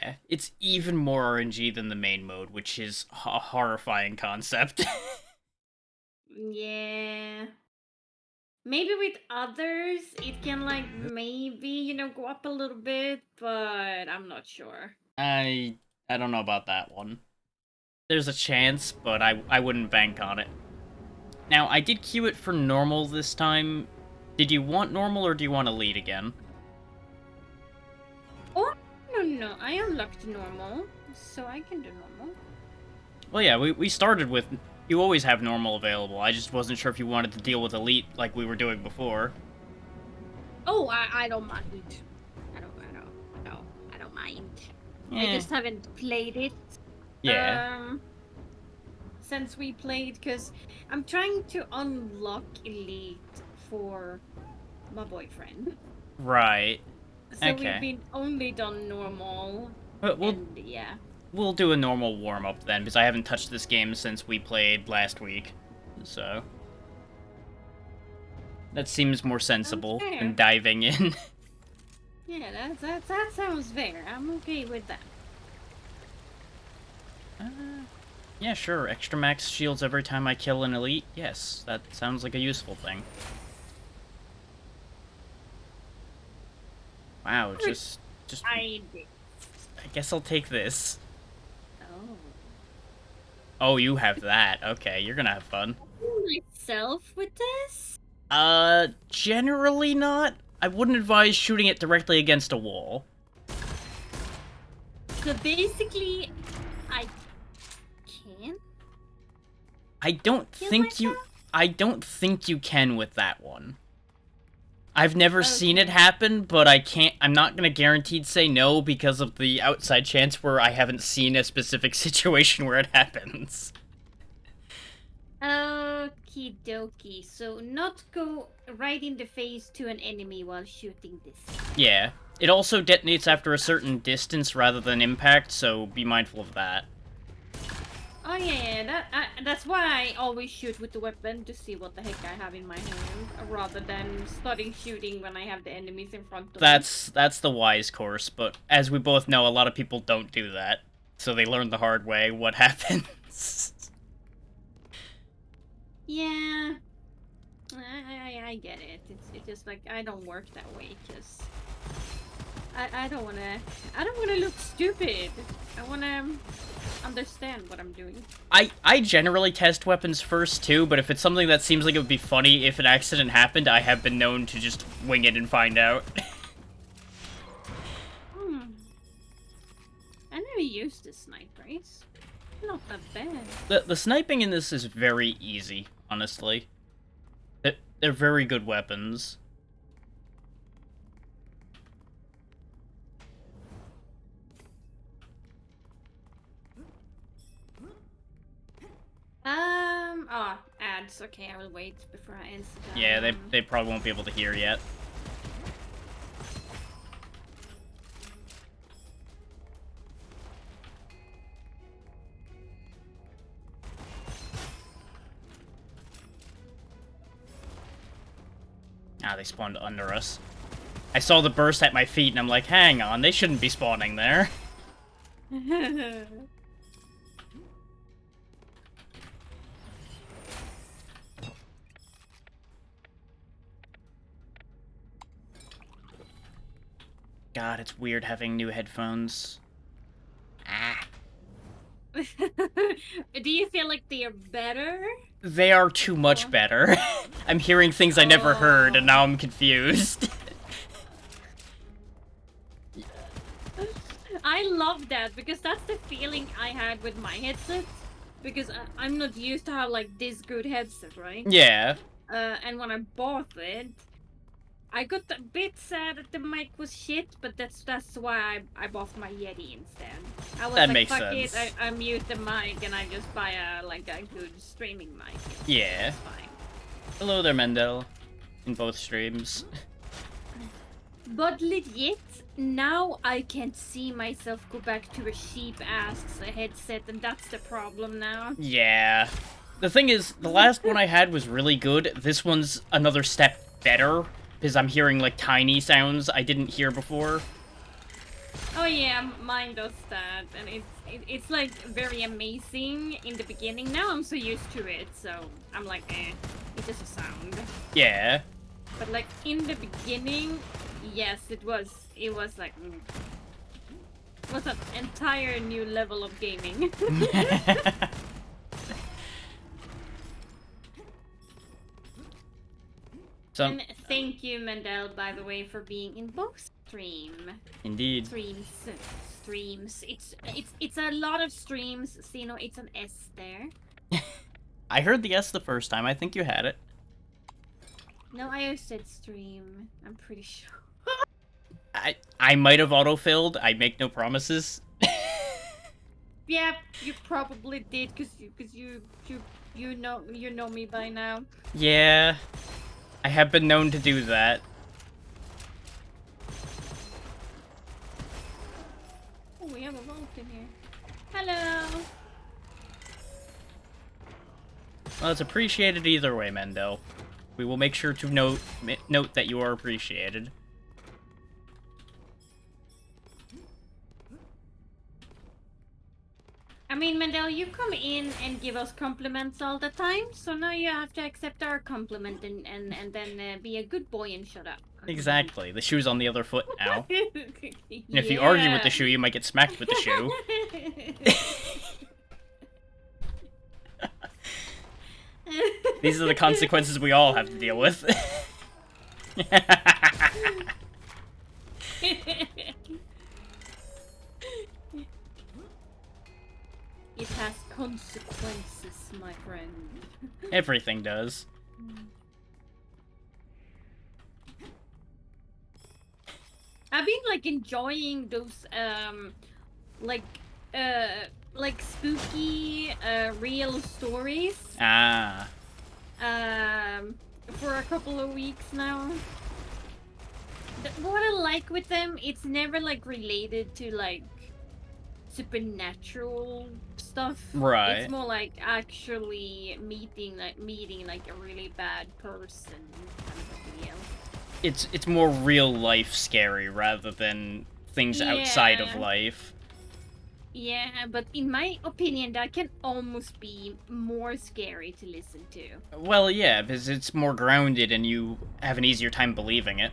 Yeah, it's even more RNG than the main mode, which is a horrifying concept. Yeah. Maybe with others, it can, like, maybe, go up a little bit, but I'm not sure. I I don't know about that one. There's a chance, but I wouldn't bank on it. Now, I did queue it for normal this time. Did you want normal or do you want elite again? Oh, no. I unlocked normal, so I can do normal. Well, yeah, we started with... You always have normal available. I just wasn't sure if you wanted to deal with elite like we were doing before. Oh, I don't mind. I don't mind. I just haven't played it. Yeah. Since we played, because I'm trying to unlock elite for my boyfriend. Right. So Okay. we've been only done normal. Yeah. We'll do a normal warm-up then, because I haven't touched this game since we played last week. So... That seems more sensible than diving in. Yeah, that sounds fair. I'm okay with that. Yeah, sure. Extra max shields every time I kill an elite. Yes, that sounds like a useful thing. Wow, just... I guess I'll take this. Oh. Oh, you have that. Okay, you're gonna have fun. Myself with this? Generally not. I wouldn't advise shooting it directly against a wall. So basically, I can? I don't think you can with that one. I've never seen it happen, but I'm not gonna guaranteed say no because of the outside chance where I haven't seen a specific situation where it happens. Okie dokie. So not go right in the face to an enemy while shooting this. Yeah. It also detonates after a certain distance rather than impact, so be mindful of that. Oh yeah, that's why I always shoot with the weapon to see what the heck I have in my hand, rather than starting shooting when I have the enemies in front of me. That's the wise course, but as we both know, a lot of people don't do that, so they learn the hard way what happens. Yeah, I get it. It's just like I don't work that way, because I don't wanna look stupid. I wanna understand what I'm doing. I generally test weapons first too, but if it's something that seems like it would be funny if an accident happened, I have been known to just wing it and find out. I never used the snipers. Not that bad. The sniping in this is very easy, honestly. They're very good weapons. Ads. Okay, I will wait before I answer that. Yeah, they probably won't be able to hear yet. Ah, they spawned under us. I saw the burst at my feet, and I'm like, hang on, they shouldn't be spawning there. God, it's weird having new headphones. Ah. Do you feel like they are better? They are too much better. I'm hearing things I never heard, and now I'm confused. I love that, because that's the feeling I had with my headset. Because I'm not used to have, like, this good headset, right? Yeah. And when I bought it, I got a bit sad that the mic was shit, but that's why I bought my Yeti instead. I was that like, makes fuck sense. it, I mute the mic and I just buy a good streaming mic. Yeah. Fine. Hello there, Mendel. In both streams. But legit, now I can't see myself go back to a cheap-ass headset, and that's the problem now. Yeah. The thing is, the last one I had was really good. This one's another step better, because I'm hearing, like, tiny sounds I didn't hear before. Oh yeah, mine does that, and it's like very amazing in the beginning. Now I'm so used to it, so I'm like, it's just a sound. Yeah. But like in the beginning, yes, it was like it was an entire new level of gaming. And thank you, Mendel, by the way, for being in both Indeed. Streams. It's a lot of streams, so you know it's an S there. I heard the S the first time. I think you had it. No, I said stream. I'm pretty sure. I might have autofilled. I make no promises. Yeah, you probably did, cause you know me by now. Yeah, I have been known to do that. Oh, we have a vault in here. Hello. Well, it's appreciated either way, Mendel. We will make sure to note that you are appreciated. I mean, Mendel, you come in and give us compliments all the time, so now you have to accept our compliment and then be a good boy and shut up. Exactly. The shoe's on the other foot now. Yeah. And if you argue with the shoe, you might get smacked with the shoe. These are the consequences we all have to deal with. It has consequences, my friend. Everything does. I've been like enjoying those like spooky real stories. Ah. For a couple of weeks now. What I like with them, it's never like related to like supernatural stuff. Right. It's more like actually meeting like a really bad person kind of deal. It's more real life scary rather than things outside of life. Yeah, but in my opinion, that can almost be more scary to listen to. Well, yeah, because it's more grounded and you have an easier time believing it.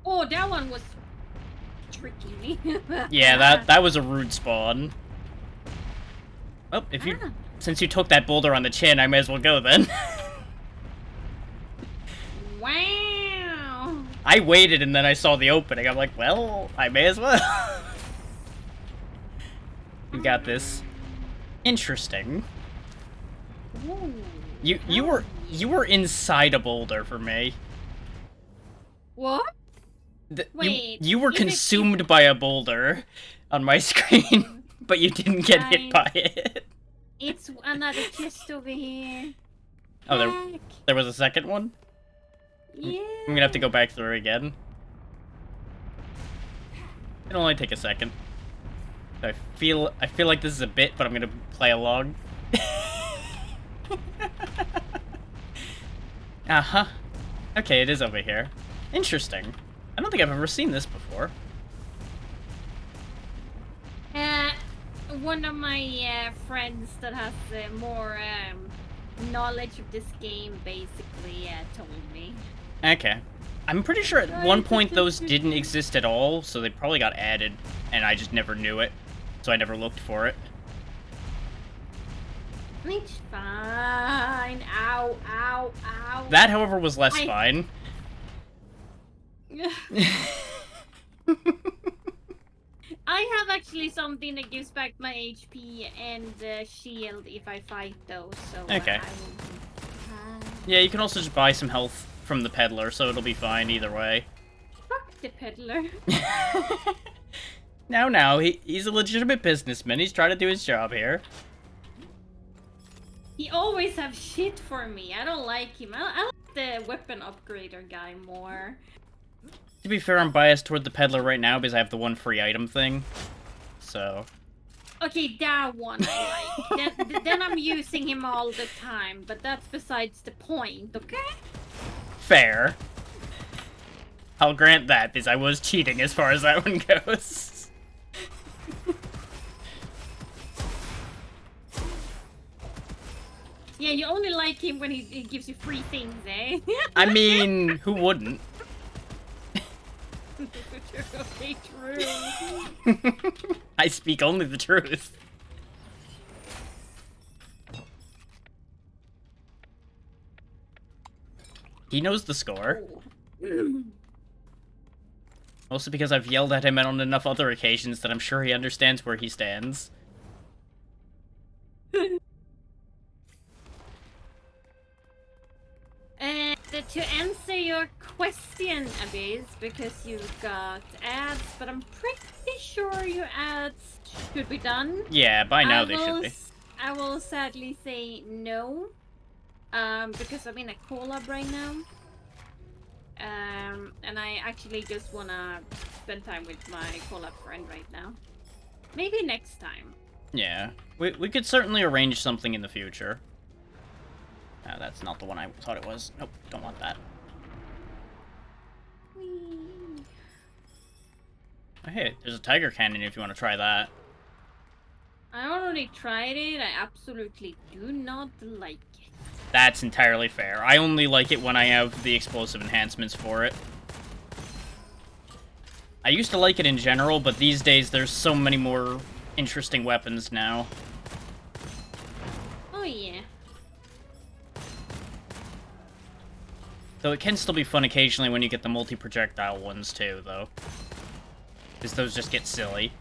Oh, that one was tricky me. Yeah, that was a rude spawn. Well, since you took that boulder on the chin, I may as well go then. Wow. I waited and then I saw the opening. I'm like, well, I may as well. You got this. Interesting. Ooh, You were inside a boulder for me. what? Wait, you were consumed by a boulder on my screen, but you didn't get hit by it. It's another chest over here. Oh, there was a second one? Yeah. I'm gonna have to go back through again. It'll only take a second. I feel like this is a bit, but I'm gonna play along. Uh-huh. Okay, it is over here. Interesting. I don't think I've ever seen this before. One of my friends that has more knowledge of this game basically told me. Okay. I'm pretty sure at one point those didn't exist at all, so they probably got added, and I just never knew it, so I never looked for it. It's fine. Ow, ow, ow. That, however, was less fine. I have actually something that gives back my HP and shield if I fight those, so okay. I will be fine. Yeah, you can also just buy some health from the peddler, so it'll be fine either way. Fuck the peddler. Now, he's a legitimate businessman. He's trying to do his job here. He always have shit for me. I don't like him. I like the weapon upgrader guy more. To be fair, I'm biased toward the peddler right now because I have the one free item thing. So. Okay, that one I like. then I'm using him all the time, but that's besides the point, okay? Fair. I'll grant that, because I was cheating as far as that one goes. Yeah, you only like him when he gives you free things, eh? I mean, who wouldn't? Okay, true. I speak only the truth. He knows the score. Mostly because I've yelled at him on enough other occasions that I'm sure he understands where he stands. And to answer your question, Abyss, because you got ads, but I'm pretty sure your ads should be done. Yeah, by now they should be. I will sadly say no, because I'm in a collab right now. And I actually just wanna spend time with my collab friend right now. Maybe next time. Yeah, we could certainly arrange something in the future. That's not the one I thought it was. Nope, don't want that. Whee. Oh, hey, there's a tiger cannon if you want to try that. I already tried it. I absolutely do not like it. That's entirely fair. I only like it when I have the explosive enhancements for it. I used to like it in general, but these days there's so many more interesting weapons now. Oh yeah. Though it can still be fun occasionally when you get the multi-projectile ones too, though. Because those just get silly.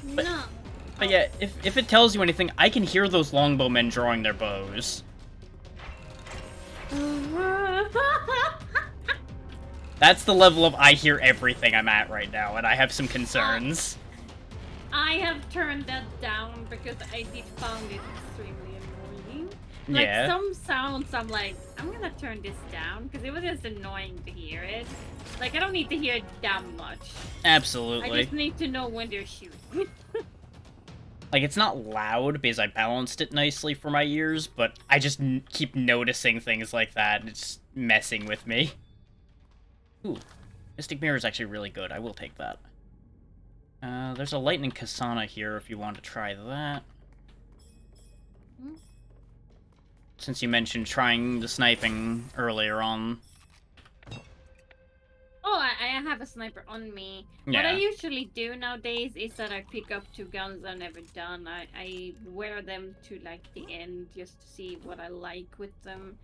No. But yeah, if it tells you anything, I can hear those longbowmen drawing their bows. That's the level of I hear everything I'm at right now, and I have some concerns. I have turned that down because I did found it extremely annoying. Like Yeah. some sounds I'm like, I'm gonna turn this down because it was just annoying to hear it. Like I don't need to hear it that much. Absolutely. I just need to know when they're shooting. Like, it's not loud because I balanced it nicely for my ears, but I just keep noticing things like that, and it's messing with me. Ooh, Mystic Mirror is actually really good. I will take that. There's a Lightning Kasana here if you want to try that. Since you mentioned trying the sniping earlier on. Oh, I have a sniper on me. Yeah. What I usually do nowadays is that I pick up 2 guns I've never done. I wear them to like the end just to see what I like with them.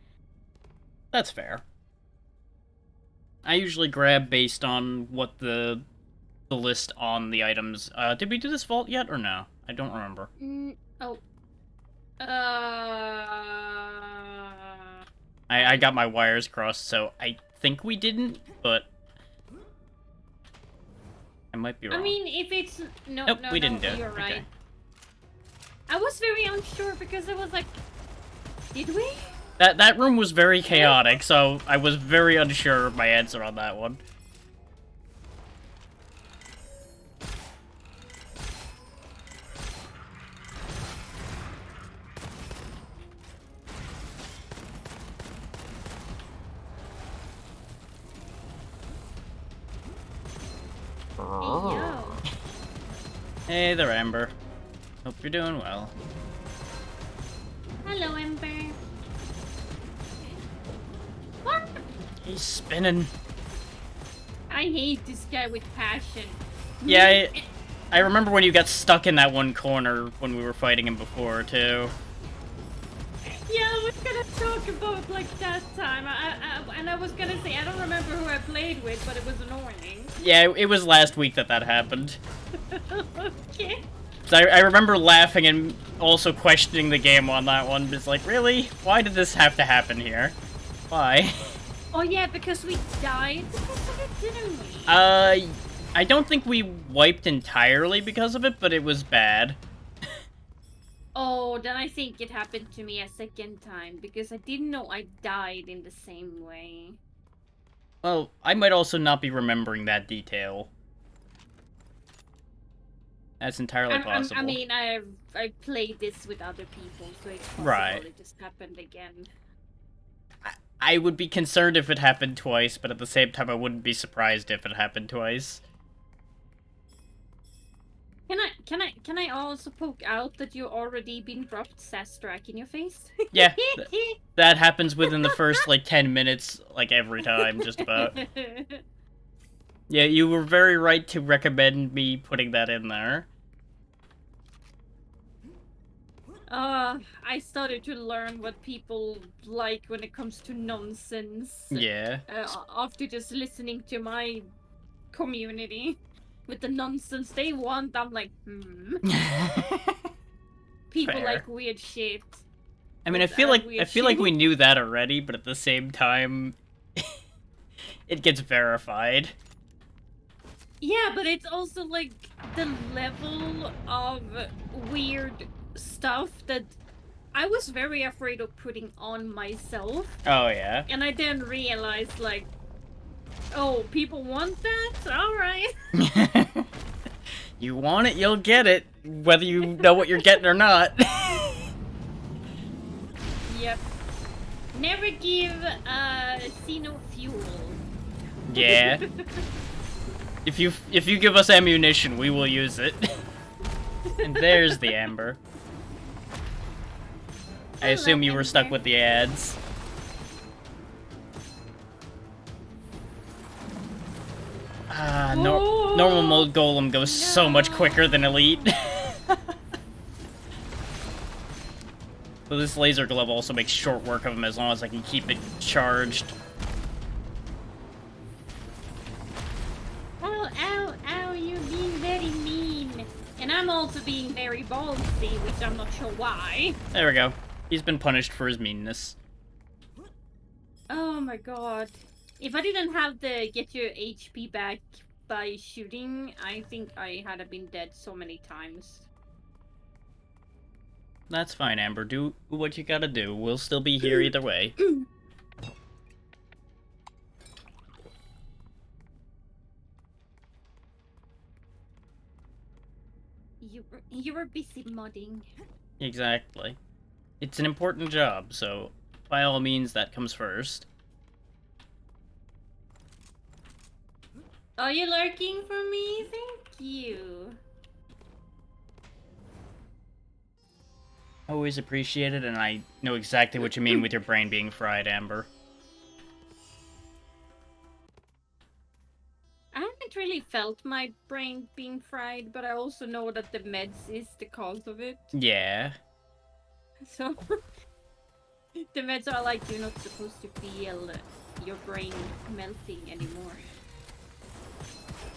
That's fair. I usually grab based on what the list on the items. Did we do this vault yet or no? I don't remember. Oh. I got my wires crossed, so I think we didn't, but I might be wrong. I mean, if it's Nope, we didn't do it. You're right. Okay. I was very unsure because I was like, did we? That room was very chaotic, so I was very unsure of my answer on that one. Hey, yo. Hey there, Amber. Hope you're doing well. Hello, Ember. What? He's spinning. I hate this guy with passion. Yeah, I remember when you got stuck in that one corner when we were fighting him before, too. Yeah, I was gonna talk about like that time, and I was gonna say I don't remember who I played with, but it was annoying. Yeah, it was last week that happened. Okay. So I remember laughing and also questioning the game on that one. It's like, really? Why did this have to happen here? Why? Oh yeah, because we died because of it, didn't we? I don't think we wiped entirely because of it, but it was bad. Oh, then I think it happened to me a second time because I didn't know I died in the same way. Well, I might also not be remembering that detail. That's entirely possible. I mean, I played this with other people, so it's possible Right. it just happened again. I would be concerned if it happened twice, but at the same time, I wouldn't be surprised if it happened twice. Can I also poke out that you already been dropped Sastrack in your face? Yeah, that happens within the first, like, 10 minutes, like, every time, just about. Yeah, you were very right to recommend me putting that in there. I started to learn what people like when it comes to nonsense. Yeah. After just listening to my community. With the nonsense they want, I'm like, People Fair. like weird shit. I mean, I feel like we knew that already, but at the same time, it gets verified. Yeah, but it's also like the level of weird stuff that I was very afraid of putting on myself. Oh, yeah. And I then realized, like, oh, people want that? Alright. You want it, you'll get it, whether you know what you're getting or not. Yep. Never give Xeno fuel. Yeah. If you give us ammunition, we will use it. And there's the amber. I assume you were stuck with the ads. Normal mode golem goes so much quicker than elite. So this laser glove also makes short work of him as long as I can keep it charged. Ow, you're being very mean. And I'm also being very ballsy, which I'm not sure why. There we go. He's been punished for his meanness. Oh my god. If I didn't have the get your HP back by shooting, I think I had been dead so many times. That's fine, Amber. Do what you gotta do. We'll still be here either way. You were busy modding. Exactly. It's an important job, so by all means that comes first. Are you lurking for me? Thank you. Always appreciated, and I know exactly what you mean with your brain being fried, Amber. I haven't really felt my brain being fried, but I also know that the meds is the cause of it. Yeah. So, the meds are like, you're not supposed to feel your brain melting anymore.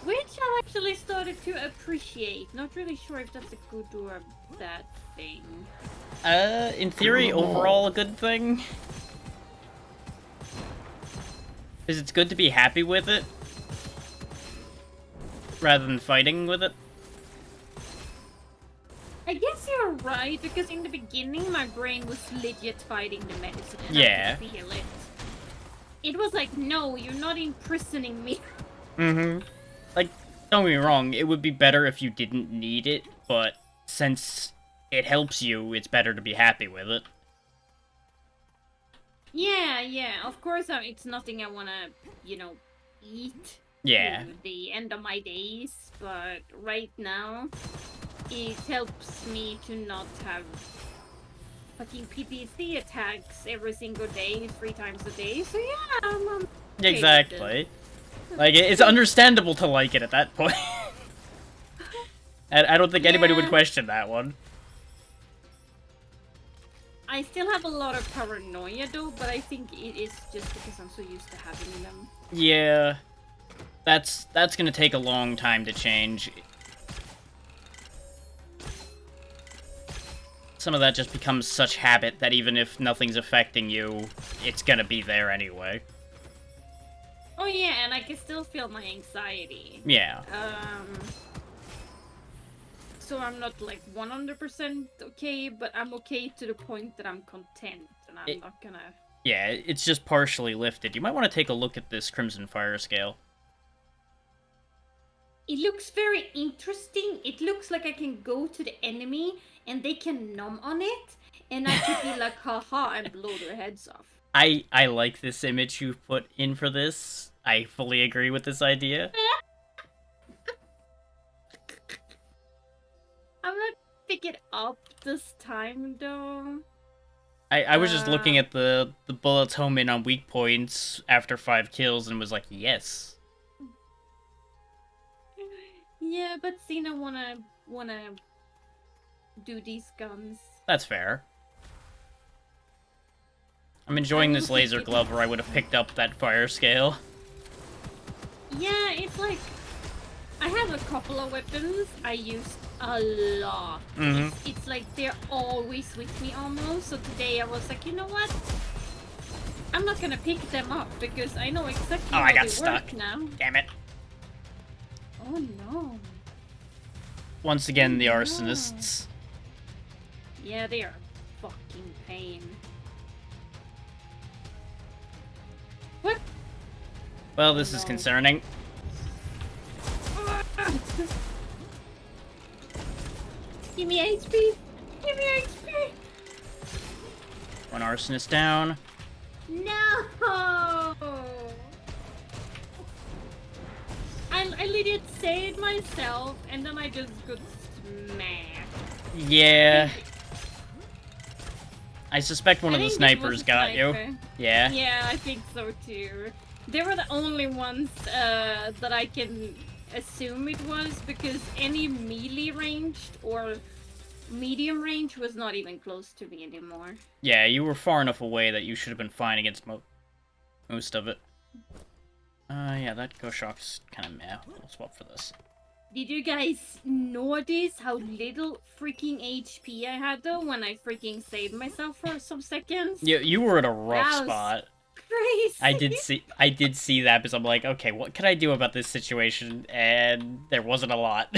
Which I actually started to appreciate. Not really sure if that's a good or a bad thing. In theory, overall a good thing. Because it's good to be happy with it, rather than fighting with it. I guess you're right, because in the beginning my brain was legit fighting the medicine. And Yeah. I could feel it. It was like, no, you're not imprisoning me. Mm-hmm. Like, don't get me wrong, it would be better if you didn't need it, but since it helps you, it's better to be happy with it. Yeah, of course it's nothing I wanna, eat Yeah. to the end of my days, but right now, it helps me to not have fucking PTSD attacks every single day, 3 times a day, so yeah, I'm okay Exactly. Like, it's understandable to like it at that point. I don't think anybody would question that one. I still have a lot of paranoia though, but I think it is just because I'm so used to having them. Yeah. That's gonna take a long time to change. Some of that just becomes such habit that even if nothing's affecting you, it's gonna be there anyway. Oh yeah, and I can still feel my anxiety. Yeah. So I'm not like 100% okay, but I'm okay to the point that I'm content, and I'm not gonna... Yeah, it's just partially lifted. You might want to take a look at this Crimson Fire scale. It looks very interesting. It looks like I can go to the enemy and they can numb on it, and I could be like, haha, and blow their heads off. I like this image you put in for this. I fully agree with this idea. I'm not pick it up this time though. I was just looking at the bullets home in on weak points after 5 kills and was like, yes. Yeah, but Cena wanna do these guns. That's fair. I'm enjoying this laser glove, or I would have picked up that fire scale. Yeah, it's like I have a couple of weapons I used a lot. It's like they're always with me almost. So today I was like, you know what? I'm not gonna pick them up because I know exactly how I got they stuck work now. Damn it. Oh no. Once again, the arsonists. Yeah, they are fucking pain. What? Well, this is concerning. Give me HP! Give me HP! One arsonist down. No! I legit saved myself and then I just got smashed. Yeah. I suspect one of the snipers got you. Yeah. Yeah, I think so too. They were the only ones that I can assume it was, because any melee ranged or medium range was not even close to me anymore. Yeah, you were far enough away that you should have been fine against most of it. Yeah, that Ghost Shock's kind of meh. We'll swap for this. Did you guys notice how little freaking HP I had though when I freaking saved myself for some seconds? Yeah, you were in a rough spot. Crazy. I did see that because I'm like, okay, what can I do about this situation? And there wasn't a lot.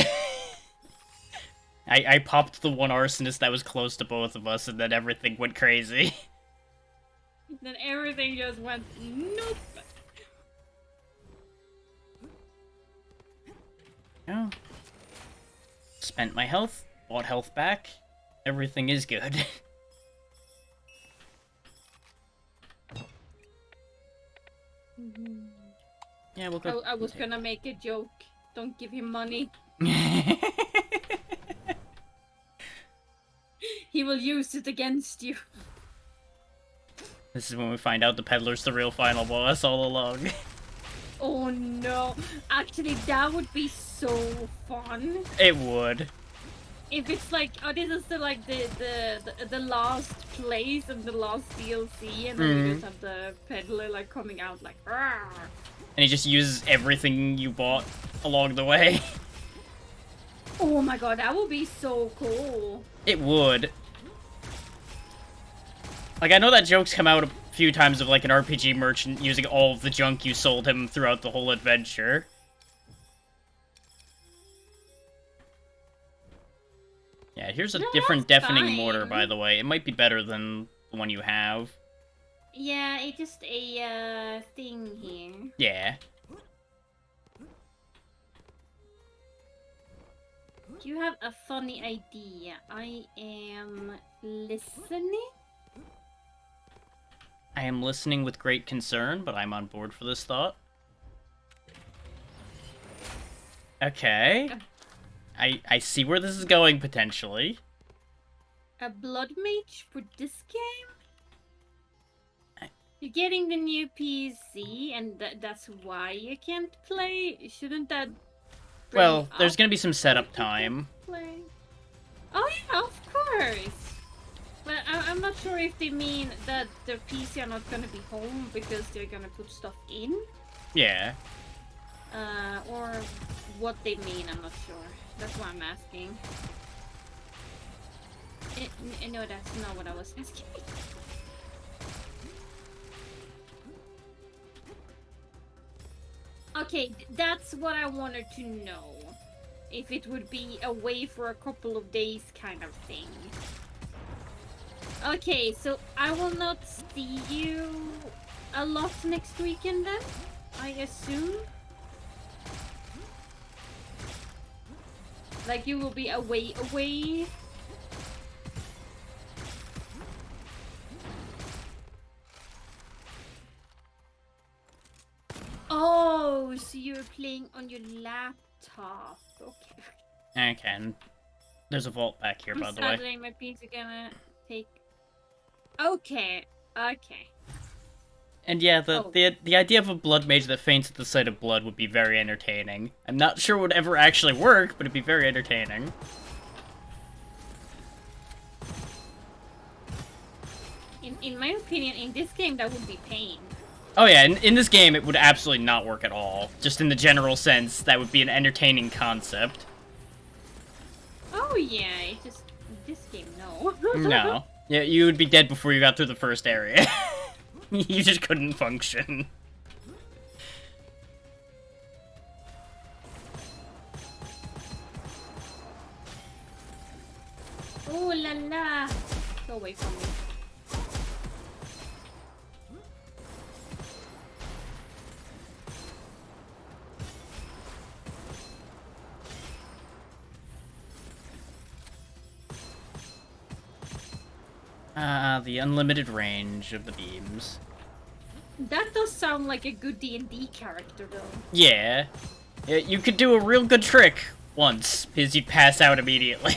I popped the one arsonist that was close to both of us, and then everything went crazy. Then everything just went nope. Oh. Spent my health, bought health back. Everything is good. Yeah, we'll go. I was gonna make a joke. Don't give him money. He will use it against you. This is when we find out the peddler's the real final boss all along. Oh no. Actually, that would be so fun. It would. If it's like, oh, this is the last place and the last DLC, and then you just have the peddler like coming out like, Rawr. And he just uses everything you bought along the way. Oh my god, that would be so cool. It would. Like, I know that joke's come out a few times of like an RPG merchant using all of the junk you sold him throughout the whole adventure. Yeah, here's a different deafening mortar, by the way. It might be better than the one you have. Yeah, it's just a thing here. Yeah. Do you have a funny idea? I am listening. I am listening with great concern, but I'm on board for this thought. Okay. I see where this is going, potentially. A blood mage for this game? You're getting the new PC, and that's why you can't play? Shouldn't that... Well, there's gonna be some setup time. Play? Oh yeah, of course! But I'm not sure if they mean that the PC are not gonna be home because they're gonna put stuff in. Yeah. Or what they mean, I'm not sure. That's why I'm asking. No, that's not what I was asking. Okay, that's what I wanted to know. If it would be away for a couple of days kind of thing. Okay, so I will not see you a lot next weekend then, I assume? Like you will be away. Oh, so you're playing on your laptop. Okay. Okay, and there's a vault back here, by the way. Sadly, my PC gonna take... Okay. Okay. And yeah, Oh. the idea of a blood mage that faints at the sight of blood would be very entertaining. I'm not sure it would ever actually work, but it'd be very entertaining. In my opinion, in this game, that would be pain. Oh yeah, in this game, it would absolutely not work at all. Just in the general sense, that would be an entertaining concept. Oh yeah, it's just... this game, no. No. Yeah, you would be dead before you got through the first area. You just couldn't function. Oh la la! Go away from me. The unlimited range of the beams. That does sound like a good D&D character, though. Yeah. You could do a real good trick once, because you'd pass out immediately.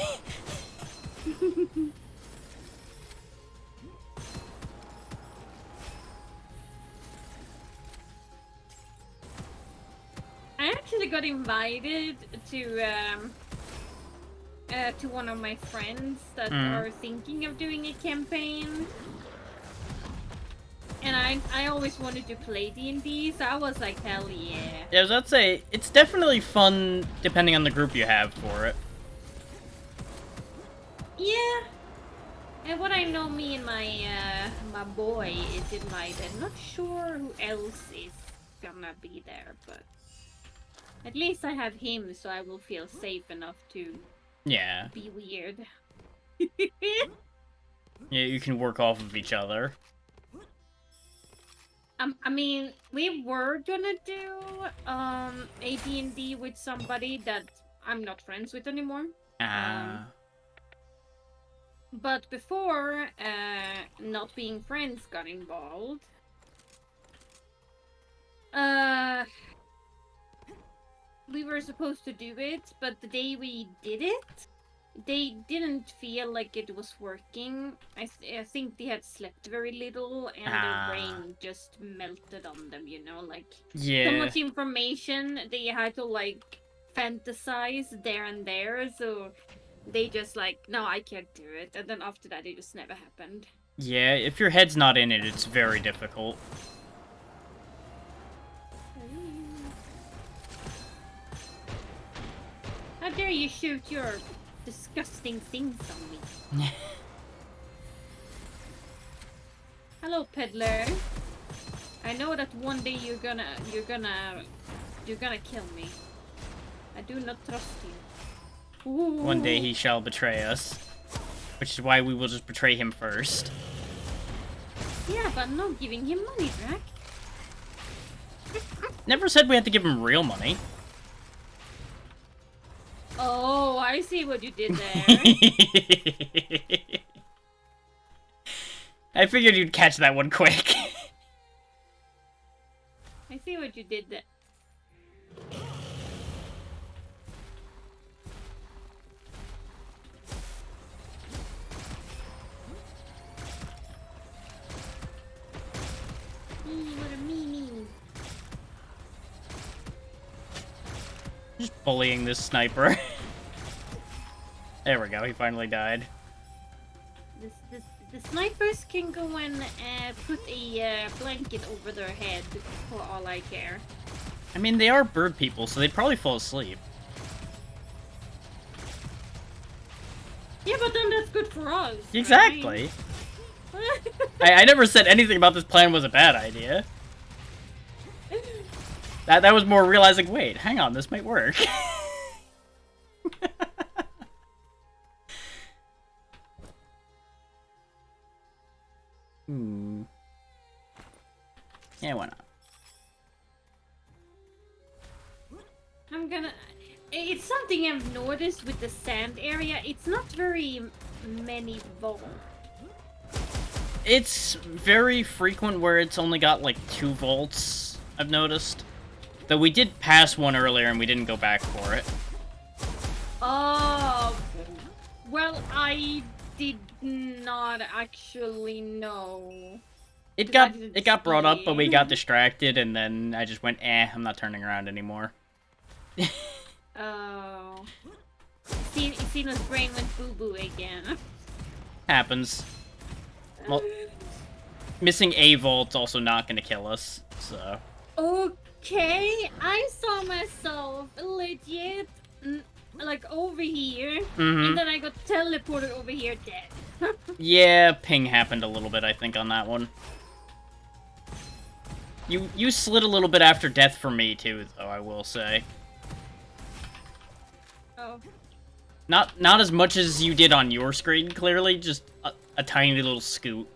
I actually got invited to one of my friends that are thinking of doing a campaign. And I always wanted to play D&D, so I was like, hell yeah. Yeah, I was about to say, it's definitely fun depending on the group you have for it. Yeah. And what I know, me and my my boy is invited. Not sure who else is gonna be there, but at least I have him, so I will feel safe enough to be weird. Yeah, you can work off of each other. I mean, we were gonna do AD&D with somebody that I'm not friends with anymore. But before not being friends got involved, we were supposed to do it, but the day we did it, they didn't feel like it was working. I think they had slept very little, and their brain just melted on them, you know, like so much information they had to like fantasize there and there, so they just like, no, I can't do it, and then after that it just never happened. Yeah, if your head's not in it, it's very difficult. How dare you shoot your disgusting things on me? Hello, peddler. I know that one day you're gonna kill me. I do not trust you. Ooh. One day he shall betray us. Which is why we will just betray him first. Yeah, but not giving him money, Drac. Never said we had to give him real money. Oh, I see what you did there. I figured you'd catch that one quick. I see what you did there. What a meanie. Just bullying this sniper. There we go, he finally died. The snipers can go and put a blanket over their head for all I care. I mean, they are bird people, so they'd probably fall asleep. Yeah, but then that's good for us. Exactly. Right? I never said anything about this plan was a bad idea. That was more realizing, wait, hang on, this might work. Yeah, why not? I'm gonna... It's something I've noticed with the sand area. It's not very many vaults. It's very frequent where it's only got like 2 vaults, I've noticed. Though we did pass one earlier and we didn't go back for it. Oh, well, I did not actually know. It got brought up, but we got distracted, and then I just went, I'm not turning around anymore. Oh. Sino's brain went boo-boo again. Happens. Well, missing a vault's also not gonna kill us, so... Okay, I saw myself legit, like, over here, and then I got teleported over here dead. Yeah, ping happened a little bit, I think, on that one. You slid a little bit after death for me, too, though, I will say. Oh. Not as much as you did on your screen, clearly, just a tiny little scoot.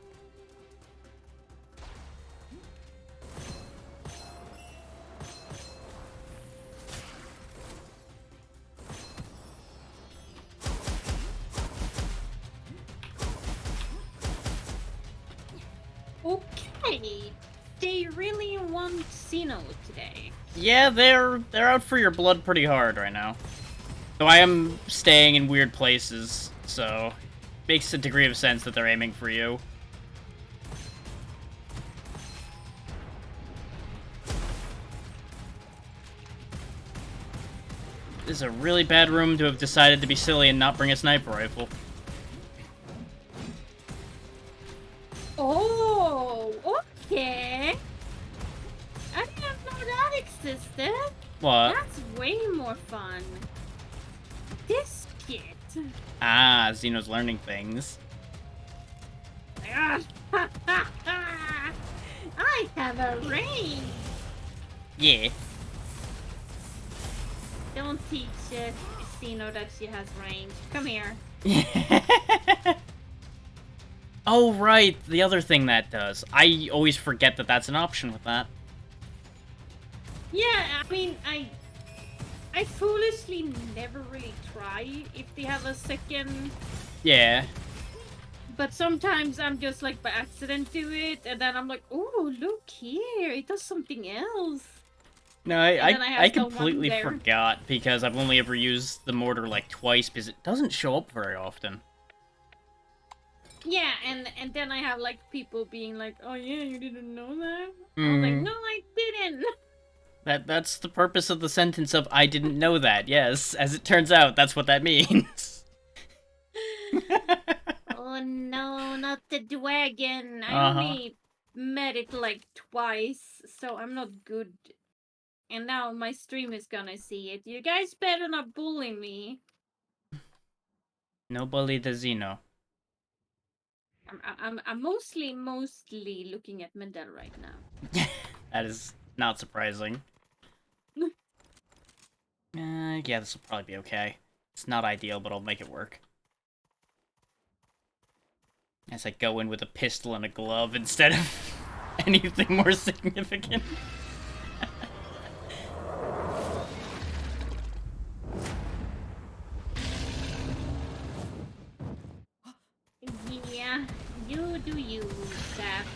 Okay, they really want Sino today. Yeah, they're out for your blood pretty hard right now. So I am staying in weird places, so makes a degree of sense that they're aiming for you. This is a really bad room to have decided to be silly and not bring a sniper rifle. Oh, okay. I didn't know that existed. What? That's way more fun. This shit. Ah, Xeno's learning things. I have a range. Yeah. Don't teach Xeno that she has range. Come here. Oh, right. The other thing that does. I always forget that that's an option with that. Yeah, I mean, I foolishly never really try if they have a second. Yeah. But sometimes I'm just like by accident do it, and then I'm like, oh, look here, it does something else. No, I completely forgot because I've only ever used the mortar like twice because it doesn't show up very often. Yeah, and then I have like people being like, oh yeah, you didn't know that? I'm like, no, I didn't. That's the purpose of the sentence of I didn't know that. Yes, as it turns out, that's what that means. Oh no, not the dragon. I only met it like twice, so I'm not good. And now my stream is gonna see it. You guys better not bully me. No bully the Xeno. I'm mostly looking at Mendel right now. That is not surprising. Yeah, this will probably be okay. It's not ideal, but I'll make it work. As I go in with a pistol and a glove instead of anything more significant. Yeah, you do you, Seth.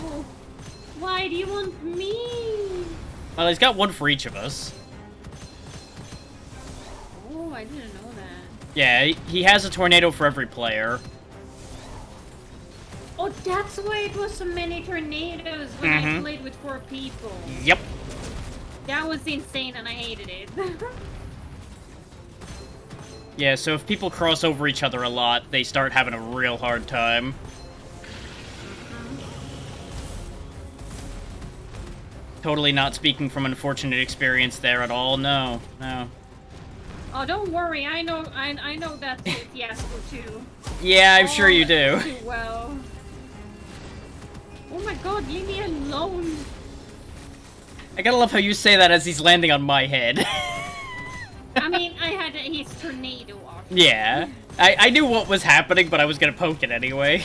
Oh, why do you want me? Well, he's got one for each of us. Oh, I didn't know that. Yeah, he has a tornado for every player. Oh, that's why it was so many tornadoes when I played with 4 people. Yep. That was insane and I hated it. Yeah, so if people cross over each other a lot, they start having a real hard time. Totally not speaking from unfortunate experience there at all. No, no. Oh, don't worry. I know that fiasco too. Yeah, I'm sure you do. Too well. Oh my god, leave me alone. I gotta love how you say that as he's landing on my head. I mean, I had his tornado off. Yeah. I knew what was happening, but I was gonna poke it anyway.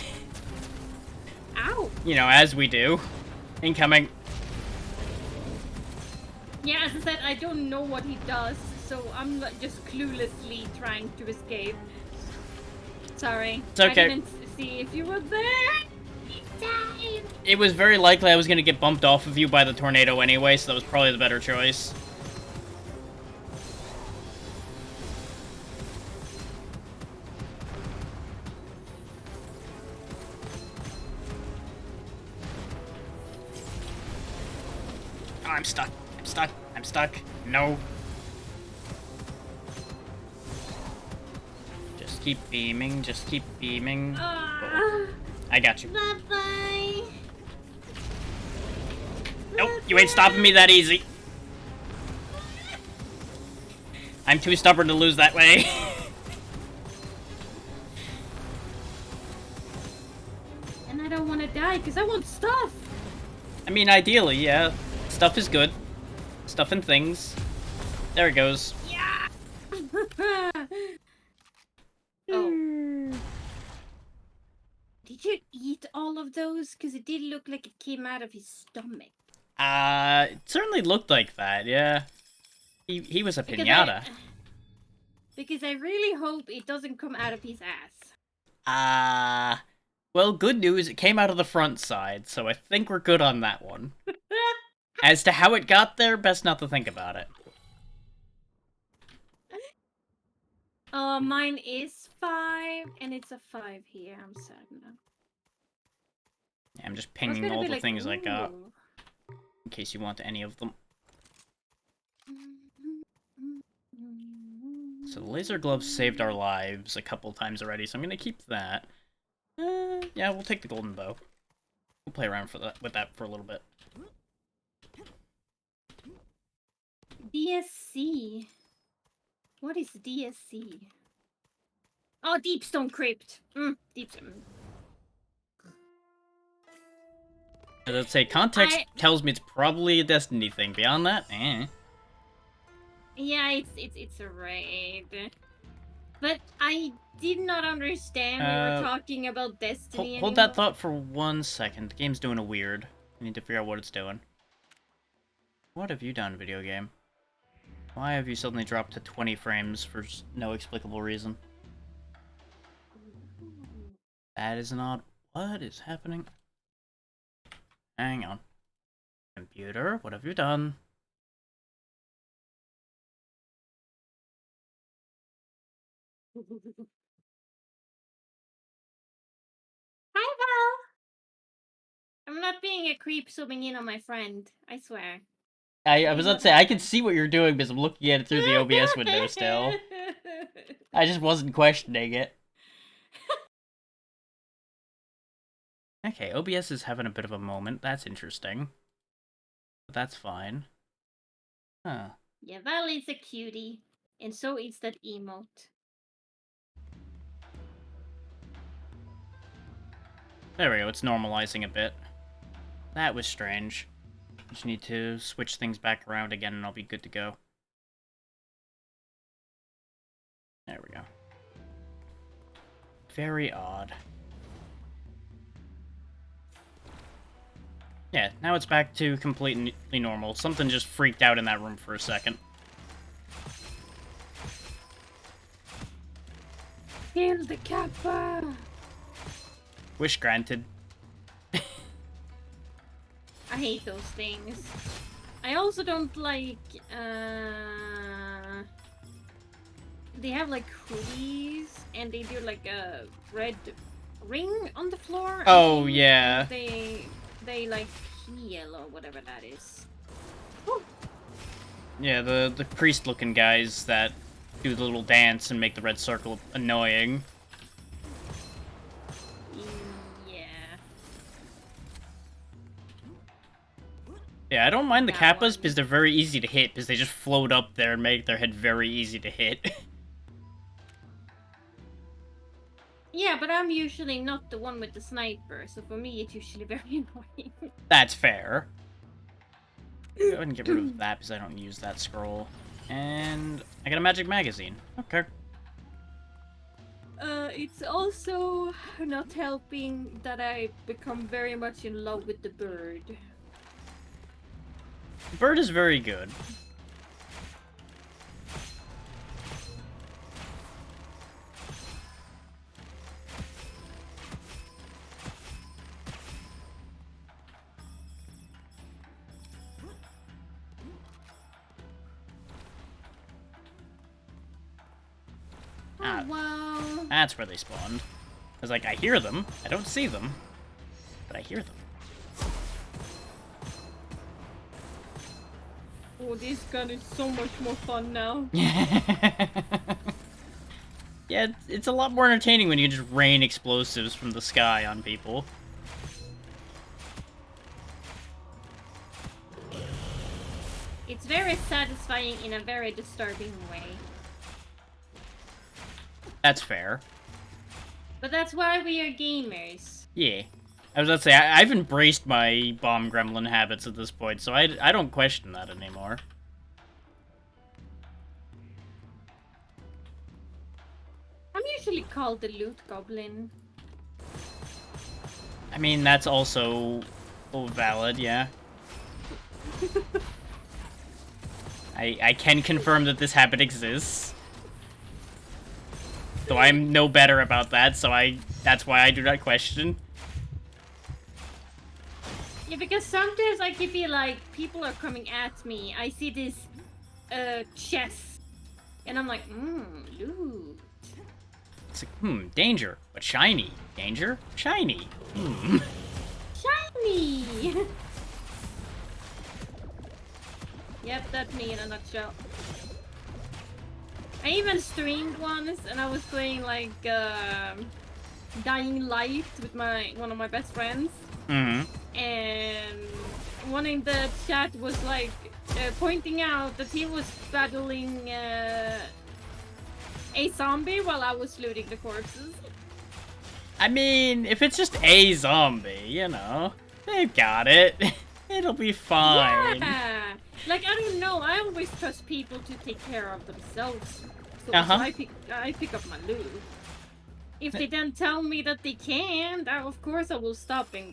Ow. You know, as we do. Incoming. Yeah, as I said, I don't know what he does, so I'm just cluelessly trying to escape. Sorry. It's okay. I didn't see if you were there. Time. It was very likely I was gonna get bumped off of you by the tornado anyway, so that was probably the better choice. Oh, I'm stuck. I'm stuck. I'm stuck. No. Just keep beaming. Just keep beaming. Oh, I got you. Bye-bye. Nope, you ain't stopping me that easy. I'm too stubborn to lose that way. And I don't want to die because I want stuff. I mean, ideally, yeah. Stuff is good. Stuff and things. There it goes. Yeah. Oh. Did you eat all of those? Because it did look like it came out of his stomach. It certainly looked like that, yeah. He was a piñata. Because I really hope it doesn't come out of his ass. Well, good news, it came out of the front side, so I think we're good on that one. As to how it got there, best not to think about it. Oh, mine is 5, and it's a 5 here. I'm sad now. Yeah, I'm just pinging all the things I got. In case you want any of them. So the laser gloves saved our lives a couple times already, so I'm gonna keep that. Yeah, we'll take the golden bow. We'll play around with that for a little bit. DSC. What is DSC? Oh, Deepstone Crypt. Deepstone. Let's say context tells me it's probably a Destiny thing. Beyond that, eh. Yeah, it's a raid. But I did not understand we were talking about Destiny Hold that thought for 1 second. The game's doing a weird. I need to figure out what it's doing. What have you done, video game? Why have you suddenly dropped to 20 frames for no explicable reason? That is not... What is happening? Hang on. Computer, what have you done? Hi, Val! I'm not being a creep zooming in on my friend. I swear. I was about to say, I can see what you're doing because I'm looking at it through the OBS window still. I just wasn't questioning it. Okay, OBS is having a bit of a moment. That's interesting. But that's fine. Huh. Yeah, Val is a cutie. And so is that emote. There we go, it's normalizing a bit. That was strange. Just need to switch things back around again and I'll be good to go. There we go. Very odd. Yeah, now it's back to completely normal. Something just freaked out in that room for a second. Kill the Kappa! Wish granted. I hate those things. I also don't like, they have like hoodies and they do like a red ring on the floor. Oh, yeah. They like heal or whatever that is. Yeah, the priest-looking guys that do the little dance and make the red circle annoying. Yeah, I don't mind the Kappas because they're very easy to hit because they just float up there and make their head very easy to hit. Yeah, but I'm usually not the one with the sniper, so for me it's usually very annoying. That's fair. Go ahead and get rid of that because I don't use that scroll. And I got a magic magazine. Okay. It's also not helping that I become very much in love with the bird. Bird is very good. Oh, wow. That's where they spawned. I was like, I hear them. I don't see them, but I hear them. Oh, this gun is so much more fun now. Yeah, it's a lot more entertaining when you just rain explosives from the sky on people. It's very satisfying in a very disturbing way. That's fair. But that's why we are gamers. Yeah. I was about to say, I've embraced my bomb gremlin habits at this point, so I don't question that anymore. I'm usually called the loot goblin. I mean, that's also valid, yeah. I can confirm that this habit exists. Though I'm no better about that, so that's why I do not question. Yeah, because sometimes I could be like, people are coming at me. I see this chest, and I'm like, loot. It's like, danger, but shiny. Danger, shiny. Shiny! Yep, that's me in a nutshell. I even streamed once, and I was playing like Dying Light with one of my best friends. And one in the chat was like pointing out that he was battling a zombie while I was looting the corpses. I mean, if it's just a zombie, you know, they've got it. It'll be fine. Yeah! Like, I don't know, I always trust people to take care of themselves. So, so I pick up my loot. If they then tell me that they can't, of course I will stop and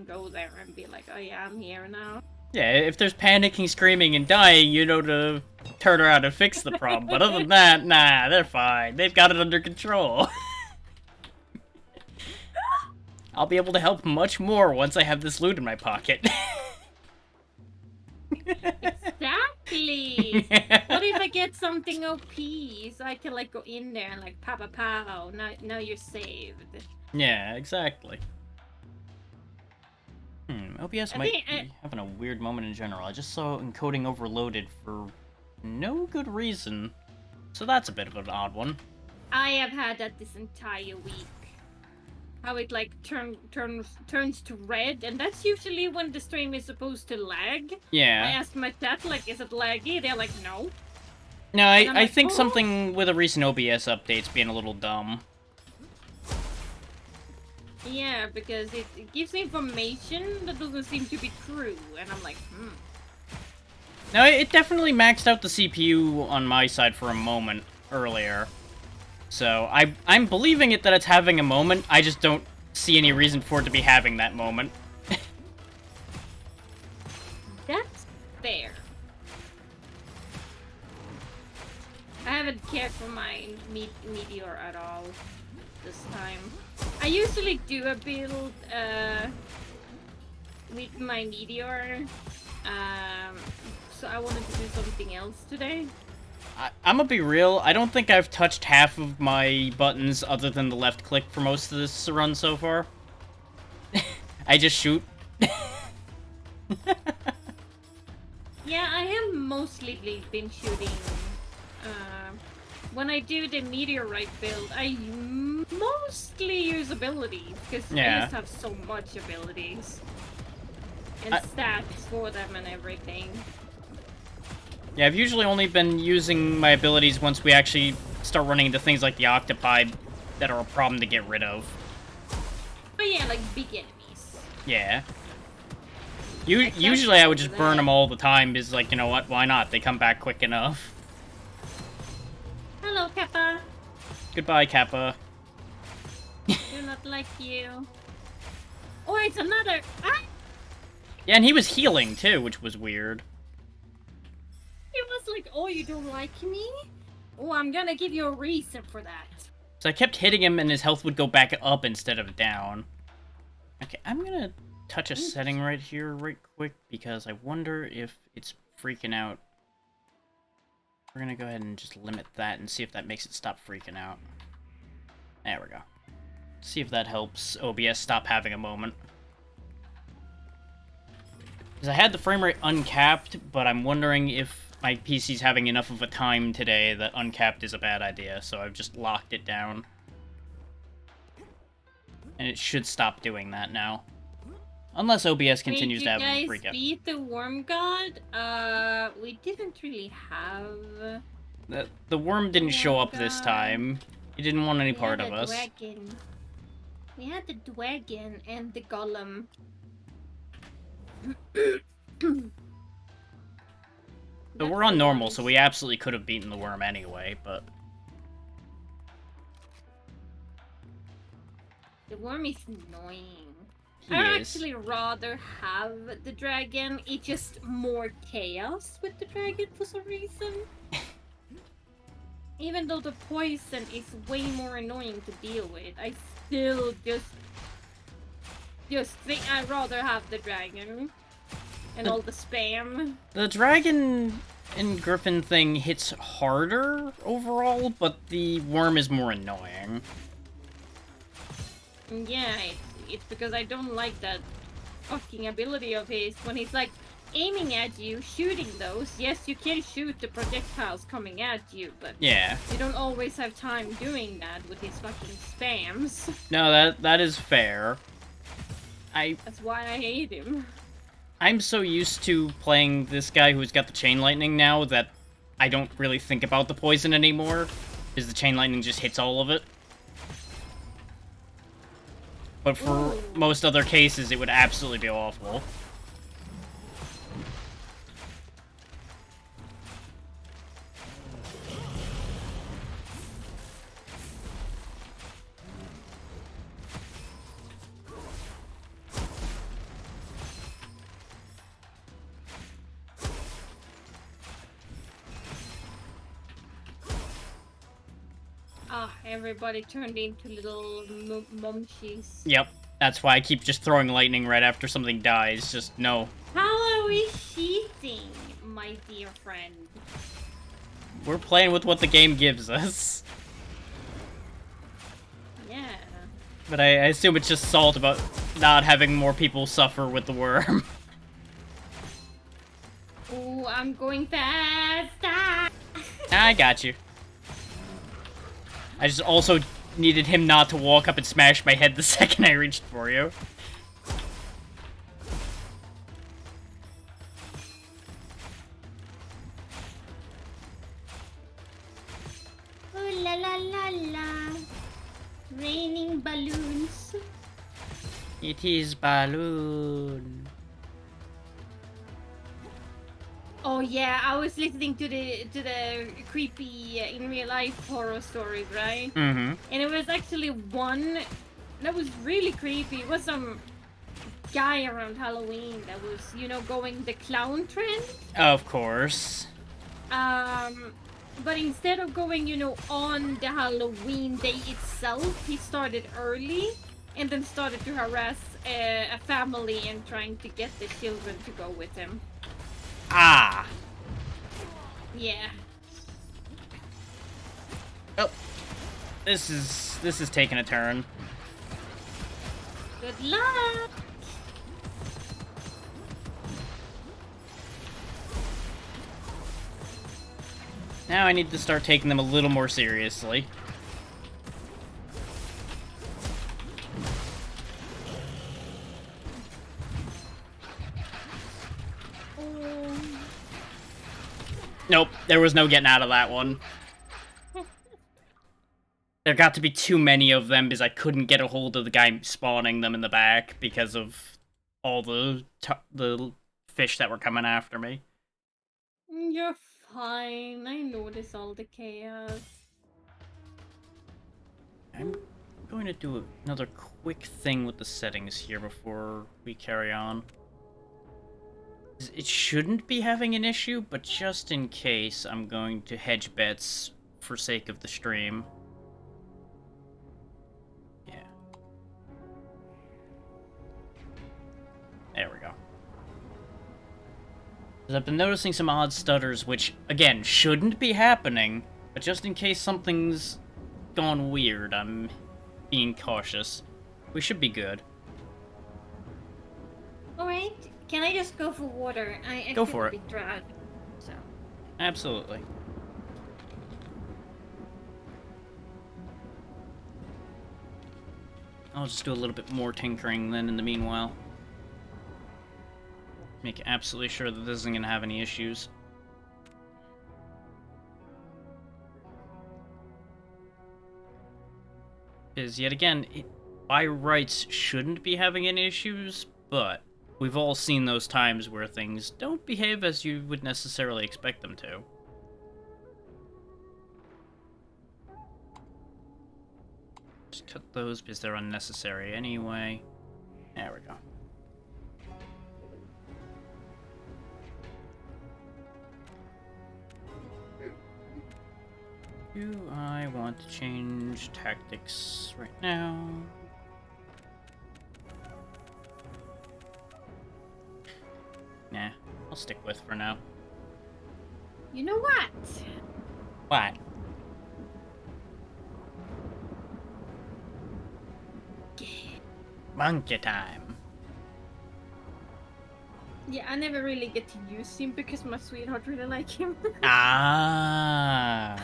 go there and be like, oh yeah, I'm here now. Yeah, if there's panicking, screaming, and dying, you know to turn around and fix the problem. But other than that, nah, they're fine. They've got it under control. I'll be able to help much more once I have this loot in my pocket. Exactly! What if I get something OP so I can like go in there and like pow pow pow, now you're saved. Yeah, exactly. OBS might be having a weird moment in general. I just saw encoding overloaded for no good reason. So that's a bit of an odd one. I have had that this entire week. How it like turns to red, and that's usually when the stream is supposed to lag. Yeah. I asked my chat, like, is it laggy? They're like, no. No, I think something with a recent OBS update's being a little dumb. Yeah, because it gives information that doesn't seem to be true, and I'm like, No, it definitely maxed out the CPU on my side for a moment earlier. So, I'm believing it that it's having a moment, I just don't see any reason for it to be having that moment. That's fair. I haven't cared for my meteor at all this time. I usually do a build with my meteor, so I wanted to do something else today. I'm gonna be real, I don't think I've touched half of my buttons other than the left click for most of this run so far. I just shoot. Yeah, I have mostly been shooting. When I do the meteorite build, I mostly use abilities, because I just have so much abilities. And stats for them and everything. Yeah, I've usually only been using my abilities once we actually start running into things like the octopi that are a problem to get rid of. But yeah, like big enemies. Yeah. Usually I would just burn them all the time, because, like, you know what, why not? They come back quick enough. Hello, Kappa. Goodbye, Kappa. Do not like you. Oh, it's another... Ah! Yeah, and he was healing, too, which was weird. Oh, you don't like me? Oh, I'm gonna give you a reason for that. So I kept hitting him and his health would go back up instead of down. Okay, I'm gonna touch a setting right here right quick because I wonder if it's freaking out. We're gonna go ahead and just limit that and see if that makes it stop freaking out. There we go. See if that helps OBS stop having a moment. Because I had the frame rate uncapped, but I'm wondering if my PC's having enough of a time today that uncapped is a bad idea, so I've just locked it down. And it should stop doing that now. Unless OBS continues to have a freak out. Did you guys beat the Worm God? We didn't really have... The worm didn't show up this time. He didn't want any part of us. Dragon. We had the dragon and the golem. But we're on normal, so we absolutely could have beaten the worm anyway, but... The worm is annoying. I'd actually rather have the dragon. It's just more chaos with the dragon for some reason. Even though the poison is way more annoying to deal with, I still just think I'd rather have the dragon. And all the spam. The dragon and griffin thing hits harder overall, but the worm is more annoying. Yeah, it's because I don't like that fucking ability of his when he's like aiming at you, shooting those. Yes, you can shoot the projectiles coming at you, but yeah, you don't always have time doing that with his fucking spams. No, that is fair. That's why I hate him. I'm so used to playing this guy who's got the chain lightning now that I don't really think about the poison anymore, because the chain lightning just hits all of it. But for most other cases, it would absolutely be awful. Everybody turned into little mumchies. Yep, that's why I keep just throwing lightning right after something dies. Just no. How are we cheating, my dear friend? We're playing with what the game gives us. Yeah. But I assume it's just salt about not having more people suffer with the worm. Oh, I'm going fast. I got you. I just also needed him not to walk up and smash my head the second I reached for you. Ooh la la la la. Raining balloons. It is balloon. Oh yeah, I was listening to the creepy in real life horror stories, right? Mm-hmm. And it was actually one that was really creepy. It was some guy around Halloween that was, you know, going the clown trend. Of course. But instead of going, you know, on the Halloween day itself, he started early and then started to harass a family and trying to get the children to go with him. Ah. Yeah. Oh. This is taking a turn. Good luck. Now I need to start taking them a little more seriously. Nope, there was no getting out of that one. There got to be too many of them because I couldn't get a hold of the guy spawning them in the back because of all the fish that were coming after me. You're fine. I notice all the chaos. I'm going to do another quick thing with the settings here before we carry on. It shouldn't be having an issue, but just in case, I'm going to hedge bets for sake of the stream. Yeah. There we go. 'Cause I've been noticing some odd stutters, which, again, shouldn't be happening, but just in case something's gone weird, I'm being cautious. We should be good. Alright, can I just go for water? I Go feel for a it. bit dry, so. Absolutely. I'll just do a little bit more tinkering then in the meanwhile. Make absolutely sure that this isn't going to have any issues. Because, yet again, it, by rights, shouldn't be having any issues, but we've all seen those times where things don't behave as you would necessarily expect them to. Just cut those because they're unnecessary anyway. There we go. Do I want to change tactics right now? Nah, I'll stick with for now. You know what? What? Monkey time. Yeah, I never really get to use him because my sweetheart really like him. Ah.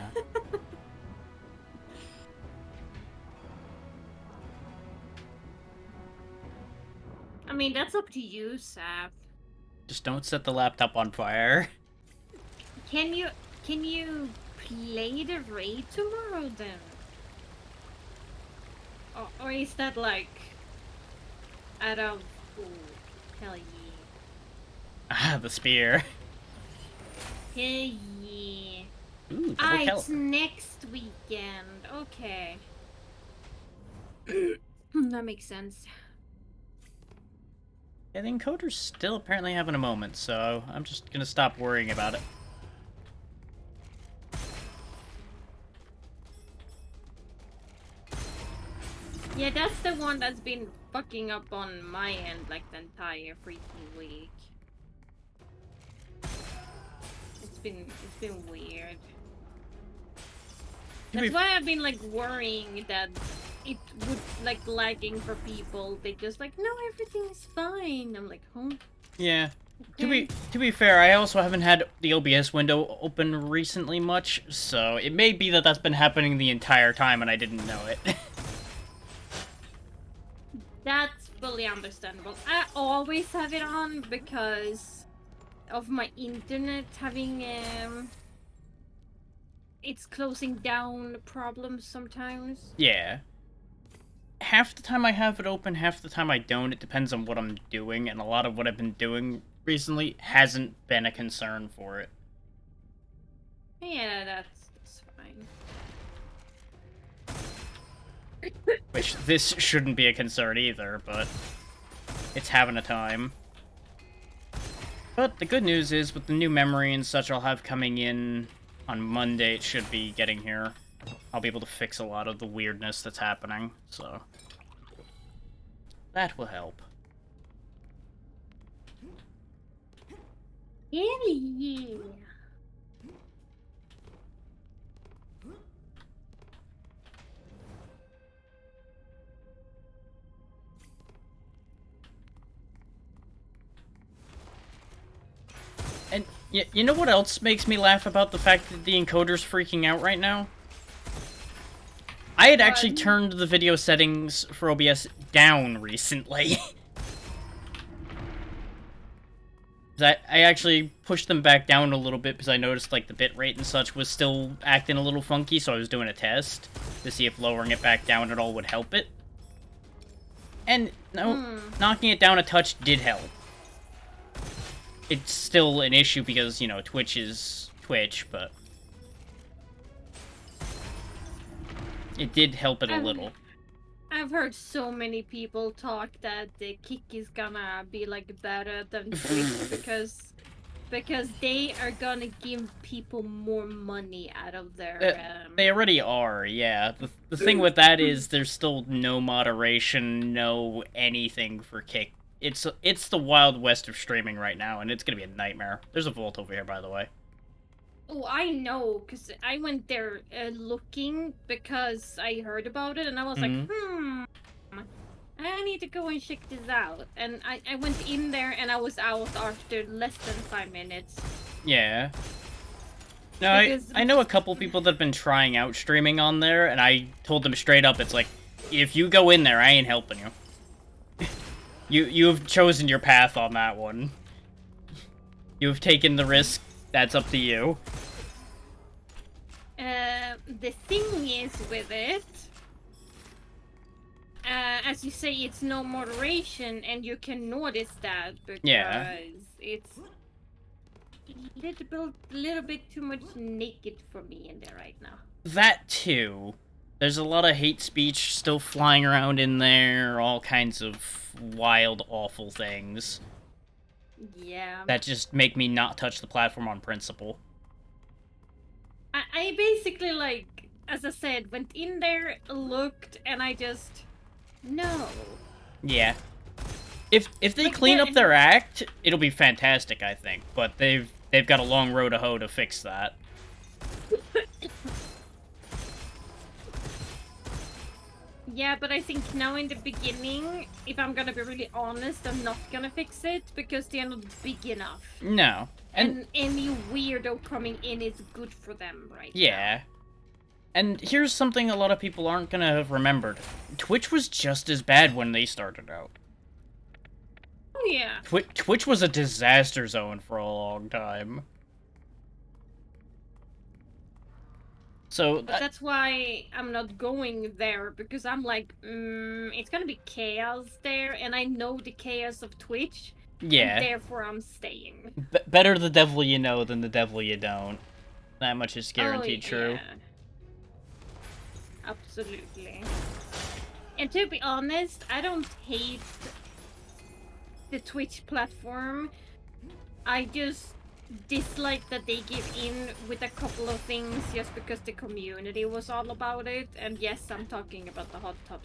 I mean, that's up to you, Sap. Just don't set the laptop on fire. Can you play the raid tomorrow then? Or is that like out of hell yeah. Ah, the spear. Hell yeah. Ooh, It's next weekend. Okay. That makes sense. Yeah, the encoder's still apparently having a moment, so I'm just gonna stop worrying about it. Yeah, that's the one that's been fucking up on my end like the entire freaking week. It's been weird. That's why I've been like worrying that it would like lagging for people. They just like, no, everything is fine. I'm like, huh? Yeah. Okay. To be fair, I also haven't had the OBS window open recently much, so it may be that that's been happening the entire time and I didn't know it. That's fully understandable. I always have it on because of my internet having it's closing down problems sometimes. Yeah. Half the time I have it open, half the time I don't. It depends on what I'm doing, and a lot of what I've been doing recently hasn't been a concern for it. Yeah, that's fine. Which, this shouldn't be a concern either, but it's having a time. But the good news is, with the new memory and such I'll have coming in on Monday, it should be getting here. I'll be able to fix a lot of the weirdness that's happening, so that will help. Yeah. And you know what else makes me laugh about the fact that the encoder's freaking out right now? I had actually turned the video settings for OBS down recently. I actually pushed them back down a little bit because I noticed like the bitrate and such was still acting a little funky, so I was doing a test to see if lowering it back down at all would help it. And no, knocking it down a touch did help. It's still an issue because, you know, Twitch is Twitch, but it did help it a little. I I've heard so many people talk that the Kick is gonna be like better than Twitch because they are gonna give people more money out of their They already are, yeah. The thing with that is there's still no moderation, no anything for Kick. It's the Wild West of streaming right now, and it's gonna be a nightmare. There's a vault over here, by the way. Oh, I know, because I went there looking because I heard about it, and I was like, I need to go and check this out. And I went in there, and I was out after less than 5 minutes. Yeah. No, I know a couple people that have been trying out streaming on there, and I told them straight up, it's like, if you go in there, I ain't helping you. You have chosen your path on that one. You have taken the risk, that's up to you. The thing is with it, as you say, it's no moderation, and you can notice that because it's a little bit too much naked for me in there right now. That too. There's a lot of hate speech still flying around in there, all kinds of wild, awful things. Yeah. That just make me not touch the platform on principle. I basically, like, as I said, went in there, looked, and I just... No. Yeah. If they clean up their act, it'll be fantastic, I think. But they've got a long road to hoe to fix that. Yeah, but I think now in the beginning, if I'm gonna be really honest, I'm not gonna fix it because they're not big enough. No. And any weirdo coming in is good for them right now. Yeah. And here's something a lot of people aren't gonna have remembered. Twitch was just as bad when they started out. Oh, yeah. Twitch was a disaster zone for a long time. So that's why I'm not going there, because I'm like, it's gonna be chaos there, and I know the chaos of Twitch. Yeah. And therefore I'm staying. Better the devil you know than the devil you don't. That much is guaranteed true. Absolutely. And to be honest, I don't hate the Twitch platform. I just dislike that they give in with a couple of things just because the community was all about it. And yes, I'm talking about the hot tub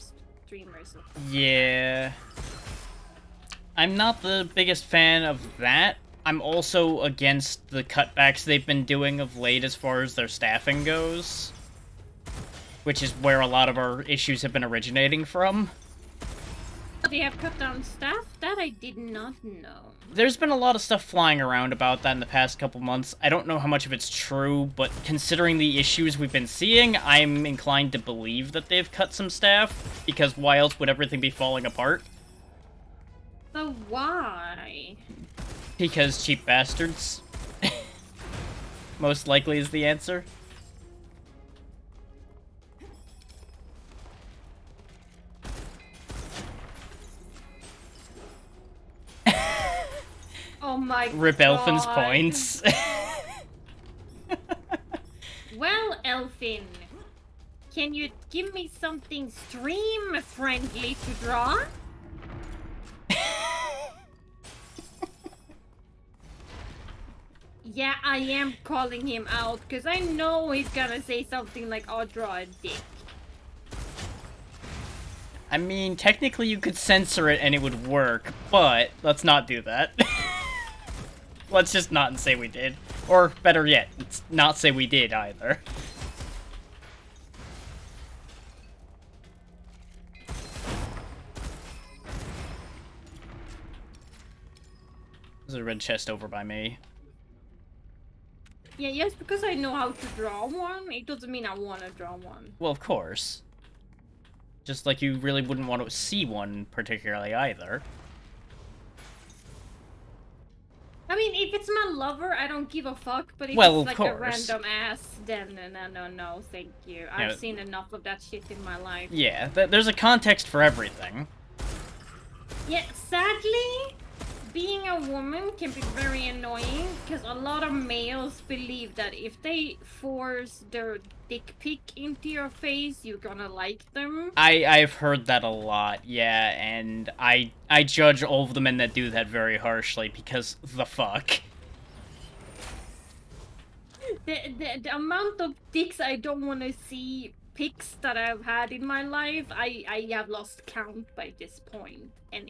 streamers. Yeah. I'm not the biggest fan of that. I'm also against the cutbacks they've been doing of late as far as their staffing goes. Which is where a lot of our issues have been originating from. They have cut down staff? That I did not know. There's been a lot of stuff flying around about that in the past couple months. I don't know how much of it's true, but considering the issues we've been seeing, I'm inclined to believe that they've cut some staff, because why else would everything be falling apart? So why? Because cheap bastards. Most likely is the answer. Oh my god. Rip Elfin's points. Well, Elfin, can you give me something stream-friendly to draw? Yeah, I am calling him out, because I know he's gonna say something like, I'll draw a dick. I mean, technically you could censor it and it would work, but let's not do that. Let's just not say we did. Or, better yet, let's not say we did either. There's a red chest over by me. Yeah, yes, because I know how to draw one, it doesn't mean I want to draw one. Well, of course. Just like you really wouldn't want to see one particularly either. I mean, if it's my lover, I don't give a fuck, but if well, it's like course. a random ass, then no, thank you. I've seen enough of that shit in my life. Yeah, there's a context for everything. Yeah, sadly, being a woman can be very annoying because a lot of males believe that if they force their dick pic into your face, you're gonna like them. I've heard that a lot, yeah, and I judge all of the men that do that very harshly because the fuck. The amount of dicks I don't want to see pics that I've had in my life, I have lost count by this point, and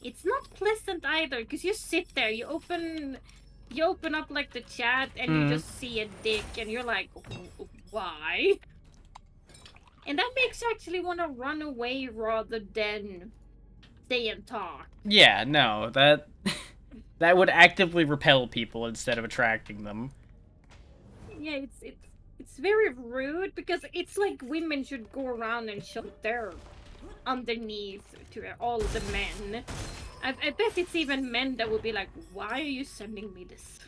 it's not pleasant either because you sit there, you open up like the chat and you just see a dick and you're like, why? And that makes you actually want to run away rather than stay and talk. Yeah, no, that that would actively repel people instead of attracting them. Yeah, it's very rude because it's like women should go around and show their underneath to all the men. I bet it's even men that would be like, why are you sending me this?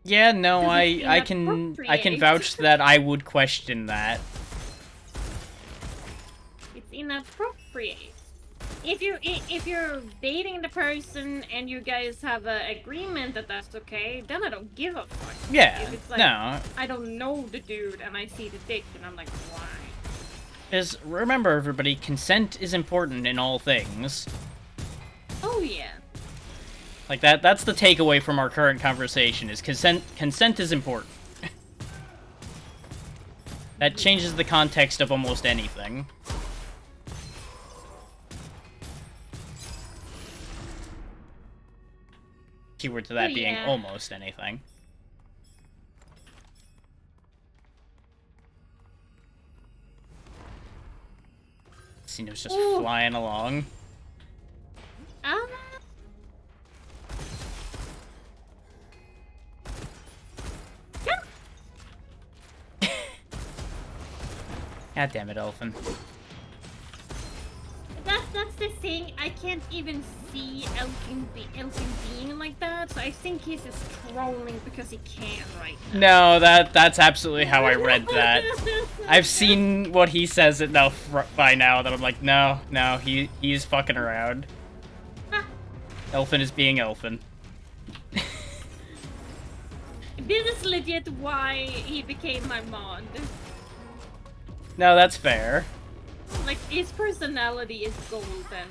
Yeah, no, I can vouch that I would question that. It's inappropriate. If you're dating the person and you guys have an agreement that that's okay, then I don't give a fuck. Yeah, if it's like, no. I don't know the dude and I see the dick and I'm like, why? Because remember, everybody, consent is important in all things. Oh yeah. Like that's the takeaway from our current conversation, is consent is important. That changes the context of almost anything. Keyword to that being almost anything. Cino's just flying along. God damn it, Elfin. That's the thing. I can't even see Elfin being like that, so I think he's just trolling because he can right No, now. that's absolutely how I read that. I've seen what he says enough by now that I'm like, no, he's fucking around. Elfin is being Elfin. This is legit why he became my mod. No, that's fair. Like, his personality is golden.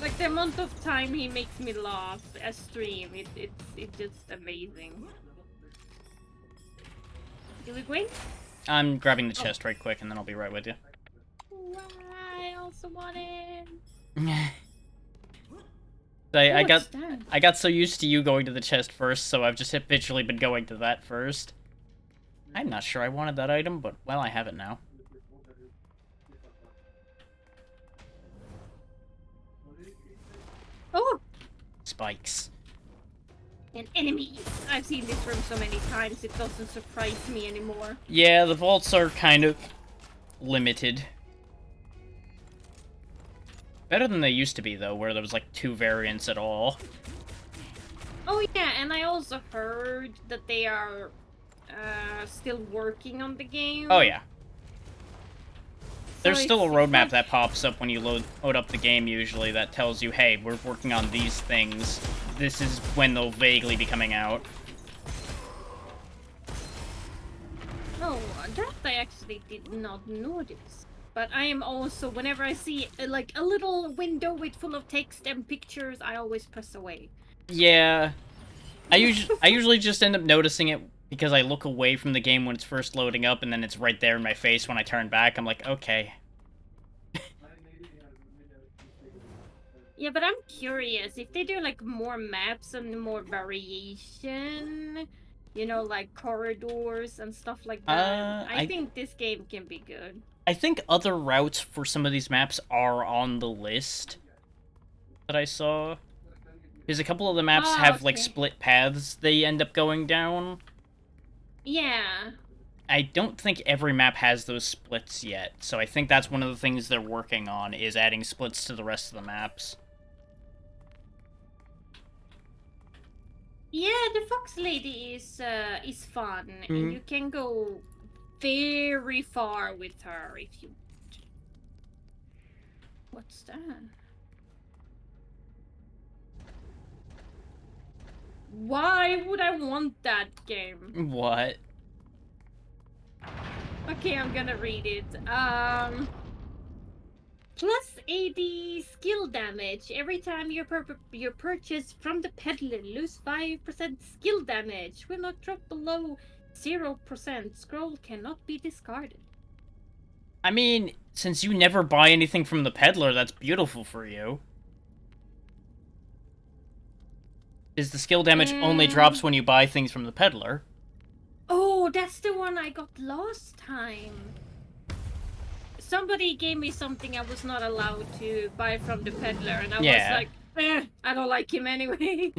Like, the amount of time he makes me laugh a stream, it's just amazing. Do we wait? I'm grabbing the chest right quick, and then I'll be right with you. I also want it. I got so used to you going to the chest first, so I've just habitually been going to that first. I'm not sure I wanted that item, but, well, I have it now. Oh! Spikes. And enemies! I've seen this room so many times, it doesn't surprise me anymore. Yeah, the vaults are kind of limited. Better than they used to be, though, where there was, like, 2 variants at all. Oh yeah, and I also heard that they are still working on the game. Oh yeah. There's So still a it's roadmap like... that pops up when you load up the game usually that tells you, hey, we're working on these things. This is when they'll vaguely be coming out. Oh, that I actually did not notice. But I am also, whenever I see like a little window with full of text and pictures, I always press away. Yeah. I usually just end up noticing it because I look away from the game when it's first loading up, and then it's right there in my face when I turn back. I'm like, okay. Yeah, but I'm curious, if they do like more maps and more variation, you know, like corridors and stuff like that, I think this game can be good. I think other routes for some of these maps are on the list that I saw. Because a couple of the maps have, like, split paths they end up going down. Yeah. I don't think every map has those splits yet, so I think that's one of the things they're working on, is adding splits to the rest of the maps. Yeah, the fox lady is fun, and you can go very far with her if you want. What's that? Why would I want that game? What? Okay, I'm gonna read it. Plus 80 skill damage. Every time you purchase from the peddler, lose 5% skill damage. Will not drop below 0%. Scroll cannot be discarded. I mean, since you never buy anything from the peddler, that's beautiful for you. Is the skill damage only drops when you buy things from the peddler? Oh, that's the one I got last time. Somebody gave me something I was not allowed to buy from the peddler, and I was like, I don't like him anyway.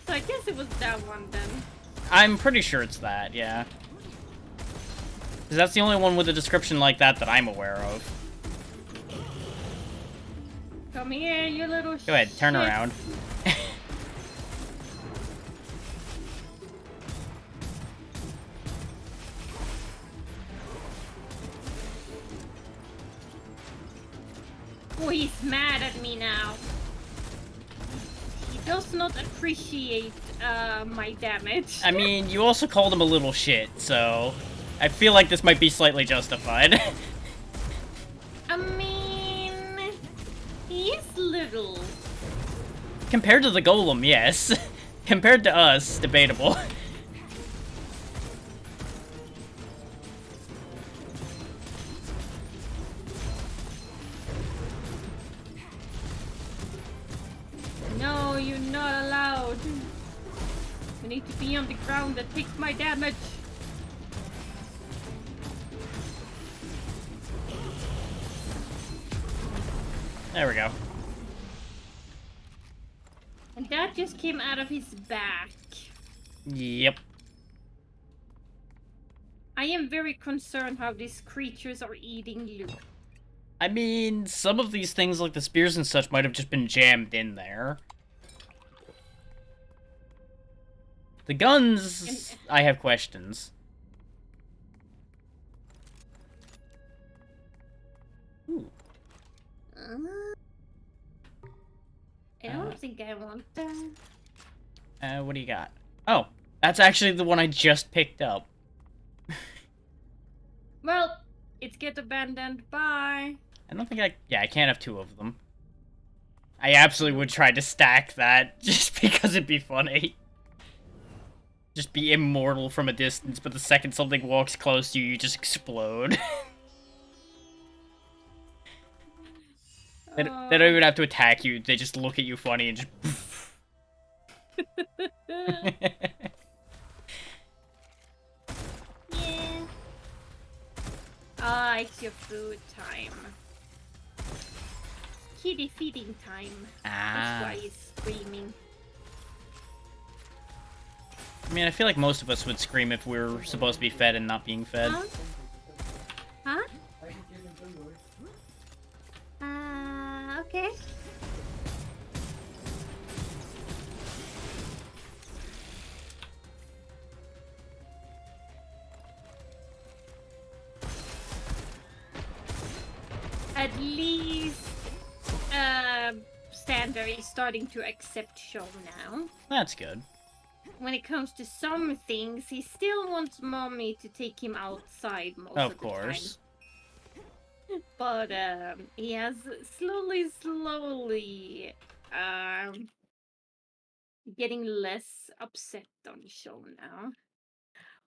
So I guess it was that one then. I'm pretty sure it's that, yeah. Because that's the only one with a description like that that I'm aware of. Come here, you little Go ahead, turn around. Oh, he's mad at me now. He does not appreciate my damage. I mean, you also called him a little shit, so I feel like this might be slightly justified. I mean, he is little. Compared to the golem, yes. Compared to us, debatable. No, you're not allowed. You need to be on the ground that takes my damage. There we go. And that just came out of his back. Yep. I am very concerned how these creatures are eating loot. I mean, some of these things, like the spears and such, might have just been jammed in there. The guns, I have questions. Ooh. I don't think I want that. What do you got? Oh, that's actually the one I just picked up. Well, it's get abandoned. Bye. I don't think I can't have two of them. I absolutely would try to stack that, just because it'd be funny. Just be immortal from a distance, but the second something walks close to you, you just explode. They don't even have to attack you, they just look at you funny and just... Yeah. Ah, it's your food time. Kitty feeding time. That's why he's screaming. I mean, I feel like most of us would scream if we were supposed to be fed and not being fed. Huh? Okay. At least, Standard is starting to accept Show now. That's good. When it comes to some things, he still wants Mommy to take him outside most of the course. time. But, he has slowly, getting less upset on Show now.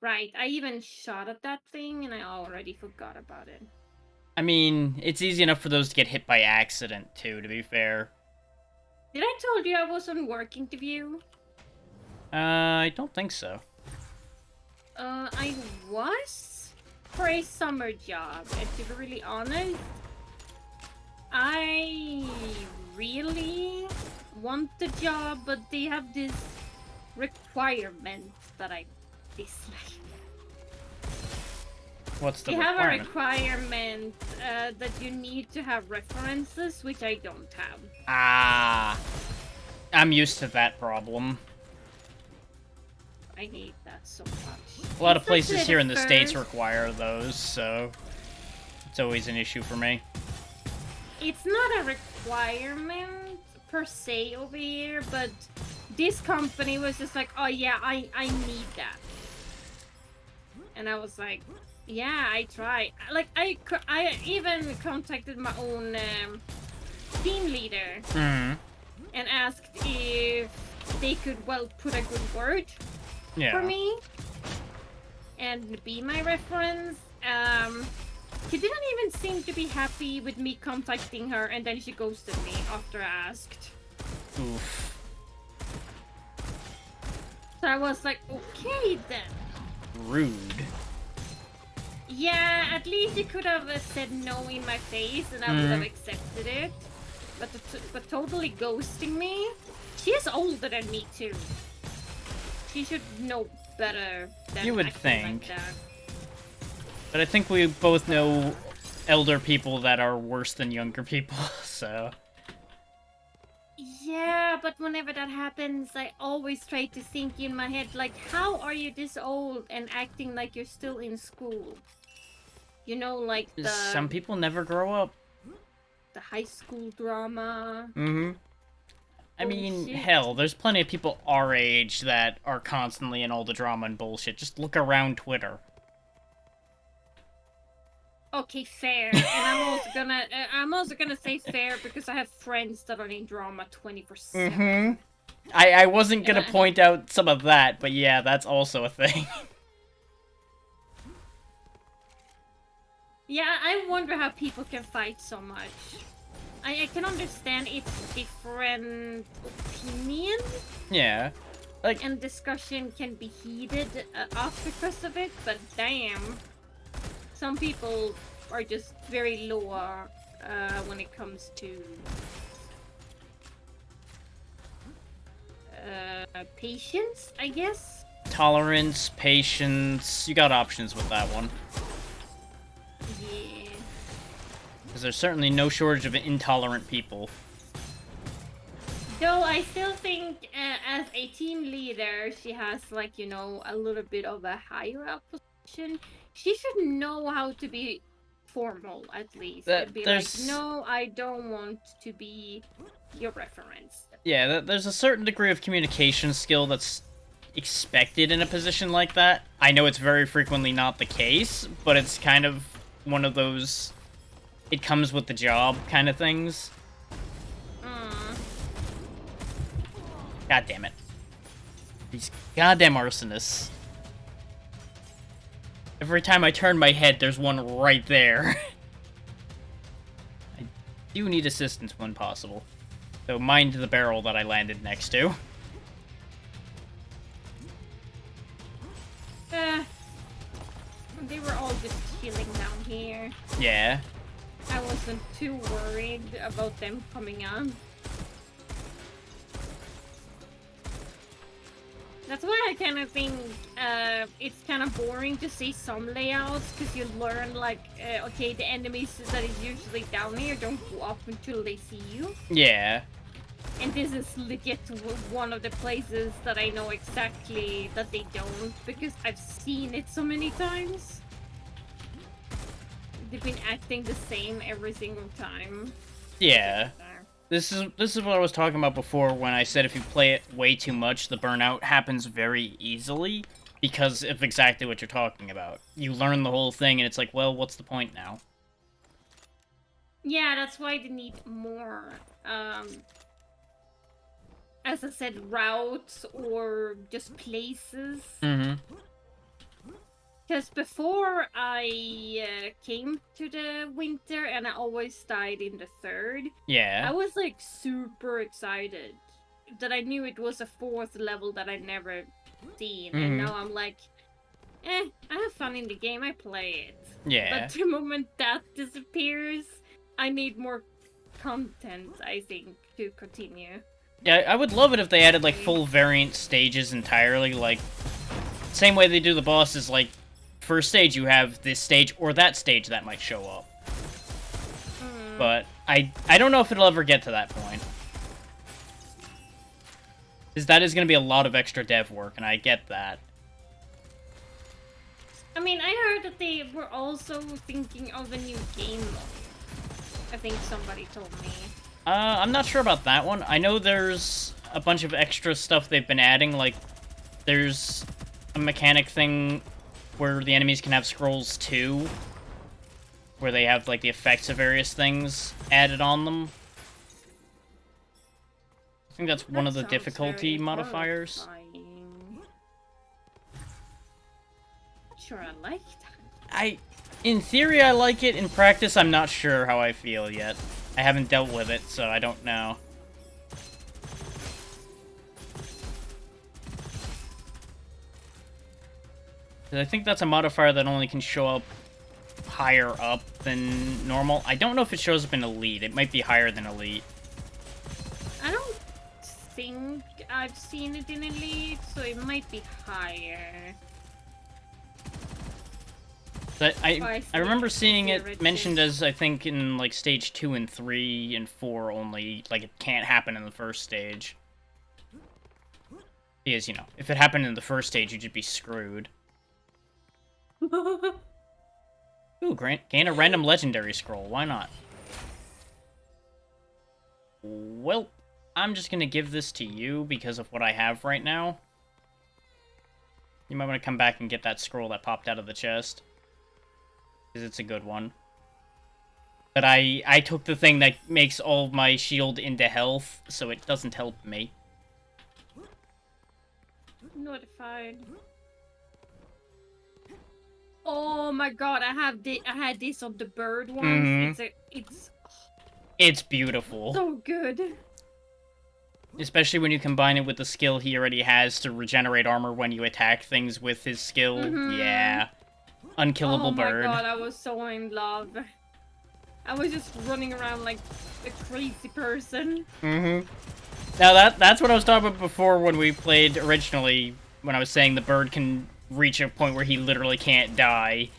Right, I even shot at that thing and I already forgot about it. I mean, it's easy enough for those to get hit by accident, too, to be fair. Did I told you I was on work interview? I don't think so. I was for a summer job, and to be really honest, I really want the job, but they have this requirement that I dislike. What's the They requirement? have a requirement that you need to have references, which I don't have. Ah, I'm used to that problem. I hate that so much. A lot of places here in the States require those, so it's always an issue for me. It's not a requirement per se over here, but this company was just like, oh yeah, I need that. And I was like, yeah, I try. Like, I even contacted my own team leader Mm. and asked if they could, well, put a good word for me and be my reference. She didn't even seem to be happy with me contacting her, and then she ghosted me after I asked. Oof. So I was like, okay then. Rude. Yeah, at least you could have said no in my face and I would have accepted it. But totally ghosting me? She's older than me too. She should know better than You would acting think. like that. But I think we both know elder people that are worse than younger people, so... Yeah, but whenever that happens, I always try to think in my head, like, how are you this old and acting like you're still in school? You know, like Some people never grow up. the high school drama. Mm-hmm. I mean, Bullshit. hell, there's plenty of people our age that are constantly in all the drama and bullshit. Just look around Twitter. Okay, fair. And I'm also gonna say fair because I have friends that are in drama 24/7. Mm-hmm. I wasn't gonna point out some of that, but yeah, that's also a thing. Yeah, I wonder how people can fight so much. I can understand it's different opinion. Yeah. Like, And discussion can be heated off because of it, but damn. Some people are just very low when it comes to patience, I guess. tolerance, patience, you got options with that one. Yeah. Because there's certainly no shortage of intolerant people. Though I still think as a team leader, she has, like, you know, a little bit of a higher up position. She should know how to be formal, at least. And be like, no, I don't want to be your reference. Yeah, there's a certain degree of communication skill that's expected in a position like that. I know it's very frequently not the case, but it's kind of one of those it comes with the job kind of things. God damn it. These goddamn arsonists. Every time I turn my head, there's one right there. I do need assistance when possible. So mind the barrel that I landed next to. They were all just chilling down here. Yeah. I wasn't too worried about them coming on. That's why I kind of think it's kind of boring to see some layouts, because you learn, like, okay, the enemies that is usually down here don't go up until they see you. Yeah. And this is legit one of the places that I know exactly that they don't, because I've seen it so many times. They've been acting the same every single time. Yeah. This is what I was talking about before when I said if you play it way too much, the burnout happens very easily because of exactly what you're talking about. You learn the whole thing and it's like, well, what's the point now? Yeah, that's why they need more, as I said, routes or just places. Mm-hmm. Because before I came to the winter and I always died in the third, Yeah. I was like super excited that I knew it was a fourth level that I'd never seen. And now I'm like, I have fun in the game, I play it. Yeah. But the moment that disappears, I need more content, I think, to continue. Yeah, I would love it if they added, like, full variant stages entirely, like, same way they do the bosses, like, first stage you have this stage or that stage that might show up. But I don't know if it'll ever get to that point. Because that is going to be a lot of extra dev work, and I get that. I mean, I heard that they were also thinking of a new game mode. I think somebody told me. I'm not sure about that one. I know there's a bunch of extra stuff they've been adding. Like, there's a mechanic thing where the enemies can have scrolls too, where they have, like, the effects of various things added on them. I think that's one of the difficulty modifiers. Not sure I like that. In theory, I like it. In practice, I'm not sure how I feel yet. I haven't dealt with it, so I don't know. I think that's a modifier that only can show up higher up than normal. I don't know if it shows up in Elite. It might be higher than Elite. I don't think I've seen it in Elite, so it might be higher. But I remember seeing it mentioned as, I think, in, like, stage 2 and 3 and 4 only. Like, it can't happen in the first stage. Because, you know, if it happened in the first stage, you'd just be screwed. Ooh, gain a random legendary scroll. Why not? Well, I'm just gonna give this to you because of what I have right now. You might want to come back and get that scroll that popped out of the chest. Because it's a good one. But I took the thing that makes all of my shield into health, so it doesn't help me. Notified. Oh my god, I had this on the bird once. It's beautiful. So good. Especially when you combine it with the skill he already has to regenerate armor when you attack things with his skill. Yeah. Unkillable bird. Oh my god, I was so in love. I was just running around like a crazy person. Now that's what I was talking about before when we played originally, when I was saying the bird can reach a point where he literally can't die.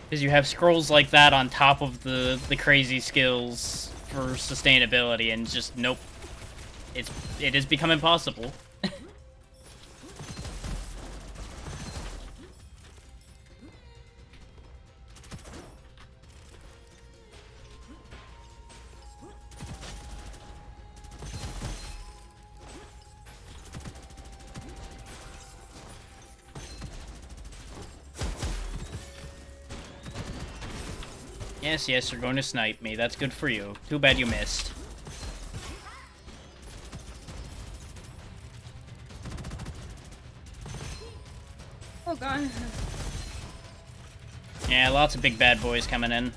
Because you have scrolls like that on top of the crazy skills for sustainability, and just nope. It has become impossible. Yes, you're going to snipe me. That's good for you. Too bad you missed. Oh god. Yeah, lots of big bad boys coming in.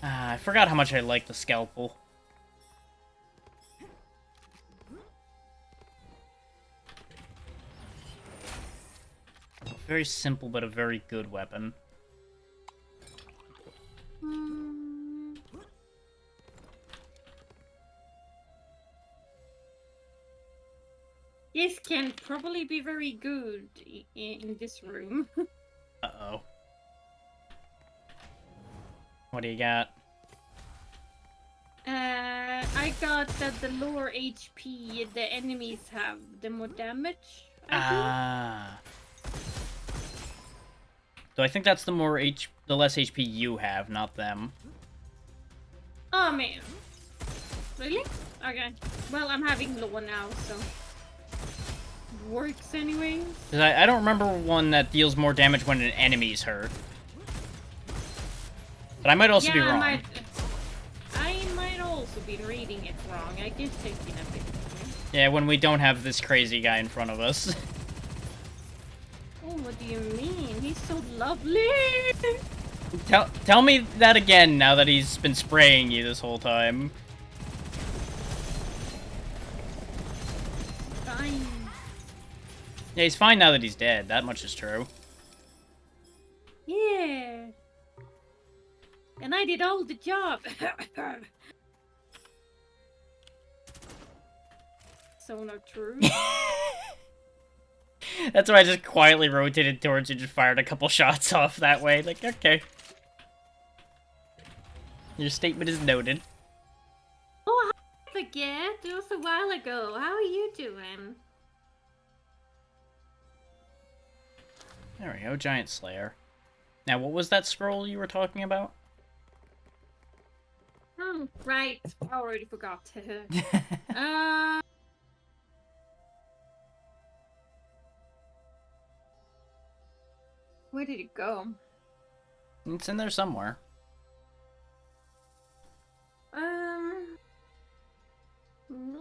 I forgot how much I like the scalpel. Very simple, but a very good weapon. This can probably be very good in this room. Uh-oh. What do you got? I got that the lower HP the enemies have, the more damage. So I think that's the less HP you have, not them. Oh man. Really? Okay. Well, I'm having low now, so works anyways. I don't remember one that deals more damage when an enemy's hurt. But I might also be wrong. I might also be reading it wrong. I guess taking a bit. Yeah, when we don't have this crazy guy in front of us. Oh, what do you mean? He's so lovely! Tell me that again now that he's been spraying you this whole time. Fine. Yeah, he's fine now that he's dead. That much is true. Yeah. And I did all the job. So not true. That's why I just quietly rotated towards you and just fired a couple shots off that way. Like, okay. Your statement is noted. Oh, hi, forget? It was a while ago. How are you doing? There we go, Giant Slayer. Now, what was that scroll you were talking about? Right. I already forgot. Where did it go? It's in there somewhere. No.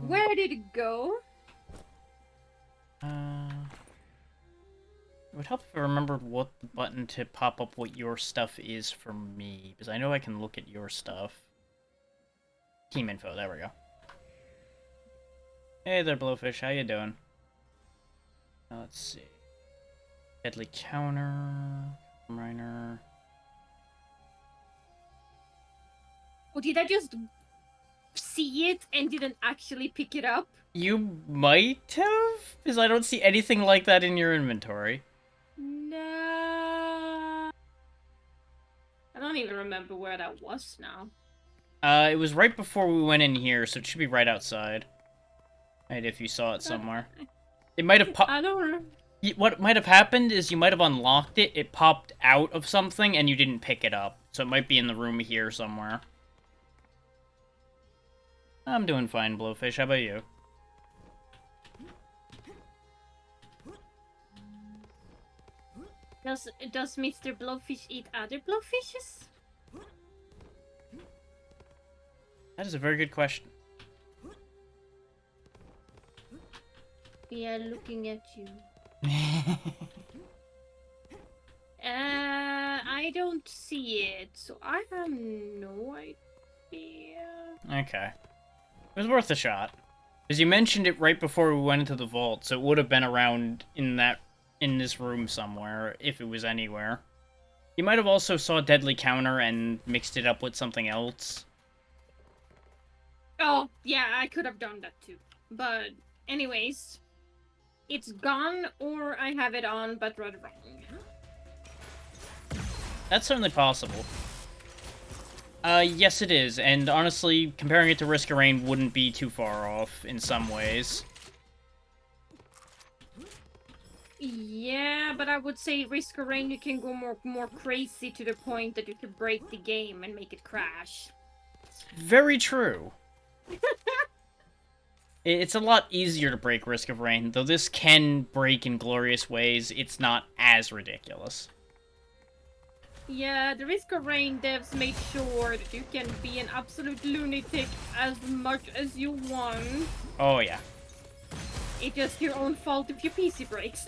Where did it go? It would help if I remembered what the button to pop up what your stuff is for me, because I know I can look at your stuff. Team info, there we go. Hey there, Blowfish, how you doing? Let's see. Deadly Counter, Miner. Oh, did I just see it and didn't actually pick it up? You might have, because I don't see anything like that in your inventory. No. I don't even remember where that was now. It was right before we went in here, so it should be right outside. Right, if you saw it somewhere. It might have popped. I don't remember. What might have happened is you might have unlocked it, it popped out of something, and you didn't pick it up. So it might be in the room here somewhere. I'm doing fine, Blowfish. How about you? Does Mr. Blowfish eat other blowfishes? That is a very good question. Yeah, looking at you. I don't see it, so I have no idea. Okay. It was worth a shot. Because you mentioned it right before we went into the vault, so it would have been around in this room somewhere, if it was anywhere. You might have also saw Deadly Counter and mixed it up with something else. Oh, yeah, I could have done that too. But, anyways, it's gone, or I have it on, but read wrong. That's certainly possible. Yes it is, and honestly, comparing it to Risk of Rain wouldn't be too far off in some ways. Yeah, but I would say Risk of Rain, you can go more crazy to the point that you could break the game and make it crash. Very true. It's a lot easier to break Risk of Rain, though this can break in glorious ways, it's not as ridiculous. Yeah, the Risk of Rain devs made sure that you can be an absolute lunatic as much as you want. Oh yeah. It's just your own fault if your PC breaks.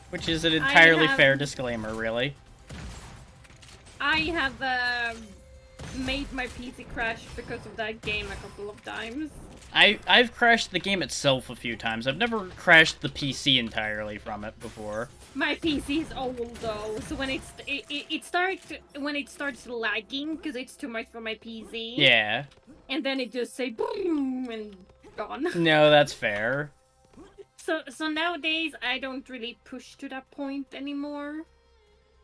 Which is an entirely fair disclaimer, really. I have made my PC crash because of that game a couple of times. I've crashed the game itself a few times. I've never crashed the PC entirely from it before. My PC is old though, so when it starts lagging because it's too much for my PC. Yeah. And then it just say boom and gone. No, that's fair. So nowadays I don't really push to that point anymore,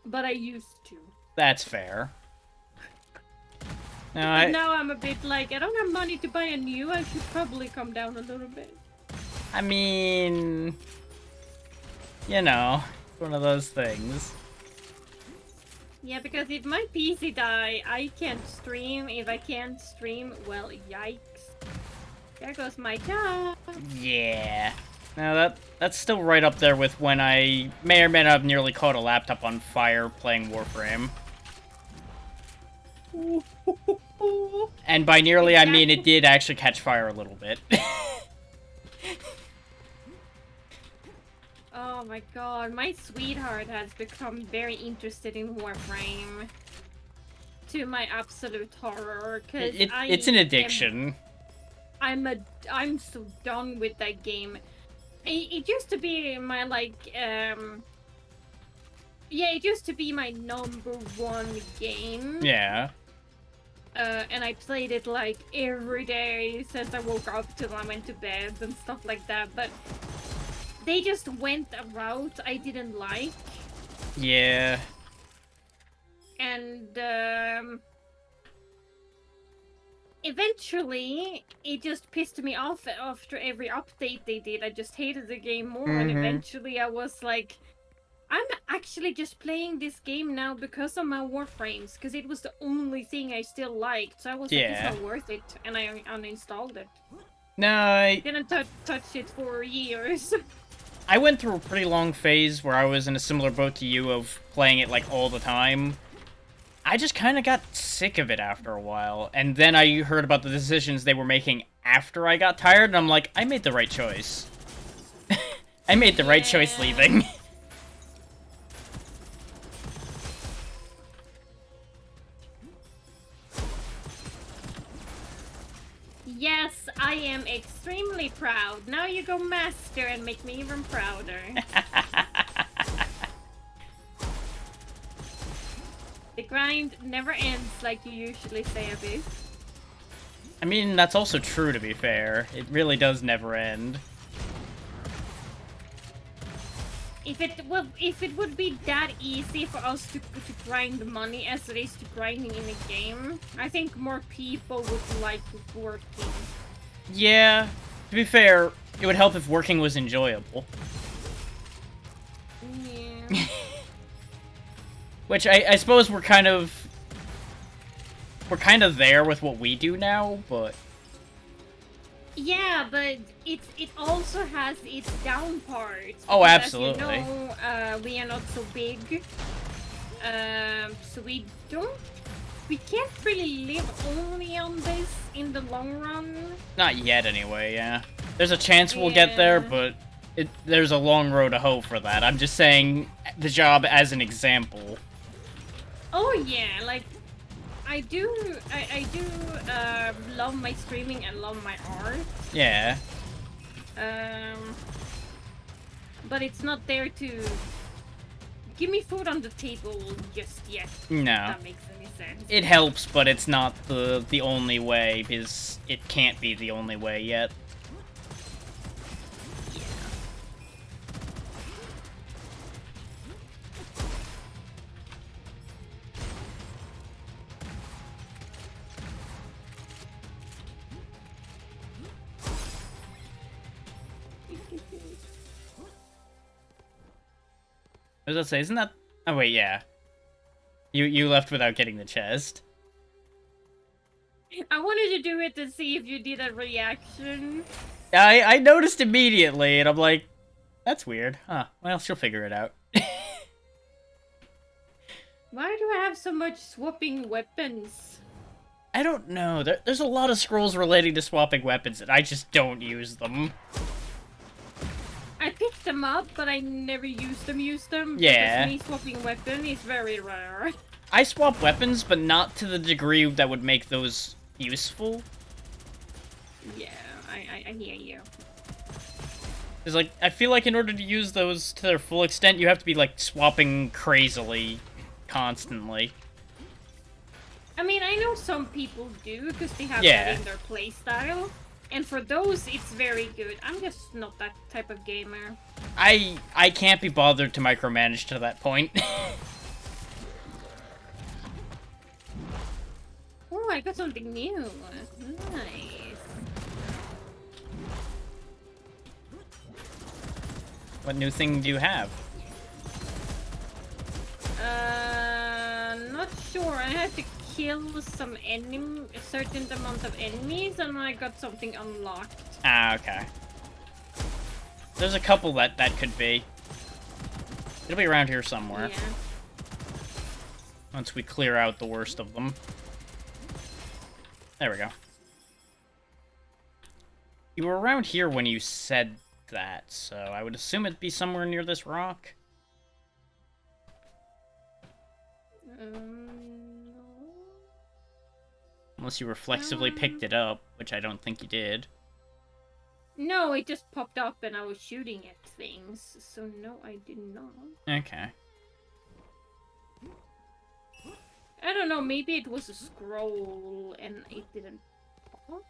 but I used to. That's fair. But now I'm a bit like, I don't have money to buy a new, I should probably come down a little bit. I mean, you know, one of those things. Yeah, because if my PC die, I can't stream. If I can't stream, well, yikes. There goes my job. Yeah. Now that's still right up there with when I may or may not have nearly caught a laptop on fire playing Warframe. And by nearly, I mean it did actually catch fire a little bit. Oh my god, my sweetheart has become very interested in Warframe. To my absolute horror, because it's an addiction. I'm so done with that game. It used to be my yeah, it used to be my #1 game. Yeah. And I played it like every day since I woke up till I went to bed and stuff like that, but they just went a route I didn't like, Yeah. and eventually it just pissed me off after every update they did. I just hated the game more, and eventually I was like, I'm actually just playing this game now because of my Warframes, because it was the only thing I still liked. So I was like, it's not worth it, and I uninstalled it. No, I Didn't touch it for years. I went through a pretty long phase where I was in a similar boat to you of playing it like all the time. I just kind of got sick of it after a while, and then I heard about the decisions they were making after I got tired, and I'm like, I made the right choice. I made the right choice leaving. Yes, I am extremely proud. Now you go master and make me even prouder. The grind never ends like you usually say, Abyss. I mean, that's also true, to be fair. It really does never end. If it would be that easy for us to grind money as it is to grinding in a game, I think more people would like working. Yeah, to be fair, it would help if working was enjoyable. Yeah. Which I suppose we're kind of there with what we do now, but Yeah, but it also has its down parts. Oh, Because absolutely. As you know, we are not so big, so we can't really live only on this in the long run. not yet anyway. Yeah, there's a chance we'll get there, but there's a long road to hoe for that. I'm just saying the job as an example. Oh yeah, like I do love my streaming and love my art. Yeah. But it's not there to give me food on the table just yet. No. If that makes any sense. It helps, but it's not the only way, because it can't be the only way yet. What does that say? Isn't that... Oh, wait, yeah. You left without getting the chest. I wanted to do it to see if you did a reaction. I noticed immediately, and I'm like, that's weird. Huh. Well, she'll figure it out. Why do I have so much swapping weapons? I don't know. There's a lot of scrolls relating to swapping weapons, and I just don't use them. I picked them up, but I never used them. Yeah. Because me swapping weapon is very rare. I swap weapons, but not to the degree that would make those useful. Yeah, I hear you. Because, like, I feel like in order to use those to their full extent, you have to be, like, swapping crazily, constantly. I mean, I know some people do, because they have Yeah. that in their playstyle. And for those, it's very good. I'm just not that type of gamer. I can't be bothered to micromanage to that point. Oh, I got something new. Nice. What new thing do you have? Not sure. I had to kill a certain amount of enemies, and I got something unlocked. Ah, okay. There's a couple that could be. It'll be around here somewhere. Yeah. Once we clear out the worst of them. There we go. You were around here when you said that, so I would assume it'd be somewhere near this rock. No. Unless you reflexively picked it up, which I don't think you did. No, it just popped up and I was shooting at things. So no, I did not. Okay. I don't know, maybe it was a scroll and it didn't pop?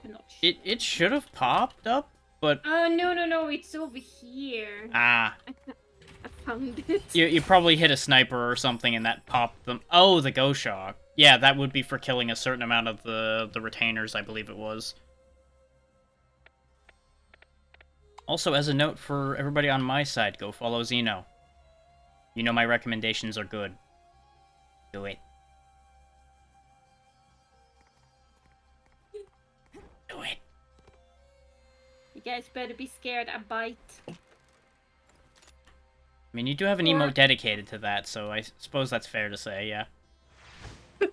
I'm not sure. It should have popped up, But Oh, no, it's over here. ah, I found it. you probably hit a sniper or something and that popped them. Oh, the ghost shock. Yeah, that would be for killing a certain amount of the retainers, I believe it was. Also, as a note for everybody on my side, go follow Xeno. You know my recommendations are good. Do it. Do it. You guys better be scared I bite. I mean, you do have an emote dedicated to that, so I suppose that's fair to say, yeah. That's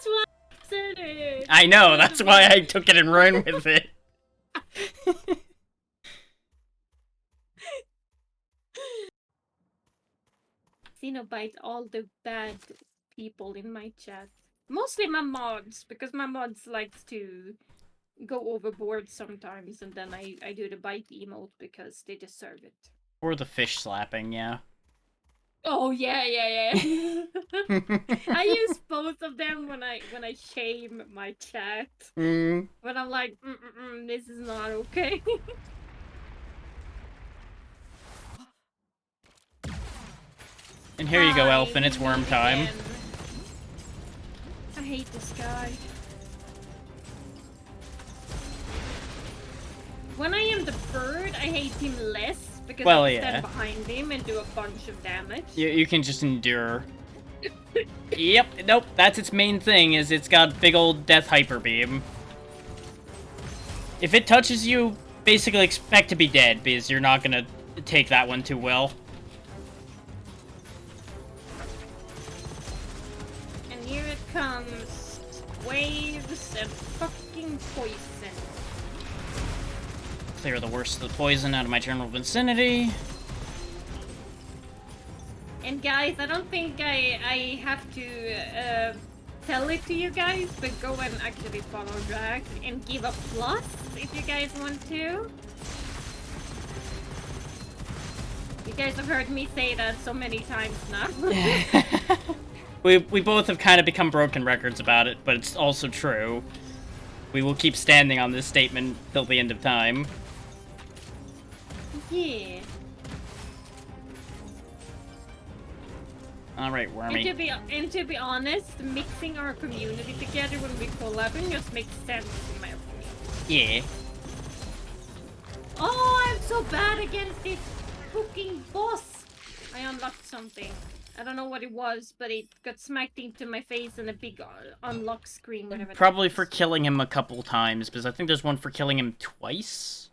why I said it. I know, that's why I took it and ran with it. Xeno bites all the bad people in my chat. Mostly my mods, because my mods likes to go overboard sometimes, and then I do the bite emote because they deserve it. Or the fish slapping, yeah. Oh yeah. I use both of them when I shame my chat. When I'm like, this is not okay. And here you go, Elfin, it's worm time. Again. I hate this guy. When I am the bird, I hate him less because I can stand behind him and do a bunch of damage. You can just endure. Yep, nope, that's its main thing, is it's got big old death hyper beam. If it touches you, basically expect to be dead, because you're not gonna take that one too well. And here it comes. Waves and fucking poison. Clear the worst of the poison out of my general vicinity. And guys, I don't think I have to tell it to you guys, but go and actually follow Drag and give a plus if you guys want to. You guys have heard me say that so many times now. we both have kind of become broken records about it, but it's also true. We will keep standing on this statement till the end of time. Yeah. Alright, Wormy. And to be honest, mixing our community together when we collabing just makes sense in my opinion. Yeah. Oh, I'm so bad against this fucking boss! I unlocked something. I don't know what it was, but it got smacked into my face in a big unlock screen, whatever. Probably for killing him a couple times, because I think there's one for killing him twice.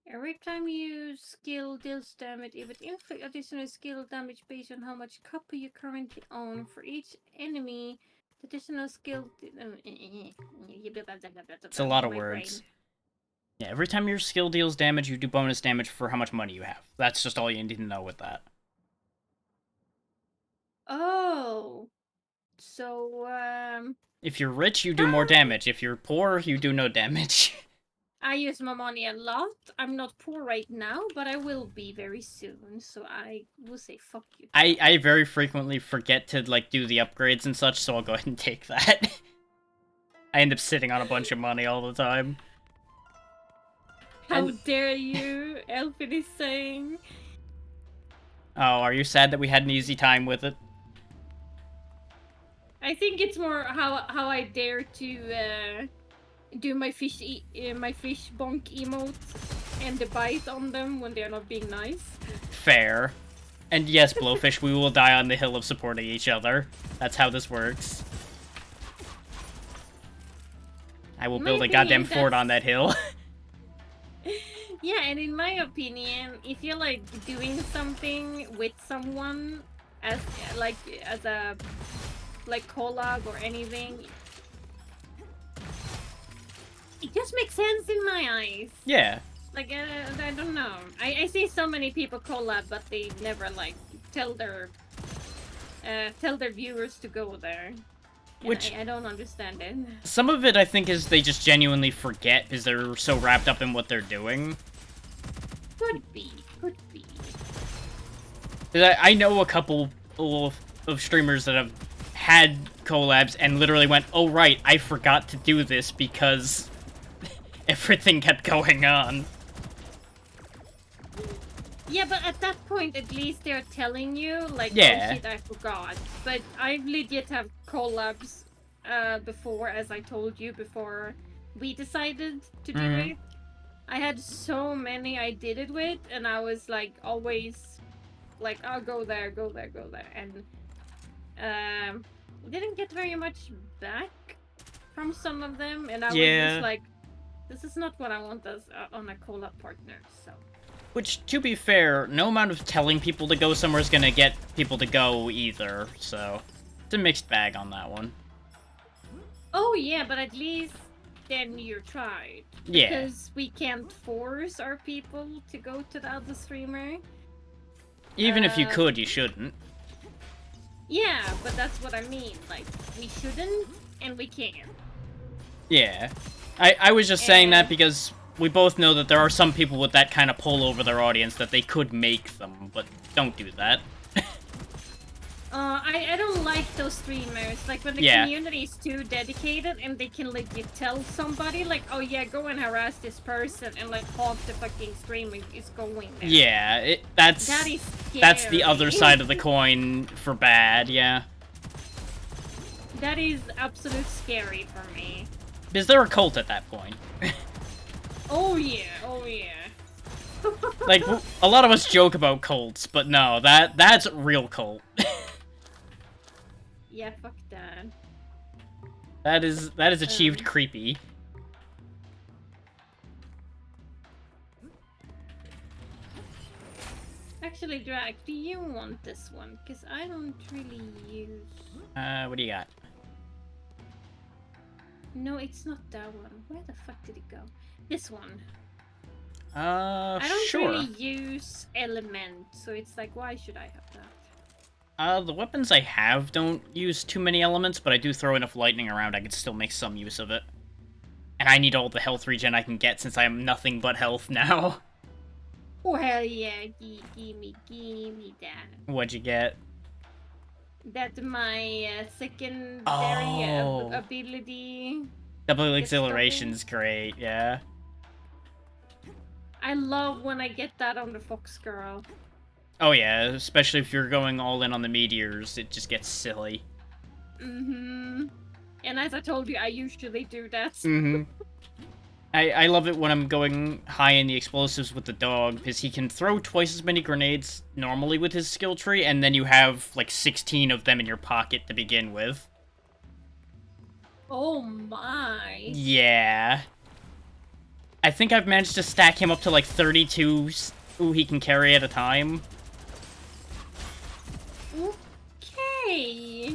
Every time you skill deals damage, it would inflict additional skill damage based on how much copper you currently own. For each enemy, the additional skill... It's a lot of words. Yeah, every time your skill deals damage, you do bonus damage for how much money you have. That's just all you need to know with that. Oh. So, If you're rich, you do more damage. If you're poor, you do no damage. I use my money a lot. I'm not poor right now, but I will be very soon, so I will say fuck you. I very frequently forget to, like, do the upgrades and such, so I'll go ahead and take that. I end up sitting on a bunch of money all the time. How dare you, Elfin is saying. Oh, are you sad that we had an easy time with it? I think it's more how I dare to do my fish bonk emote and the bite on them when they're not being nice. Fair. And yes, Blowfish, we will die on the hill of supporting each other. That's how this works. I will build a goddamn fort on that hill. Yeah, and in my opinion, if you're like doing something with someone as a collab or anything, it just makes sense in my eyes. Yeah. Like I don't know. I see so many people collab, but they never like tell their viewers to go there. Which I don't understand it. Some of it I think is they just genuinely forget because they're so wrapped up in what they're doing. Could be. 'Cause I know a couple of streamers that have had collabs and literally went, oh right, I forgot to do this because everything kept going on. Yeah, but at that point, at least they're telling you, like, Yeah. oh shit, I forgot. But I legit have collabs before, as I told you, before we decided to do it. I had so many I did it with, and I was, like, always, like, I'll go there, go there, go there. And didn't get very much back from some of them, and I was just like, this is not what I want as on a collab partner, so... Which, to be fair, no amount of telling people to go somewhere is gonna get people to go either, so... It's a mixed bag on that one. Oh yeah, but at least then you tried. Yeah. Because we can't force our people to go to the other streamer. Even if you could, you shouldn't. Yeah, but that's what I mean. Like, we shouldn't, and we can. Yeah. I was just saying that because we both know that there are some people with that kind of pull over their audience that they could make them, but don't do that. I don't like those streamers, like when the community is too dedicated and they can legit tell somebody, like, oh yeah, go and harass this person, and like half the fucking stream is going there. Yeah, that is scary. That's the other side of the coin for bad, yeah. That is absolute scary for me. Because they're a cult at that point. Oh yeah, oh yeah. Like, a lot of us joke about cults, but no, that's real cult. Yeah, fuck that. That is achieved creepy. Actually, Drag, do you want this one? Because I don't really use... What do you got? No, it's not that one. Where the fuck did it go? This one. Sure. I don't really use element, so it's like, why should I have that? The weapons I have don't use too many elements, but I do throw enough lightning around I can still make some use of it. And I need all the health regen I can get since I am nothing but health now. Oh, hell yeah. Give me that. What'd you get? That's my secondary ability. Double exhilaration's great, yeah. I love when I get that on the Fox Girl. Oh yeah, especially if you're going all in on the meteors, it just gets silly. Mm-hmm. And as I told you, I usually do that. Mm-hmm. I love it when I'm going high in the explosives with the dog, because he can throw twice as many grenades normally with his skill tree, and then you have, like, 16 of them in your pocket to begin with. Oh my. Yeah. I think I've managed to stack him up to, like, 32 who he can carry at a time. Okay.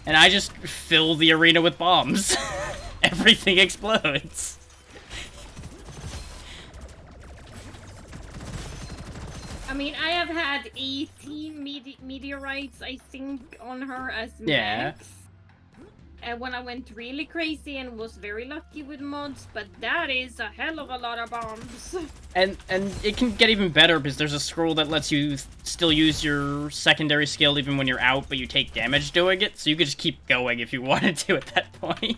And I just fill the arena with bombs. Everything explodes. I mean, I have had 18 meteorites, I think, on her as max. And when I went really crazy and was very lucky with mods, but that is a hell of a lot of bombs. And it can get even better because there's a scroll that lets you still use your secondary skill even when you're out, but you take damage doing it, so you could just keep going if you wanted to at that point.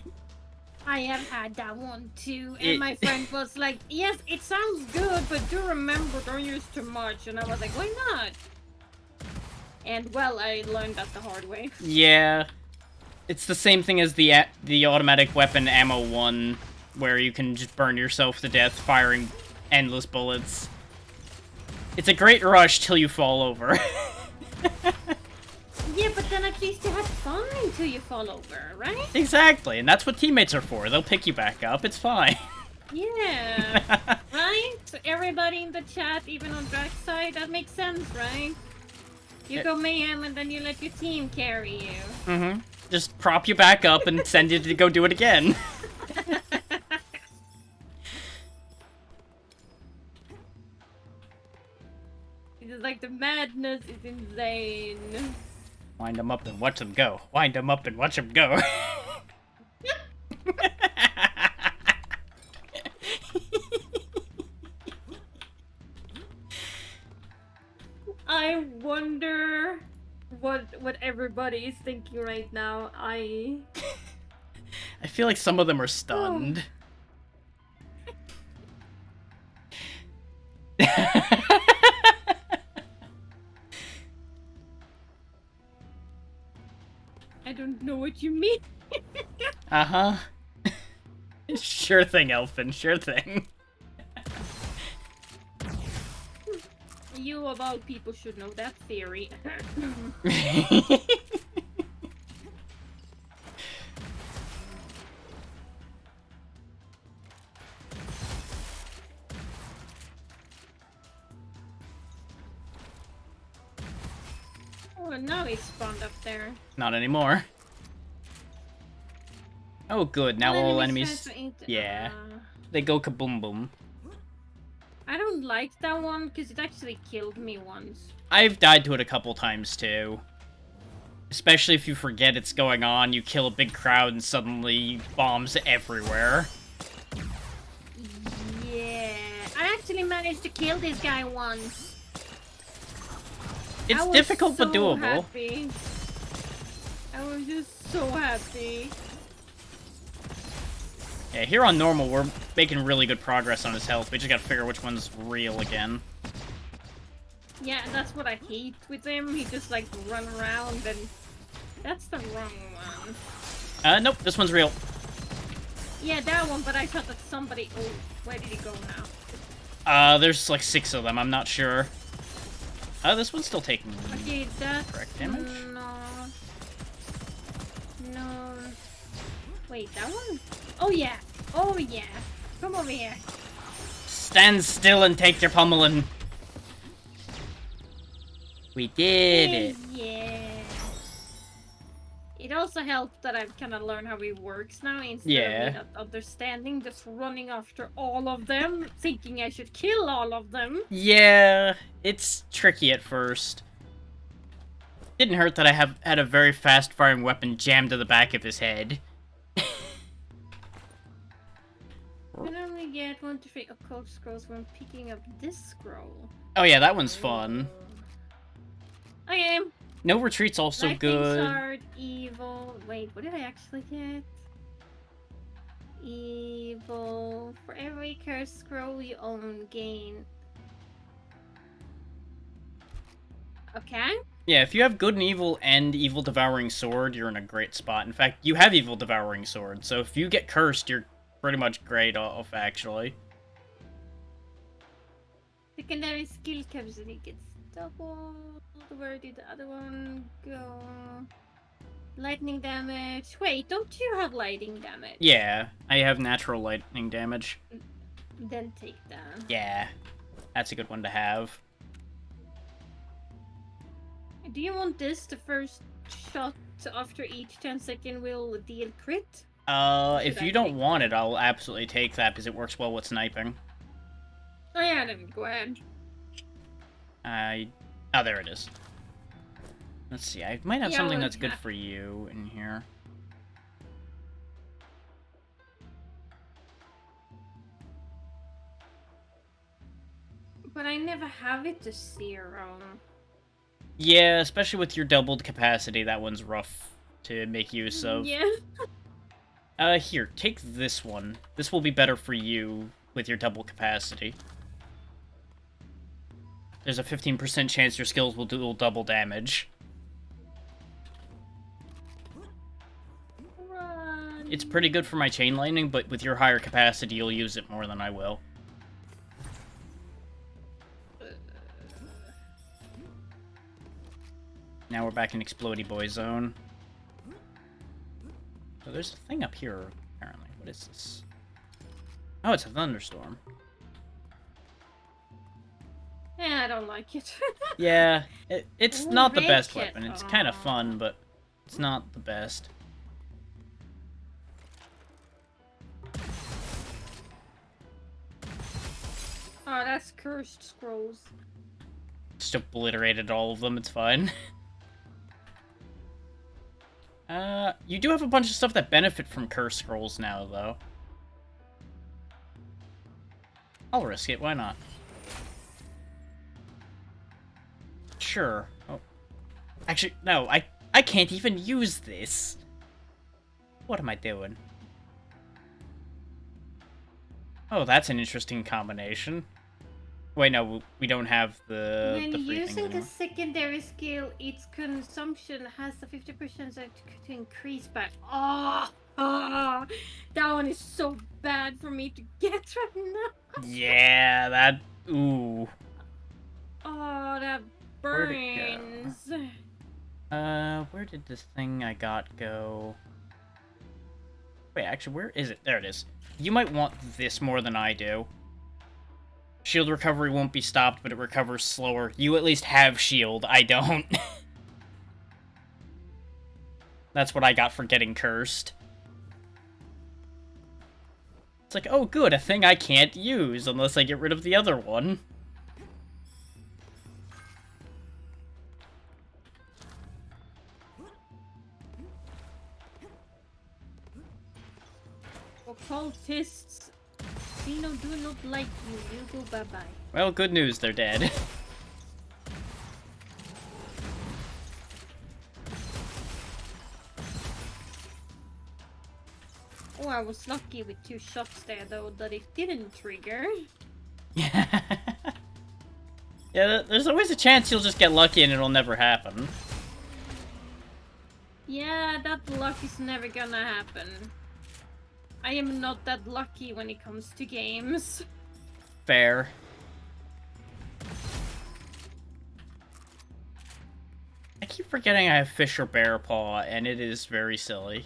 I have had that one too, and my friend was like, yes, it sounds good, but do remember, don't use too much. And I was like, why not? And well, I learned that the hard way. Yeah. It's the same thing as the automatic weapon ammo one, where you can just burn yourself to death firing endless bullets. It's a great rush till you fall over. Yeah, but then at least you had fun until you fall over, right? Exactly, and that's what teammates are for. They'll pick you back up, it's fine. Yeah, right? So everybody in the chat, even on Drag's side, that makes sense, right? You go mayhem and then you let your team carry you. Mm-hmm. Just prop you back up and send you to go do it again. It's like the madness is insane. Wind them up and watch them go. Wind them up and watch them go. I wonder what everybody is thinking right now. I feel like some of them are stunned. I don't know what you mean. Uh-huh. Sure thing, Elfin. Sure thing. You of all people should know that theory. Oh, now it's spawned up there. Not anymore. Oh, good. Now all enemies... Yeah. They go kaboom boom. I don't like that one because it actually killed me once. I've died to it a couple times, too. Especially if you forget it's going on, you kill a big crowd and suddenly bombs everywhere. Yeah. I actually managed to kill this guy once. It's difficult but doable. Happy. I was just so happy. Yeah, here on normal, we're making really good progress on his health. We just gotta figure which one's real again. Yeah, that's what I hate with him. He just like run around and... That's the wrong one. Nope, this one's real. Yeah, that one, but I thought that somebody... Oh, where did he go now? There's like 6 of them, I'm not sure. This one's still taking correct damage? No. Wait, that one? Oh yeah. Oh yeah. Come over here. Stand still and take your pummeling. We did it. Yeah. It also helped that I've kind of learned how he works now instead of me not understanding, just running after all of them, thinking I should kill all of them. Yeah, it's tricky at first. Didn't hurt that I had a very fast-firing weapon jammed to the back of his head. You can only get 1 to 3 occult scrolls when picking up this scroll. Oh yeah, that one's fun. Okay. No retreat's also Lightning good. Sword, evil. Wait, what did I actually get? Evil. For every cursed scroll you own, gain. Okay. Yeah, if you have good and evil devouring sword, you're in a great spot. In fact, you have evil devouring sword, so if you get cursed, you're pretty much great off, actually. Secondary skill capacity gets double. Where did the other one go? Lightning damage. Wait, don't you have lightning damage? Yeah, I have natural lightning damage. Then take that. Yeah, that's a good one to have. Do you want this? The first shot after each 10-second will deal crit? If you don't want it, I'll absolutely take that because it works well with sniping. Oh yeah, then go ahead. Oh, there it is. Let's see, I might have something that's good for you in here. But I never have it to 0. Yeah, especially with your doubled capacity, that one's rough to make use of. Yeah. Here, take this one. This will be better for you with your double capacity. There's a 15% chance your skills will do double damage. Run. It's pretty good for my chain lightning, but with your higher capacity, you'll use it more than I will. Now we're back in Explodey Boy zone. So there's a thing up here, apparently. What is this? Oh, it's a thunderstorm. Yeah, I don't like it. Yeah, it's not the best Break it. weapon. It's kind of fun, but it's not the best. Oh, that's cursed scrolls. Just obliterated all of them, it's fine. You do have a bunch of stuff that benefit from curse scrolls now, though. I'll risk it, why not? Sure. Oh. Actually, no, I can't even use this. What am I doing? Oh, that's an interesting combination. Wait, no, we don't have the When free things using a anymore. secondary skill, its consumption has a 50% to increase by. Oh, that one is so bad for me to get right now. Yeah, that... Ooh. Oh, that Where'd it go? burns. Where did this thing I got go? Wait, actually, where is it? There it is. You might want this more than I do. Shield recovery won't be stopped, but it recovers slower. You at least have shield. I don't. That's what I got for getting cursed. It's like, oh good, a thing I can't use unless I get rid of the other one. Occultists, Xeno do not like you. You go bye-bye. Well, good news, they're dead. Oh, I was lucky with 2 shots there, though, that it didn't trigger. Yeah, there's always a chance you'll just get lucky and it'll never happen. Yeah, that luck is never gonna happen. I am not that lucky when it comes to games. Fair. I keep forgetting I have Fish or Bear Paw, and it is very silly.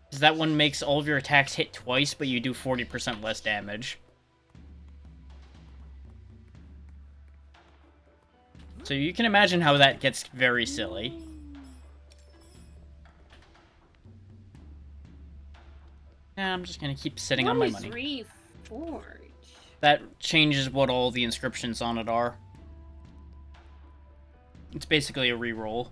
Because that one makes all of your attacks hit twice, but you do 40% less damage. So you can imagine how that gets very silly. Nah, I'm just gonna keep sitting on my money. Reforge? That changes what all the inscriptions on it are. It's basically a reroll.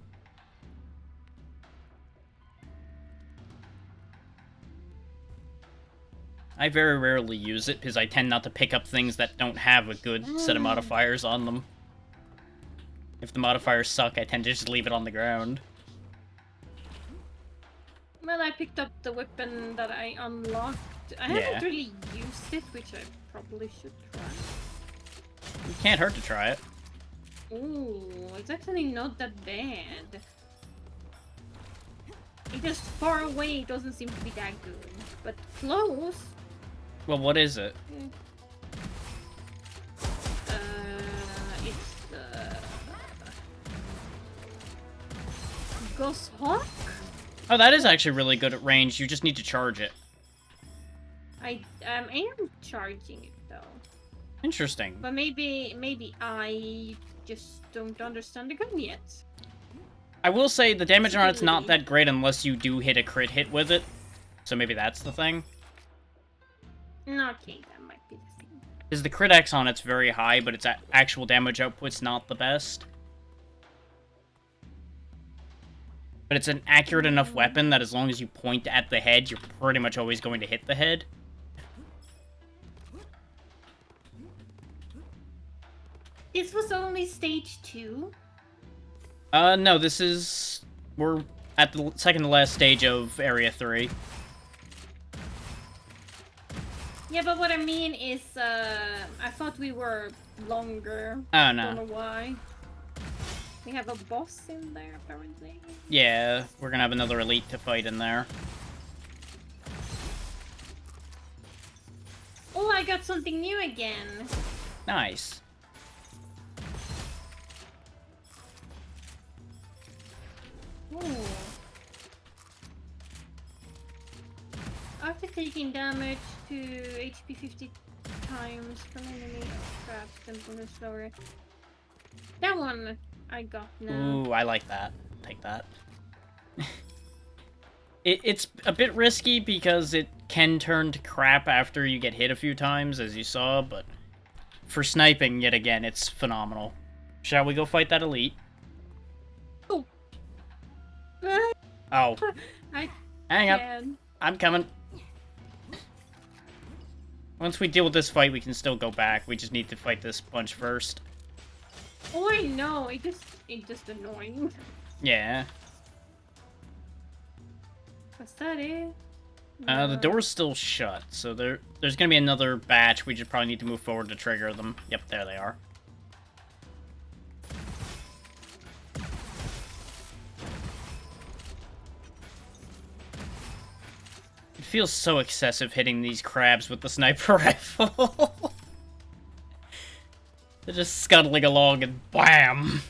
I very rarely use it, because I tend not to pick up things that don't have a good set of modifiers on them. If the modifiers suck, I tend to just leave it on the ground. Well, I picked up the weapon that I unlocked. I haven't really used it, which I probably should try. It can't hurt to try it. Ooh, it's actually not that bad. It just far away doesn't seem to be that good, but close. Well, what is it? It's Ghost Hawk? Oh, that is actually really good at range. You just need to charge it. I am charging it though. Interesting. But maybe I just don't understand the gun yet. I will say the damage on it's not that great unless you do hit a crit hit with it. So maybe that's the thing. Okay, that might be the thing. Because the crit X on it's very high, but its actual damage output's not the best. But it's an accurate enough weapon that as long as you point at the head, you're pretty much always going to hit the head. This was only stage 2? No, this is... We're at the second to last stage of Area 3. Yeah, but what I mean is, I thought we were longer. Oh, no. Don't know why. We have a boss in there, apparently. Yeah, we're gonna have another elite to fight in there. Oh, I got something new again. Nice. Ooh. After taking damage to HP 50 times from enemy traps, temporarily slower. That one I got now. Ooh, I like that. Take that. It's a bit risky because it can turn to crap after you get hit a few times, as you saw, but for sniping, yet again, it's phenomenal. Shall we go fight that elite? Oh. Oh. I Hang up. can. I'm coming. Once we deal with this fight, we can still go back. We just need to fight this bunch first. Oh, I know. It's just annoying. Yeah. What's that? The door's still shut, so there's gonna be another batch. We just probably need to move forward to trigger them. Yep, there they are. It feels so excessive hitting these crabs with the sniper rifle. They're just scuttling along and BAM!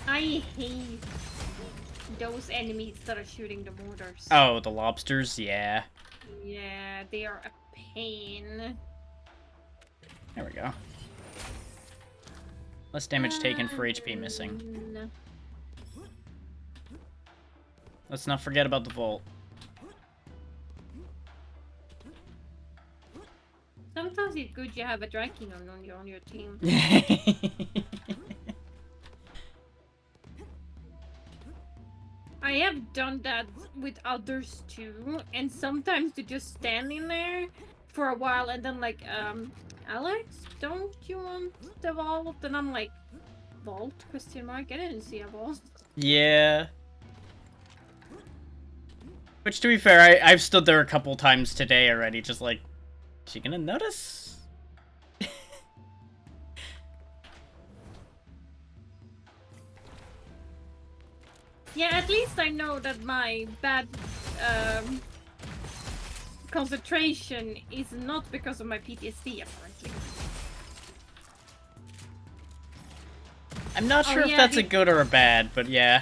I hate those enemies that are shooting the mortars. Oh, the lobsters? Yeah. Yeah, they are a pain. There we go. Less damage taken for HP missing. Let's not forget about the vault. Sometimes it's good you have a Draking on your team. I have done that with others too, and sometimes they just stand in there for a while and then like, Alex, don't you want the vault? And I'm like, vault? Question mark? I didn't see a vault. Yeah. Which, to be fair, I've stood there a couple times today already, just like, is she gonna notice? Yeah, at least I know that my bad concentration is not because of my PTSD, apparently. I'm not sure if that's a good or a bad, but yeah.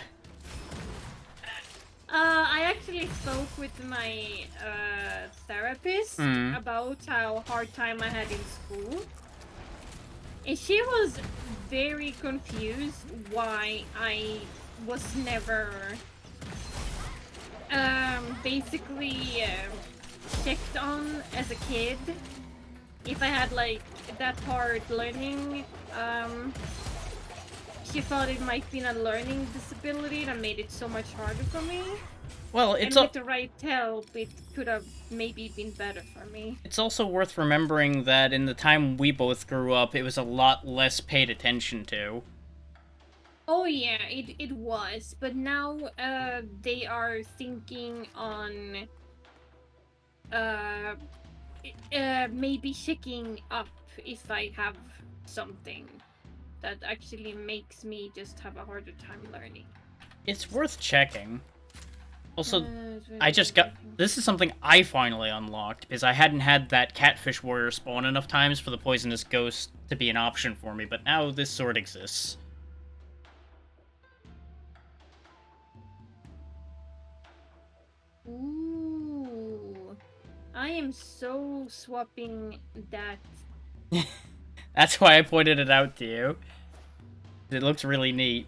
I actually spoke with my therapist about how hard time I had in school. And she was very confused why I was never basically checked on as a kid. If I had like that hard learning, she thought it might be a learning disability that made it so much harder for me. Well, it's and with the right help, it could have maybe been better for me. It's also worth remembering that in the time we both grew up, it was a lot less paid attention to. Oh yeah, it was, but now they are thinking on maybe checking up if I have something that actually makes me just have a harder time learning. It's worth checking. Also, I just got... This is something I finally unlocked, because I hadn't had that Catfish Warrior spawn enough times for the Poisonous Ghost to be an option for me, but now this sword exists. Ooh. I am so swapping that. That's why I pointed it out to you. It looks really neat.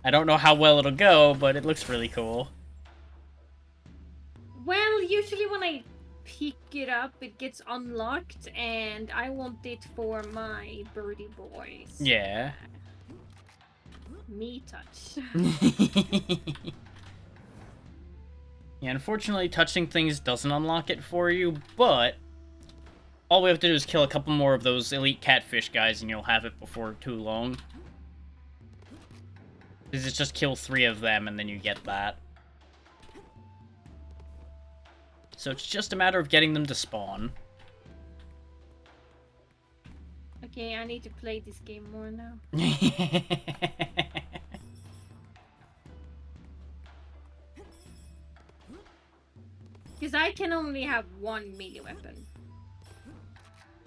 I don't know how well it'll go, but it looks really cool. Well, usually when I pick it up, it gets unlocked, and I want it for my birdie boys. Yeah. Me touch. Yeah, unfortunately, touching things doesn't unlock it for you, but all we have to do is kill a couple more of those elite catfish guys, and you'll have it before too long. Because it's just kill 3 of them, and then you get that. So it's just a matter of getting them to spawn. Okay, I need to play this game more now. Because I can only have one melee weapon.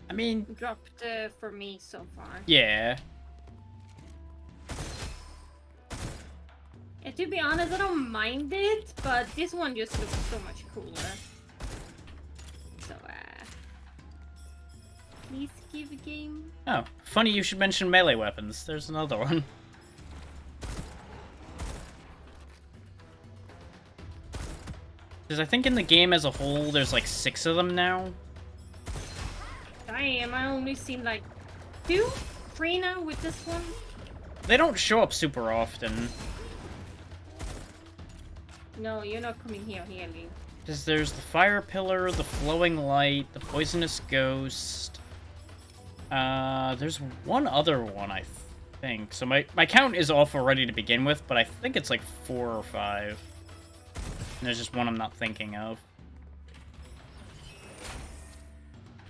I mean... Dropped for me so far. Yeah. And to be honest, I don't mind it, but this one just looks so much cooler. So, please give a game. Oh, funny you should mention melee weapons. There's another one. Because I think in the game as a whole, there's like 6 of them now. Damn, I only seen like 2, 3 now with this one. They don't show up super often. No, you're not coming here, Haley. Because there's the fire pillar, the flowing light, the poisonous ghost. There's one other one, I think. So my count is off already to begin with, but I think it's like 4 or 5. And there's just one I'm not thinking of.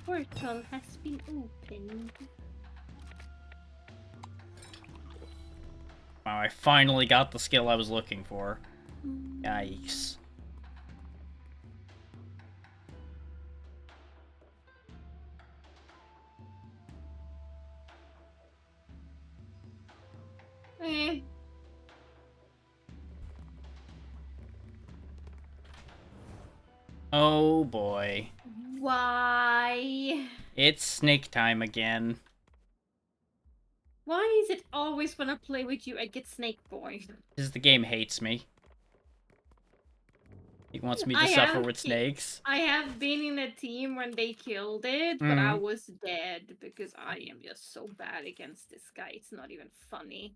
Portal has been opened. Wow, I finally got the skill I was looking for. Yikes. Eh. Oh boy. Why? It's snake time again. Why is it always when I play with you I get Snake Boy? Because the game hates me. It wants me to suffer with snakes. I have been in a team when they killed it, but I was dead because I am just so bad against this guy. It's not even funny.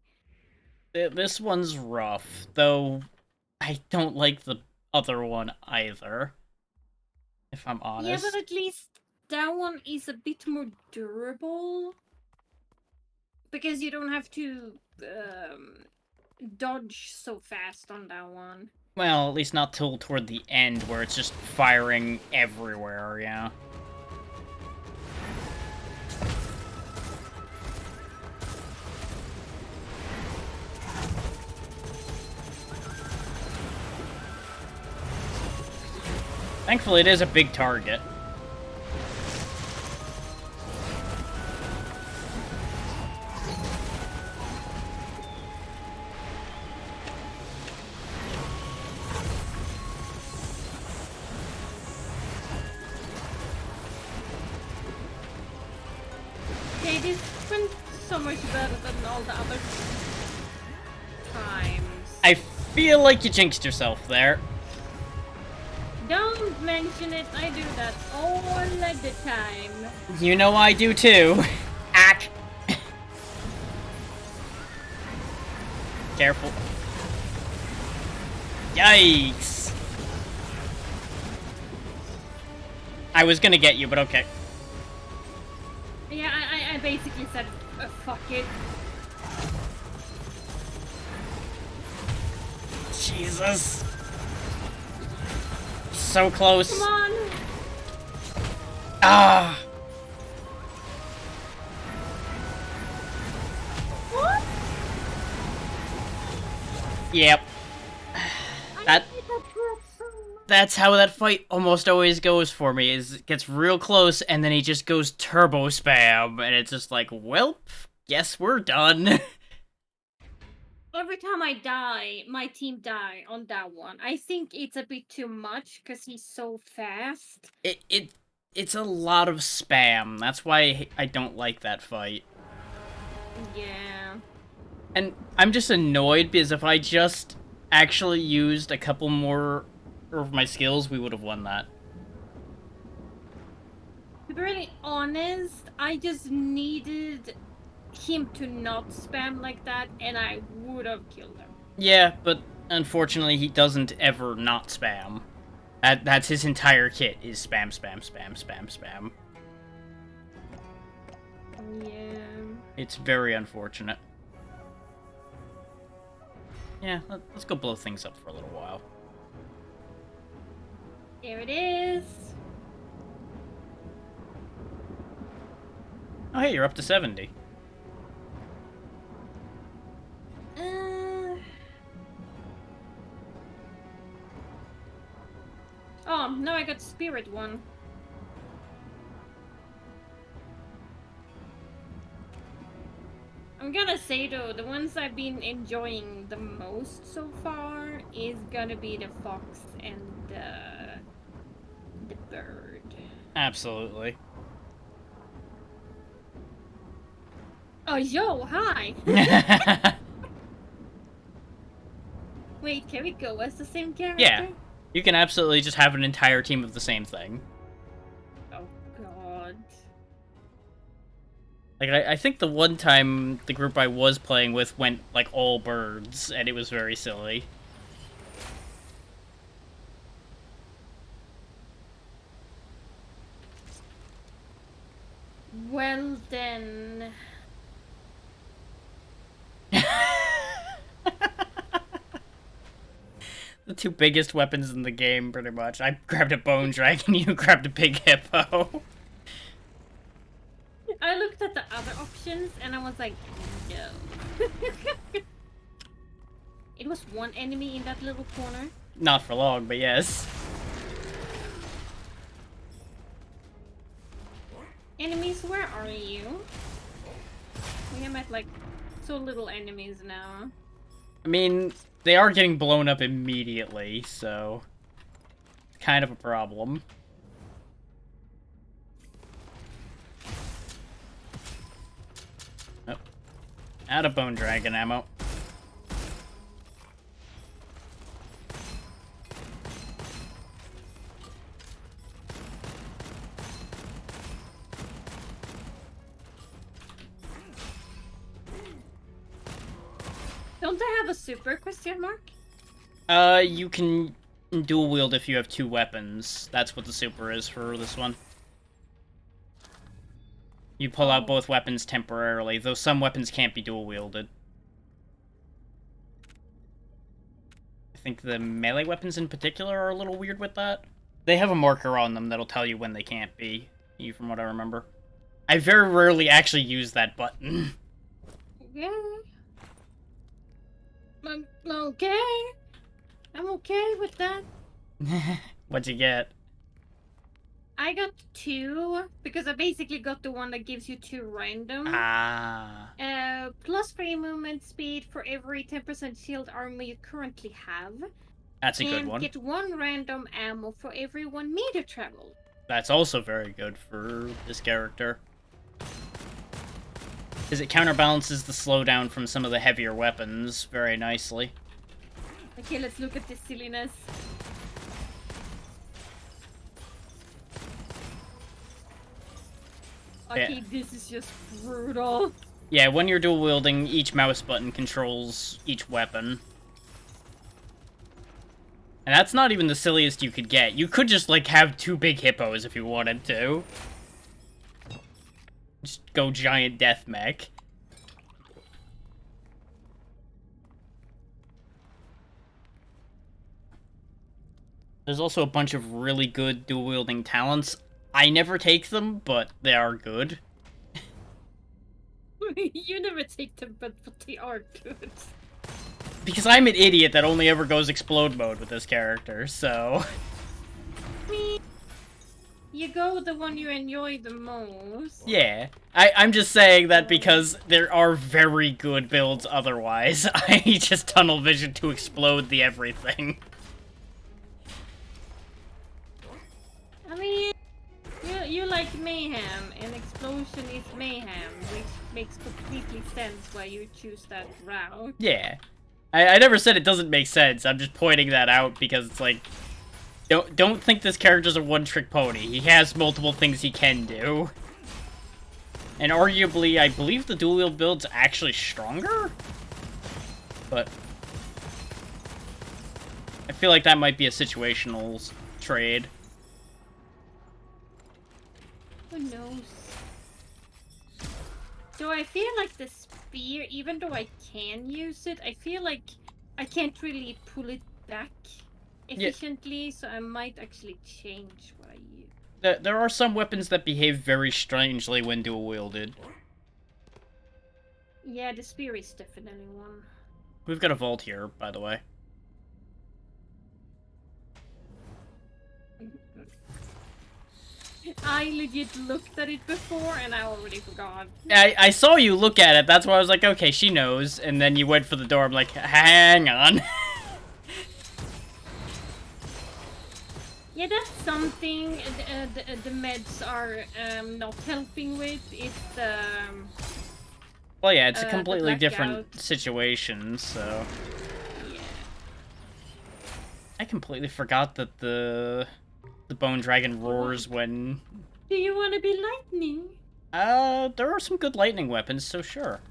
This one's rough, though I don't like the other one either. If I'm honest. Yeah, but at least that one is a bit more durable. Because you don't have to dodge so fast on that one. Well, at least not till toward the end, where it's just firing everywhere, yeah. Thankfully, it is a big target. Okay, this went so much better than all the other times. I feel like you jinxed yourself there. Don't mention it, I do that all the time. You know I do too. Ack. Careful. Yikes. I was gonna get you, but okay. Yeah, I basically said, fuck it. Jesus. So close. Come on. Ah. What? Yep. That's how that fight almost always goes for me, is it gets real close and then he just goes turbo spam and it's just like, well, guess we're done. Every time I die, my team die on that one. I think it's a bit too much because he's so fast. It's a lot of spam. That's why I don't like that fight. Yeah. And I'm just annoyed because if I just actually used a couple more of my skills, we would have won that. To be really honest, I just needed him to not spam like that, and I would have killed him. Yeah, but unfortunately, he doesn't ever not spam. That's his entire kit, is spam, spam, spam, spam, spam. Yeah. It's very unfortunate. Yeah, let's go blow things up for a little while. There it is. Oh, hey, you're up to 70. Oh, no, I got Spirit one. I'm gonna say though, the ones I've been enjoying the most so far is gonna be the fox and the bird. Absolutely. Oh, yo, hi! Wait, can we go as the same character? Yeah. You can absolutely just have an entire team of the same thing. Oh, God. Like, I think the one time the group I was playing with went, like, all birds, and it was very silly. Well then. The two biggest weapons in the game, pretty much. I grabbed a bone dragon, you grabbed a big hippo. I looked at the other options and I was like, no. It was one enemy in that little corner. Not for long, but yes. Enemies, where are you? We have met like so little enemies now. I mean, they are getting blown up immediately, so it's kind of a problem. Oh. Out of bone dragon ammo. Don't I have a super question mark? You can dual wield if you have two weapons. That's what the super is for this one. You pull out both weapons temporarily, though some weapons can't be dual wielded. I think the melee weapons in particular are a little weird with that. They have a marker on them that'll tell you when they can't be, from what I remember. I very rarely actually use that button. Yeah. I'm okay. I'm okay with that. What'd you get? I got 2 because I basically got the one that gives you 2 random. Ah. Plus 3 movement speed for every 10% shield armor you currently have. That's a good one. And get 1 random ammo for every 1 meter traveled. That's also very good for this character. Because it counterbalances the slowdown from some of the heavier weapons very nicely. Okay, let's look at this silliness. Okay, this is just brutal. Yeah, when you're dual wielding, each mouse button controls each weapon. And that's not even the silliest you could get. You could just, like, have 2 big hippos if you wanted to. Just go giant death mech. There's also a bunch of really good dual-wielding talents. I never take them, but they are good. You never take them, but they are good. Because I'm an idiot that only ever goes explode mode with this character, so... You go with the one you enjoy the most. Yeah. I'm just saying that because there are very good builds otherwise. I just tunnel vision to explode the everything. I mean, you like mayhem, and explosion is mayhem, which makes completely sense why you choose that route. Yeah. I never said it doesn't make sense. I'm just pointing that out because it's like... Don't think this character's a one-trick pony. He has multiple things he can do. And arguably, I believe the dual-wield build's actually stronger? But... I feel like that might be a situational trade. Who knows? So I feel like the spear, even though I can use it, I feel like I can't really pull it back efficiently, so I might actually change what I use. There are some weapons that behave very strangely when dual-wielded. Yeah, the spear is definitely one. We've got a vault here, by the way. I legit looked at it before and I already forgot. I saw you look at it, that's why I was like, okay, she knows. And then you went for the door, I'm like, hang on. Yeah, that's something the meds are not helping with. It's Well, yeah, it's a completely different situation, so... Yeah. I completely forgot that the bone dragon roars when... Do you want to be lightning? There are some good lightning weapons, so sure.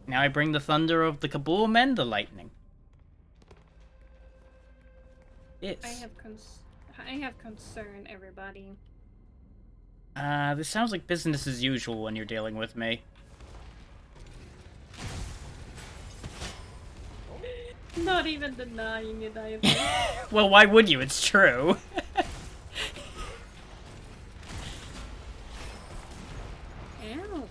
Now I bring the thunder of the kaboom and the lightning. Yes. I have concern, everybody. This sounds like business as usual when you're dealing with me. Not even denying it either. Well, why would you? It's true. Ow.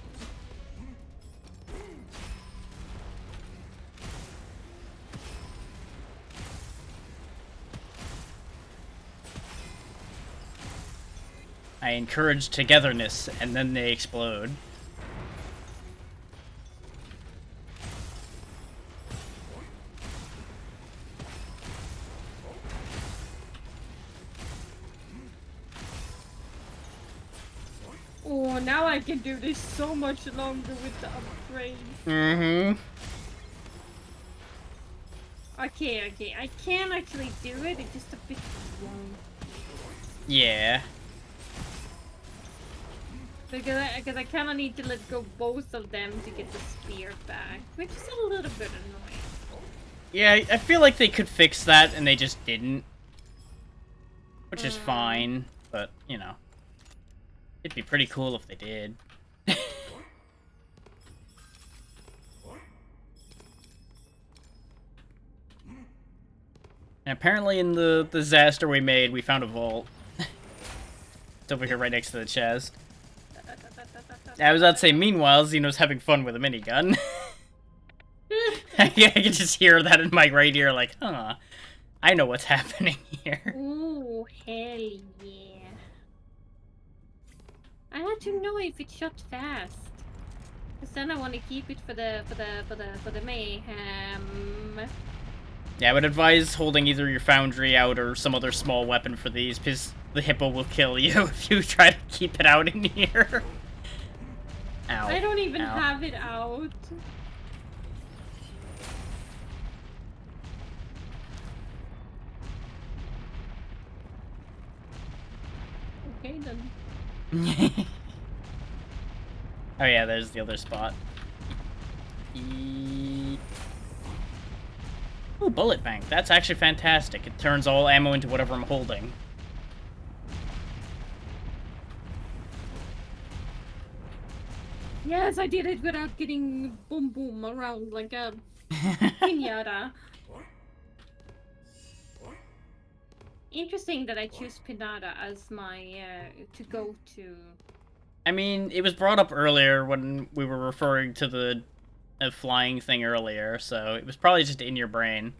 I encourage togetherness, and then they explode. Oh, now I can do this so much longer with the upgrade. Mm-hmm. Okay, I can actually do it, it's just a bit long. Yeah. Because I kind of need to let go both of them to get the spear back, which is a little bit annoying. Yeah, I feel like they could fix that, and they just didn't. Which is fine, but, you know. It'd be pretty cool if they did. And apparently in the disaster we made, we found a vault. It's over here right next to the chest. I was about to say, meanwhile, Xeno's having fun with a minigun. I can just hear that in my right ear, like, huh, I know what's happening here. Ooh, hell yeah. I had to know if it shot fast. Cause then I want to keep it for the mayhem. Yeah, I would advise holding either your foundry out or some other small weapon for these, because the hippo will kill you if you try to keep it out in here. Ow. I don't even Ow. have it out. Okay then. Oh yeah, there's the other spot. Ooh, bullet bank. That's actually fantastic. It turns all ammo into whatever I'm holding. Yes, I did it without getting boom boom around like a pinata. Interesting that I choose pinata as my to go to. I mean, it was brought up earlier when we were referring to the flying thing earlier, so it was probably just in your brain.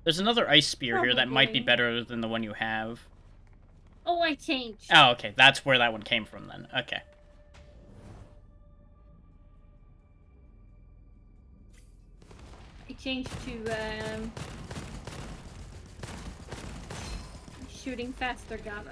There's another ice spear here that might be better than the one you have. Oh, I changed. Oh, okay. That's where that one came from then. Okay. I changed to shooting faster, got it.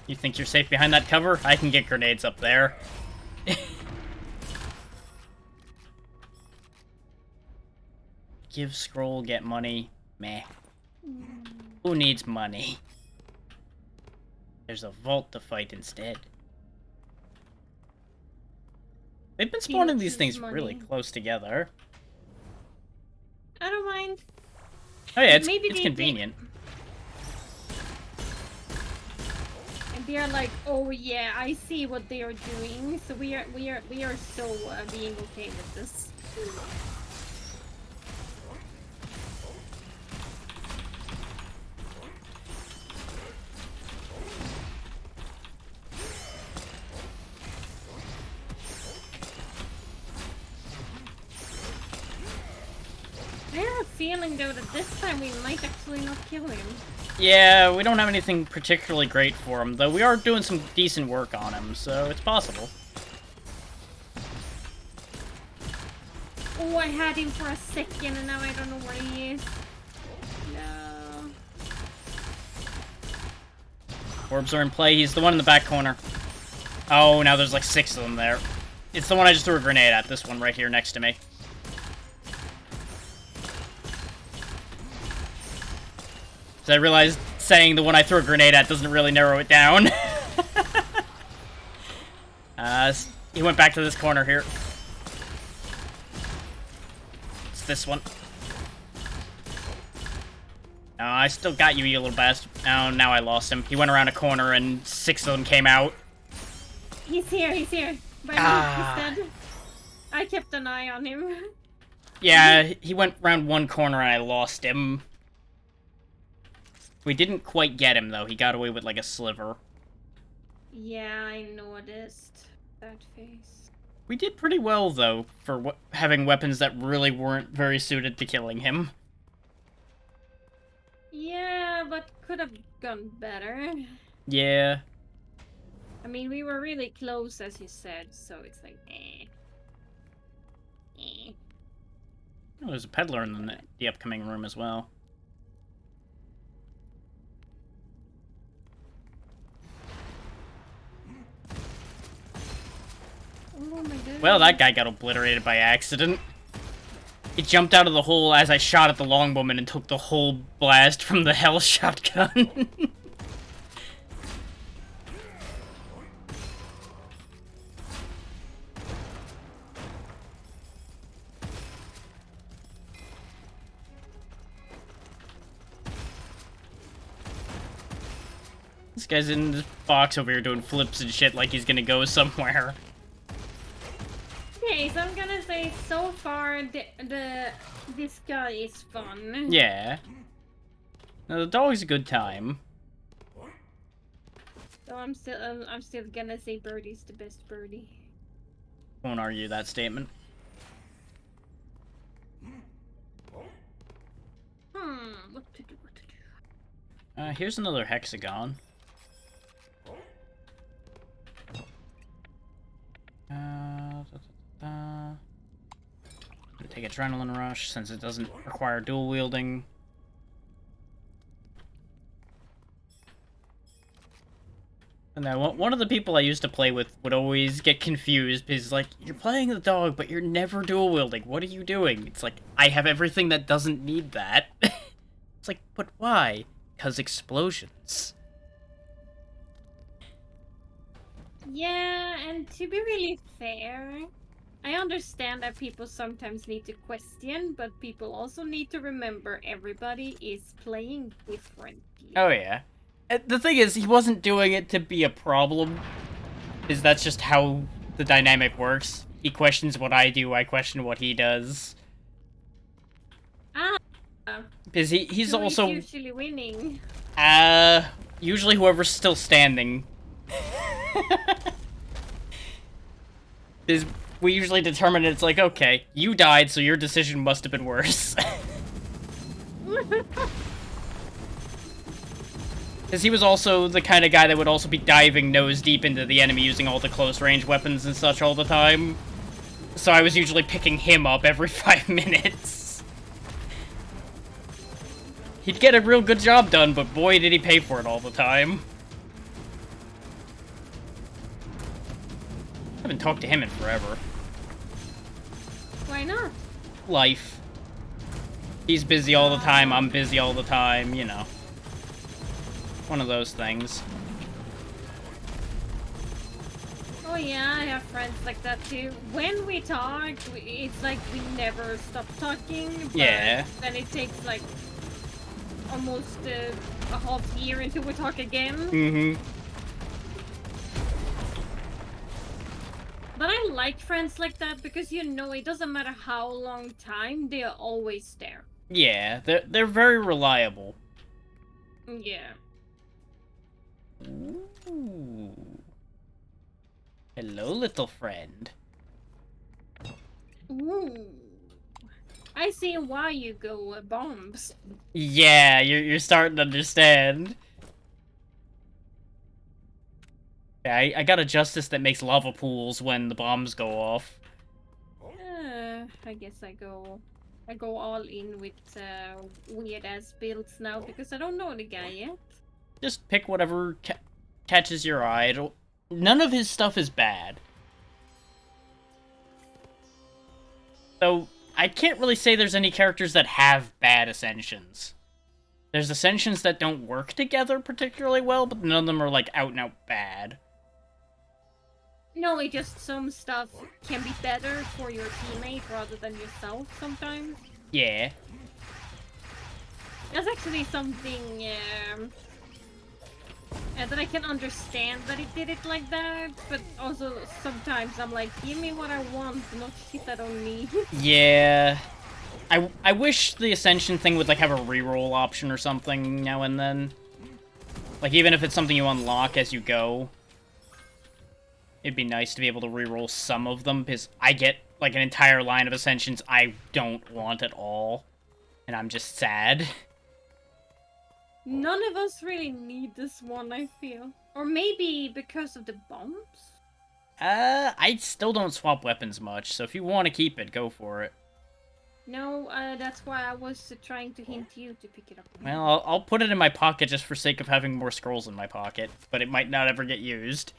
You think you're safe behind that cover? I can get grenades up there. Give scroll, get money. Meh. Who needs money? There's a vault to fight instead. They've been spawning these things really close together. I don't mind. Oh yeah, it's convenient. And they are like, oh yeah, I see what they are doing. So we are so being okay with this. I have a feeling though that this time we might actually not kill him. Yeah, we don't have anything particularly great for him, though we are doing some decent work on him, so it's possible. Oh, I had him for a second and now I don't know where he is. No. Orbs are in play. He's the one in the back corner. Oh, now there's like 6 of them there. It's the one I just threw a grenade at. This one right here next to me. So I realized saying the one I throw a grenade at doesn't really narrow it down. He went back to this corner here. It's this one. Oh, I still got you, you little bastard. Oh, now I lost him. He went around a corner and 6 of them came out. He's here, he's here. By me, he's dead. I kept an eye on him. Yeah, he went around one corner and I lost him. We didn't quite get him, though. He got away with, like, a sliver. Yeah, I noticed that face. We did pretty well, though, for having weapons that really weren't very suited to killing him. Yeah, but could have gone better. Yeah. I mean, we were really close, as you said, so it's like, eh. Eh. Oh, there's a peddler in the upcoming room as well. Oh my goodness. Well, that guy got obliterated by accident. He jumped out of the hole as I shot at the longbowman and took the whole blast from the hell shotgun. This guy's in this box over here doing flips and shit like he's gonna go somewhere. Okay, so I'm gonna say so far this guy is fun. Yeah. Now, the dog's a good time. So I'm still gonna say Birdie's the best birdie. Won't argue that statement. What to do? Here's another hexagon. Take Adrenaline Rush, since it doesn't require dual wielding. And then one of the people I used to play with would always get confused because he's like, you're playing the dog, but you're never dual wielding. What are you doing? It's like, I have everything that doesn't need that. It's like, but why? Because explosions. Yeah, and to be really fair, I understand that people sometimes need to question, but people also need to remember everybody is playing differently. Oh yeah. The thing is, he wasn't doing it to be a problem, because that's just how the dynamic works. He questions what I do, I question what he does. Because he's also... usually winning. Usually whoever's still standing. Is we usually determine it's like, okay, you died, so your decision must have been worse. Because he was also the kind of guy that would also be diving nose deep into the enemy using all the close range weapons and such all the time. So I was usually picking him up every 5 minutes. He'd get a real good job done, but boy did he pay for it all the time. I haven't talked to him in forever. Why not? Life. He's busy all the time, I'm busy all the time, you know. One of those things. Oh yeah, I have friends like that too. When we talk, it's like we never stop talking. But Yeah. then it takes like almost a half year until we talk again. Mm-hmm. But I like friends like that because, you know, it doesn't matter how long time, they're always there. Yeah, they're very reliable. Yeah. Ooh. Hello, little friend. Ooh. I see why you go bombs. Yeah, you're starting to understand. Yeah, I got a justice that makes lava pools when the bombs go off. I guess I go all in with weird ass builds now because I don't know the guy yet. Just pick whatever catches your eye. None of his stuff is bad. So, I can't really say there's any characters that have bad ascensions. There's Ascensions that don't work together particularly well, but none of them are, like, out and out bad. No, it just some stuff can be better for your teammate rather than yourself sometimes. Yeah. That's actually something that I can understand that it did it like that, but also sometimes I'm like, give me what I want, not shit I don't need. Yeah. I wish the Ascension thing would, like, have a reroll option or something now and then. Like, even if it's something you unlock as you go. It'd be nice to be able to reroll some of them, because I get, like, an entire line of Ascensions I don't want at all. And I'm just sad. None of us really need this one, I feel. Or maybe because of the bombs? I still don't swap weapons much, so if you want to keep it, go for it. No, that's why I was trying to hint you to pick it up. Well, I'll put it in my pocket just for sake of having more scrolls in my pocket, but it might not ever get used.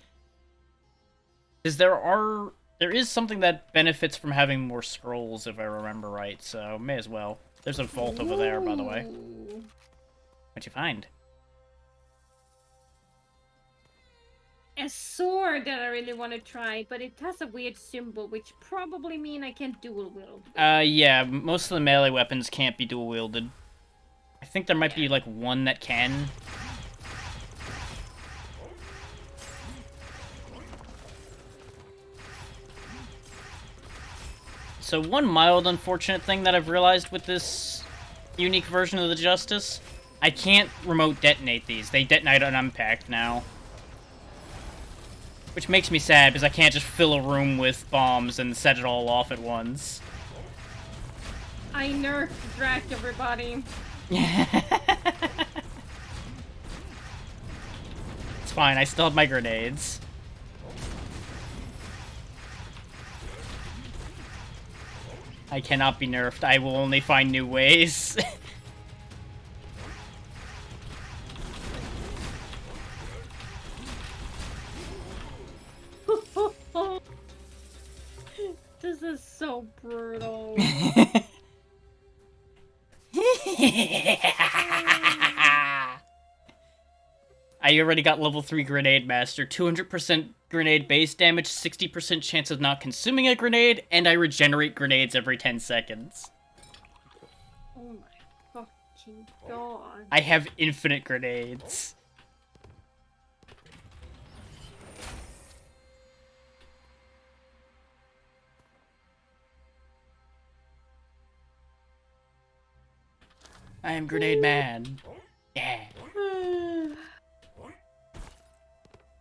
Because there is something that benefits from having more scrolls, if I remember right, so may as well. There's a vault over there, by the way. What'd you find? A sword that I really want to try, but it has a weird symbol, which probably mean I can't dual wield. Yeah, most of the melee weapons can't be dual wielded. I think there might be, like, one that can. So one mild unfortunate thing that I've realized with this unique version of the Justice, I can't remote detonate these. They detonate on impact now. Which makes me sad, because I can't just fill a room with bombs and set it all off at once. I nerfed Drac, everybody. It's fine, I still have my grenades. I cannot be nerfed. I will only find new ways. This is so brutal. I already got level 3 Grenade Master, 200% grenade base damage, 60% chance of not consuming a grenade, and I regenerate grenades every 10 seconds. Oh my fucking god. I have infinite grenades. I am Grenade Man. Yeah.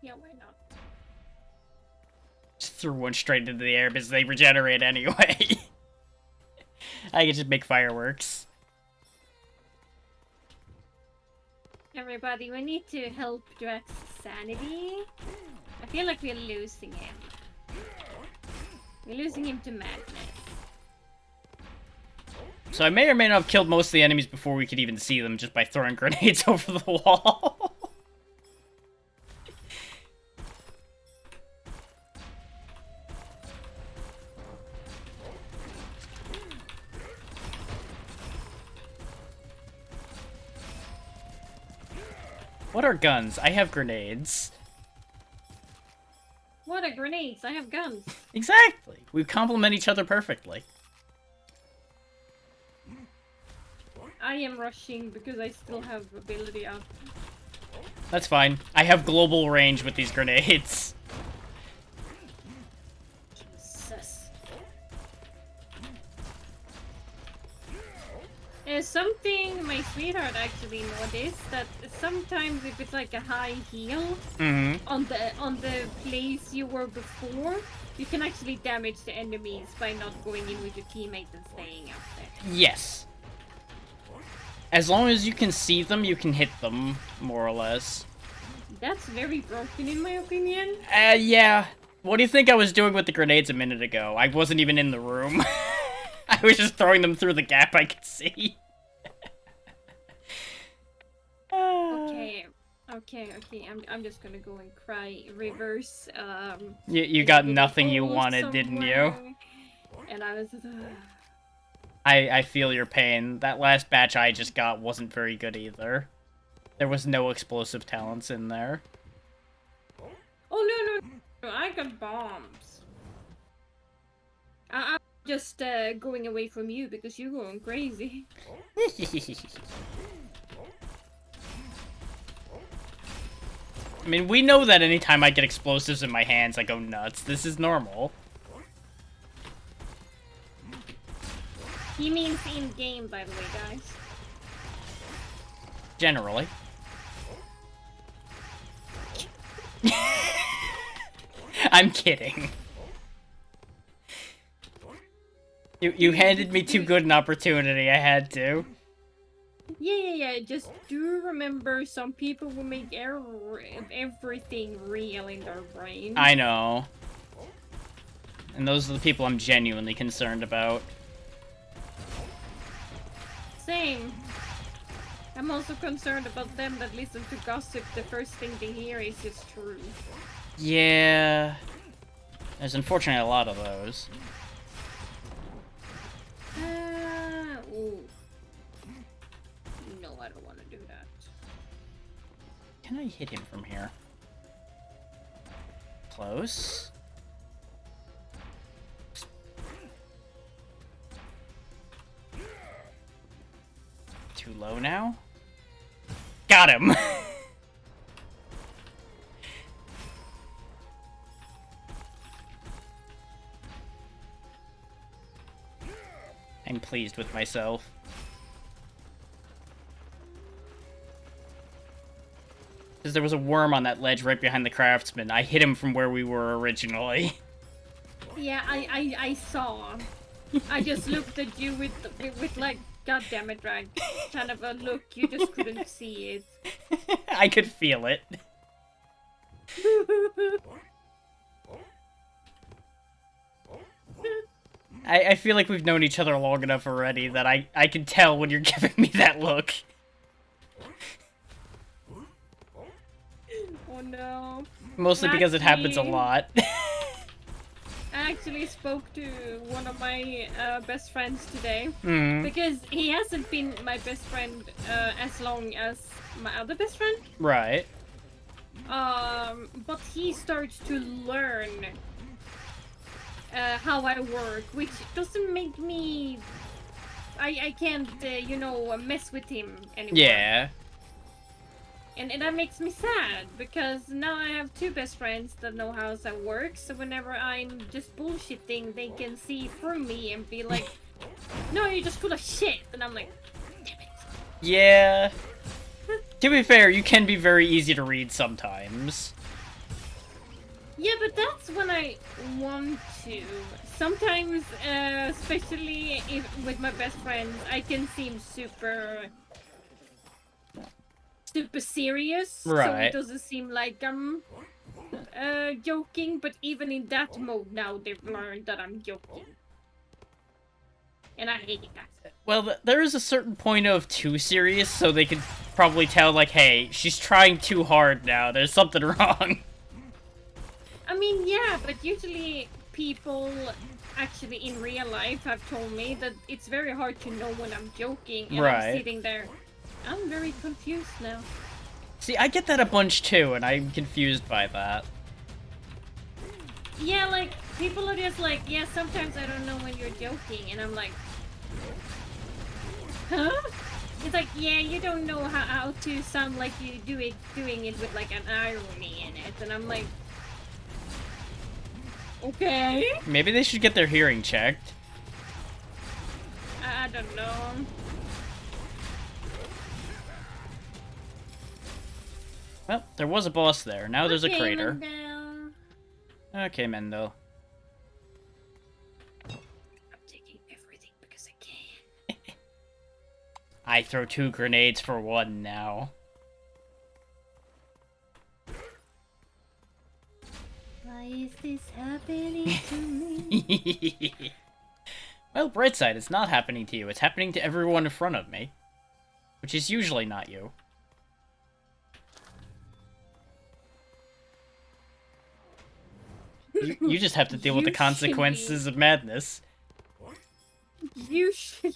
Yeah, why not? Just threw one straight into the air because they regenerate anyway. I can just make fireworks. Everybody, we need to help Drax's sanity. I feel like we're losing him. We're losing him to madness. So I may or may not have killed most of the enemies before we could even see them just by throwing grenades over the wall. What are guns? I have grenades. What are grenades? I have guns. Exactly. We complement each other perfectly. I am rushing because I still have ability up. That's fine. I have global range with these grenades. Jesus. Something my sweetheart actually noticed that sometimes if it's like a high heal on the place you were before, you can actually damage the enemies by not going in with your teammate and staying out there. Yes. As long as you can see them, you can hit them, more or less. That's very broken in my opinion. Yeah. What do you think I was doing with the grenades a minute ago? I wasn't even in the room. I was just throwing them through the gap I could see. Okay. I'm just gonna go and cry reverse. You got nothing you wanted, didn't you? And I was just, I feel your pain. That last batch I just got wasn't very good either. There was no explosive talents in there. Oh, no, I got bombs. I'm just going away from you because you're going crazy. I mean, we know that anytime I get explosives in my hands, I go nuts. This is normal. He means in-game, by the way, guys. Generally. I'm kidding. You handed me too good an opportunity, I had to. Yeah. Just do remember some people will make everything real in their brain. I know. And those are the people I'm genuinely concerned about. Same. I'm also concerned about them that listen to gossip. The first thing they hear is just true. Yeah. There's unfortunately a lot of those. Ooh. No, I don't want to do that. Can I hit him from here? Close. Too low now? Got him! I'm pleased with myself. Because there was a worm on that ledge right behind the craftsman. I hit him from where we were originally. Yeah, I saw. I just looked at you with like, God damn it, Drag. Kind of a look, you just couldn't see it. I could feel it. I feel like we've known each other long enough already that I can tell when you're giving me that look. Oh no. Mostly because it happens a lot. I actually spoke to one of my best friends today. Mm. Because he hasn't been my best friend as long as my other best friend. Right. But he starts to learn how I work, which doesn't make me... I can't, you know, mess with him anymore. Yeah. And that makes me sad, because now I have two best friends that know how that works, so whenever I'm just bullshitting, they can see through me and be like, no, you're just full of shit, and I'm like, damn it. Yeah. To be fair, you can be very easy to read sometimes. Yeah, but that's when I want to. Sometimes, especially with my best friends, I can seem super serious. Right. So it doesn't seem like I'm joking, but even in that mode now, they've learned that I'm joking. And I hate that. Well, there is a certain point of too serious, so they could probably tell, like, hey, she's trying too hard now, there's something wrong. I mean, yeah, but usually people actually in real life have told me that it's very hard to know when I'm joking, and Right. I'm sitting there, I'm very confused now. See, I get that a bunch too, and I'm confused by that. Yeah, like, people are just like, yeah, sometimes I don't know when you're joking, and I'm like, huh? It's like, yeah, you don't know how to sound like you doing it with like an irony in it, and I'm like, okay. Maybe they should get their hearing checked. I don't know. Well, there was a boss there. Now there's a Okay, crater. Mendel. Okay, Mendo. I'm taking everything because I can. I throw 2 grenades for 1 now. Why is this happening to me? Well, bright side, it's not happening to you. It's happening to everyone in front of me. Which is usually not you. You just have to deal with the consequences of madness. Usually.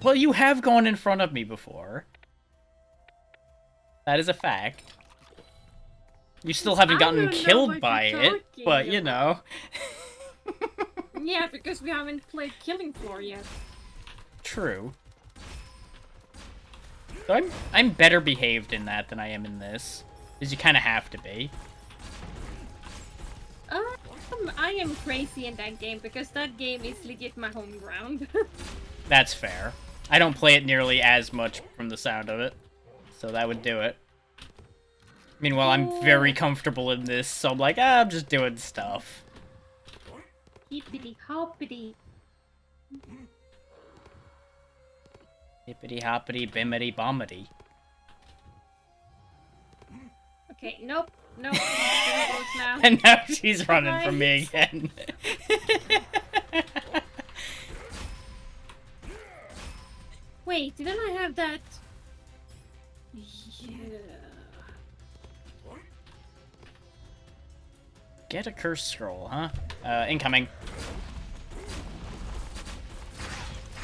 Well, you have gone in front of me before. That is a fact. You still haven't gotten killed by it, but you know. Yeah, because we haven't played Killing Floor yet. True. So I'm better behaved in that than I am in this. Because you kind of have to be. I am crazy in that game because that game is legit my home ground. That's fair. I don't play it nearly as much from the sound of it. So that would do it. Meanwhile, I'm very comfortable in this, so I'm like, I'm just doing stuff. Hippity hoppity. Hippity hoppity bimmity bommity. Okay, nope. Nope. Now. And now she's running from me again. Wait, didn't I have that? Yeah. Get a curse scroll, huh? Incoming.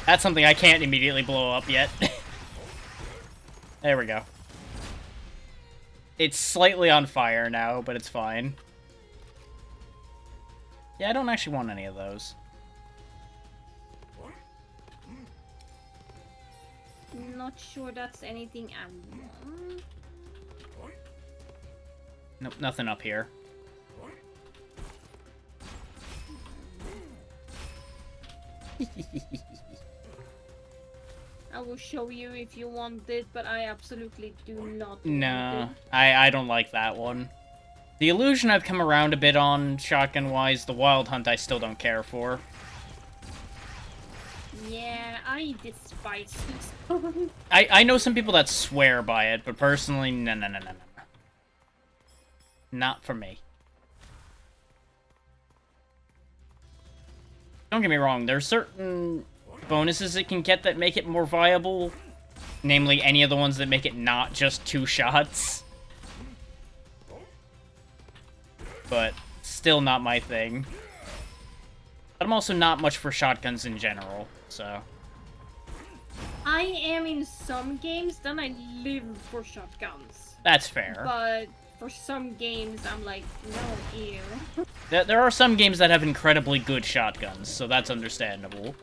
That's something I can't immediately blow up yet. There we go. It's slightly on fire now, but it's fine. Yeah, I don't actually want any of those. Not sure that's anything I want. Nope, nothing up here. I will show you if you want it, but I absolutely do not No, want it. I don't like that one. The illusion I've come around a bit on, shotgun-wise. The wild hunt I still don't care for. Yeah, I despise this one. I know some people that swear by it, but personally, no. Not for me. Don't get me wrong, there's certain bonuses it can get that make it more viable. Namely, any of the ones that make it not just 2 shots. But still not my thing. But I'm also not much for shotguns in general, so... I am in some games, then I live for shotguns. That's fair. But for some games, I'm like, no, ew. There are some games that have incredibly good shotguns, so that's understandable.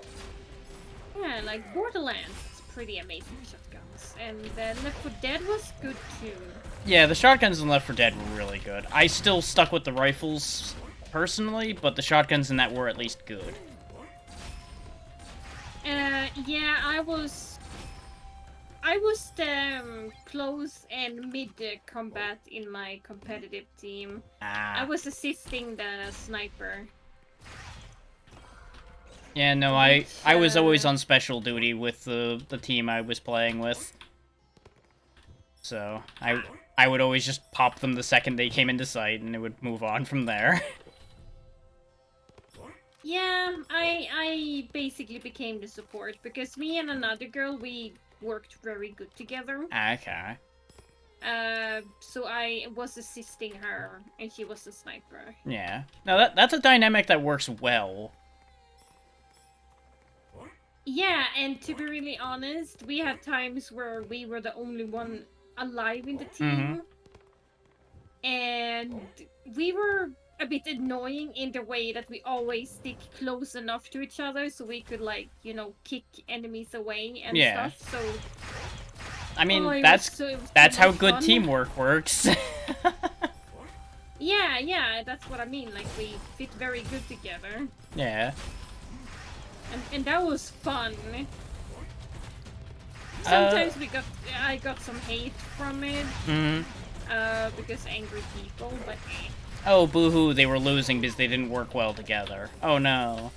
Yeah, like Borderlands is pretty amazing shotguns. And Left 4 Dead was good too. Yeah, the shotguns in Left 4 Dead were really good. I still stuck with the rifles, personally, but the shotguns in that were at least good. Yeah, I was close and mid combat in my competitive team. I was assisting the sniper. Yeah, no, I was always on special duty with the team I was playing with. So, I would always just pop them the second they came into sight, and it would move on from there. Yeah, I basically became the support, because me and another girl, we worked very good together. Okay. So I was assisting her, and she was the sniper. Yeah. No, that's a dynamic that works well. Yeah, and to be really honest, we had times where we were the only one alive in the team. And we were a bit annoying in the way that we always stick close enough to each other so we could, like, you know, kick enemies away and stuff. So I mean, that's how good teamwork works. Yeah, that's what I mean. Like, we fit very good together. Yeah. And that was fun. Sometimes I got some hate from it. Because angry people, but oh, boo-hoo, they were losing because they didn't work well together. Oh, no.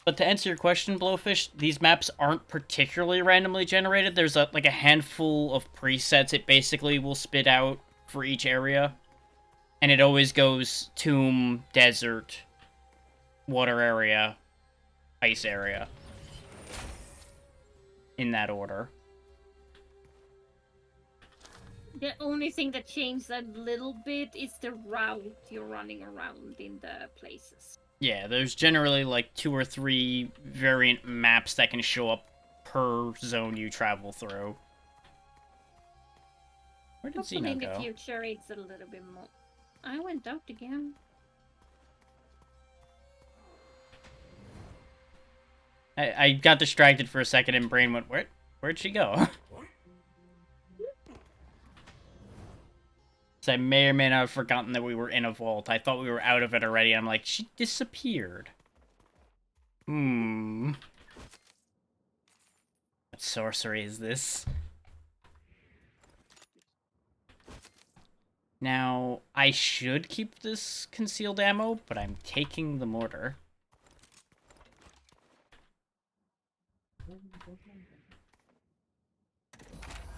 But to answer your question, Blowfish, these maps aren't particularly randomly generated. There's like a handful of presets it basically will spit out for each area. And it always goes tomb, desert, water area, ice area. In that order. the only thing that changed a little bit is the route you're running around in the places. Yeah, there's generally like 2 or 3 variant maps that can show up per zone you travel through. Where did Hopefully Xeno in the go? future it's a little bit more. I went out again. I got distracted for a second and brain went, where'd she go? So I may or may not have forgotten that we were in a vault. I thought we were out of it already. I'm like, she disappeared. What sorcery is this? Now, I should keep this concealed ammo, but I'm taking the mortar.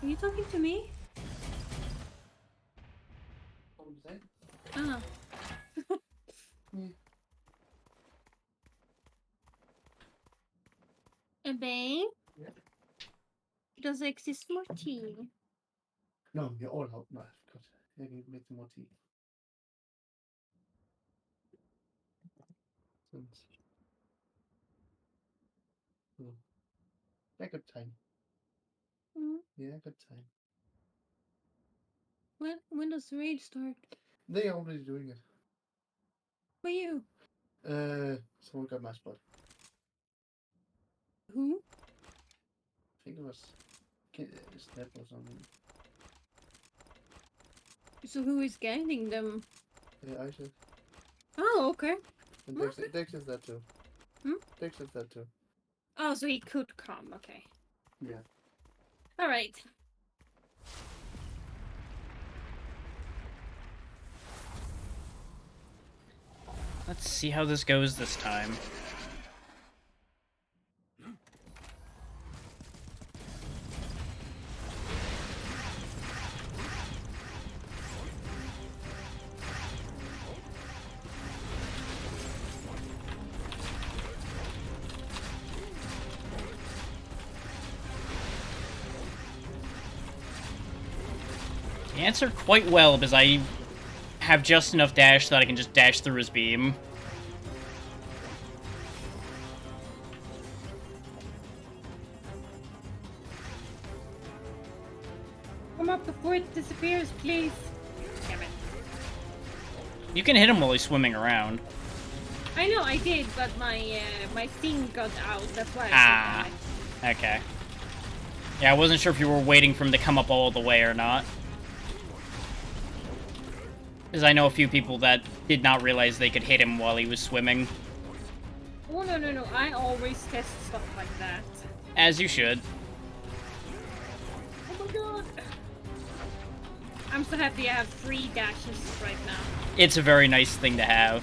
Are you talking to me? Ah. Babe? Yeah. Does there exist more tea? No, you're all out. No, God. I can make some more tea. Oh. Yeah, good time. Mm. Yeah, good time. When does the raid start? They are already doing it. For you? Someone got my spot. Who? I think it was Snap or something. So who is guiding them? Isaac. Oh, okay. And Okay. Dex is that too. Hmm? Dex is that too. Oh, so he could come. Okay. Yeah. All right. Let's see how this goes this time. He answered quite well because I have just enough dash that I can just dash through his beam. Come up before it disappears, please. Damn it. You can hit him while he's swimming around. I know I did, but my my thing got out. That's why. Ah. Okay. Yeah, I wasn't sure if you were waiting for him to come up all the way or not. Because I know a few people that did not realize they could hit him while he was swimming. Oh no! I always test stuff like that. As you should. Oh my god! I'm so happy I have 3 dashes right now. It's a very nice thing to have.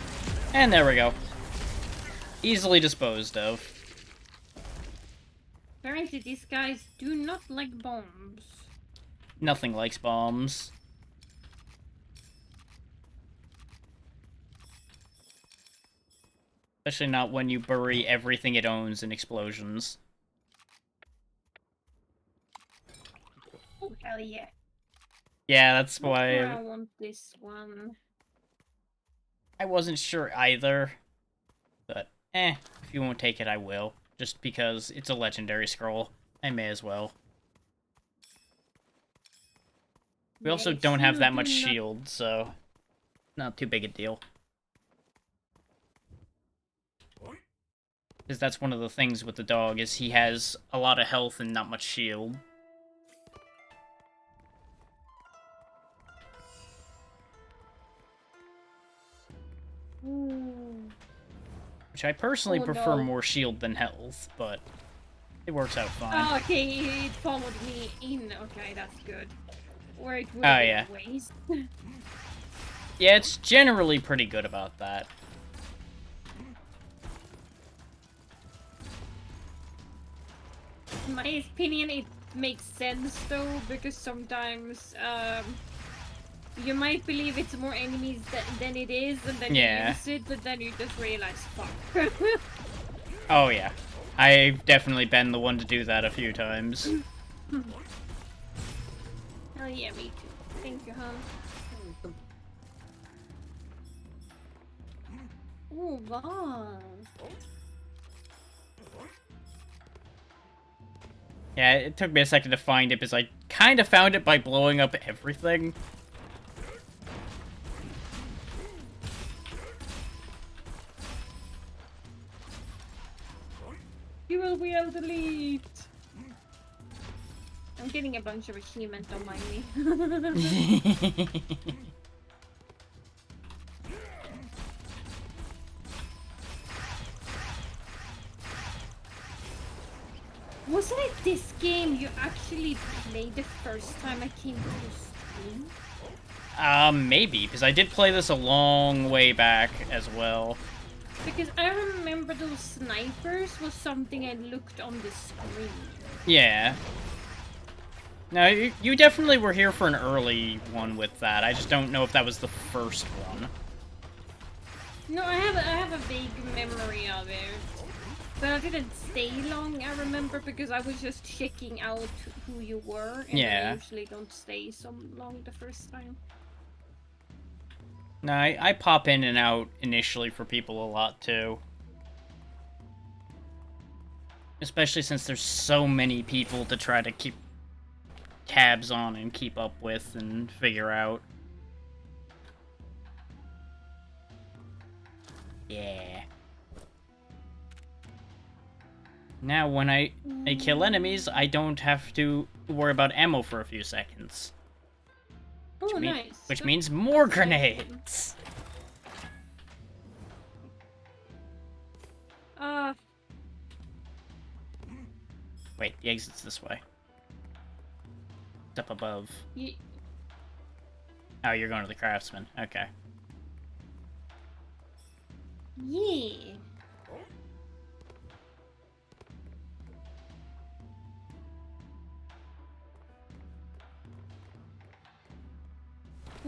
And there we go. Easily disposed of. Apparently these guys do not like bombs. Nothing likes bombs. Especially not when you bury everything it owns in explosions. Oh hell yeah! Yeah, that's Not why sure I want this one. I wasn't sure either. But, if you won't take it, I will. Just because it's a legendary scroll. I may as well. We also Yes, don't have you that do much not- shield, so not too big a deal. Because that's one of the things with the dog, is he has a lot of health and not much shield. Ooh. Which I personally Oh, prefer no. more shield than health, but it works out fine. Oh, okay, it followed me in. Okay, that's good. Or it would Oh, have yeah. been a waste. Yeah, it's generally pretty good about that. In my opinion, it makes sense though, because sometimes you might believe it's more enemies than it is, and then Yeah. you use it, but then you just realize, fuck. Oh, yeah. I've definitely been the one to do that a few times. Hell yeah, me too. Thank you, hon. Oh, wow. Yeah, it took me a second to find it because I kind of found it by blowing up everything. You will be able to delete. I'm getting a bunch of achievements, don't mind me. Wasn't it this game you actually played the first time I came to your stream? Maybe, because I did play this a long way back as well. Because I remember those snipers was something I looked on the screen. Yeah. No, you definitely were here for an early one with that. I just don't know if that was the first one. No, I have a vague memory of it. But I didn't stay long, I remember, because I was just checking out who you were. And Yeah. I usually don't stay so long the first time. No, I pop in and out initially for people a lot, too. Especially since there's so many people to try to keep tabs on and keep up with and figure out. Yeah. Now, when I kill enemies, I don't have to worry about ammo for a few seconds. Oh, nice. Which means more grenades! Wait, the exit's this way. It's up above. Oh, you're going to the craftsman. Okay. Yeah.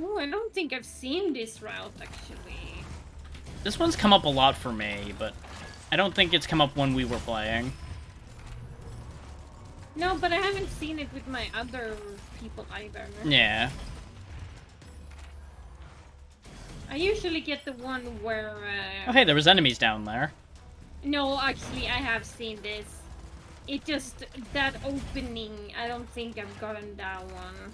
Oh, I don't think I've seen this route, actually. This one's come up a lot for me, but I don't think it's come up when we were playing. No, but I haven't seen it with my other people either. Yeah. I usually get the one where... Oh, hey, there was enemies down there. No, actually, I have seen this. It just... That opening, I don't think I've gotten that one.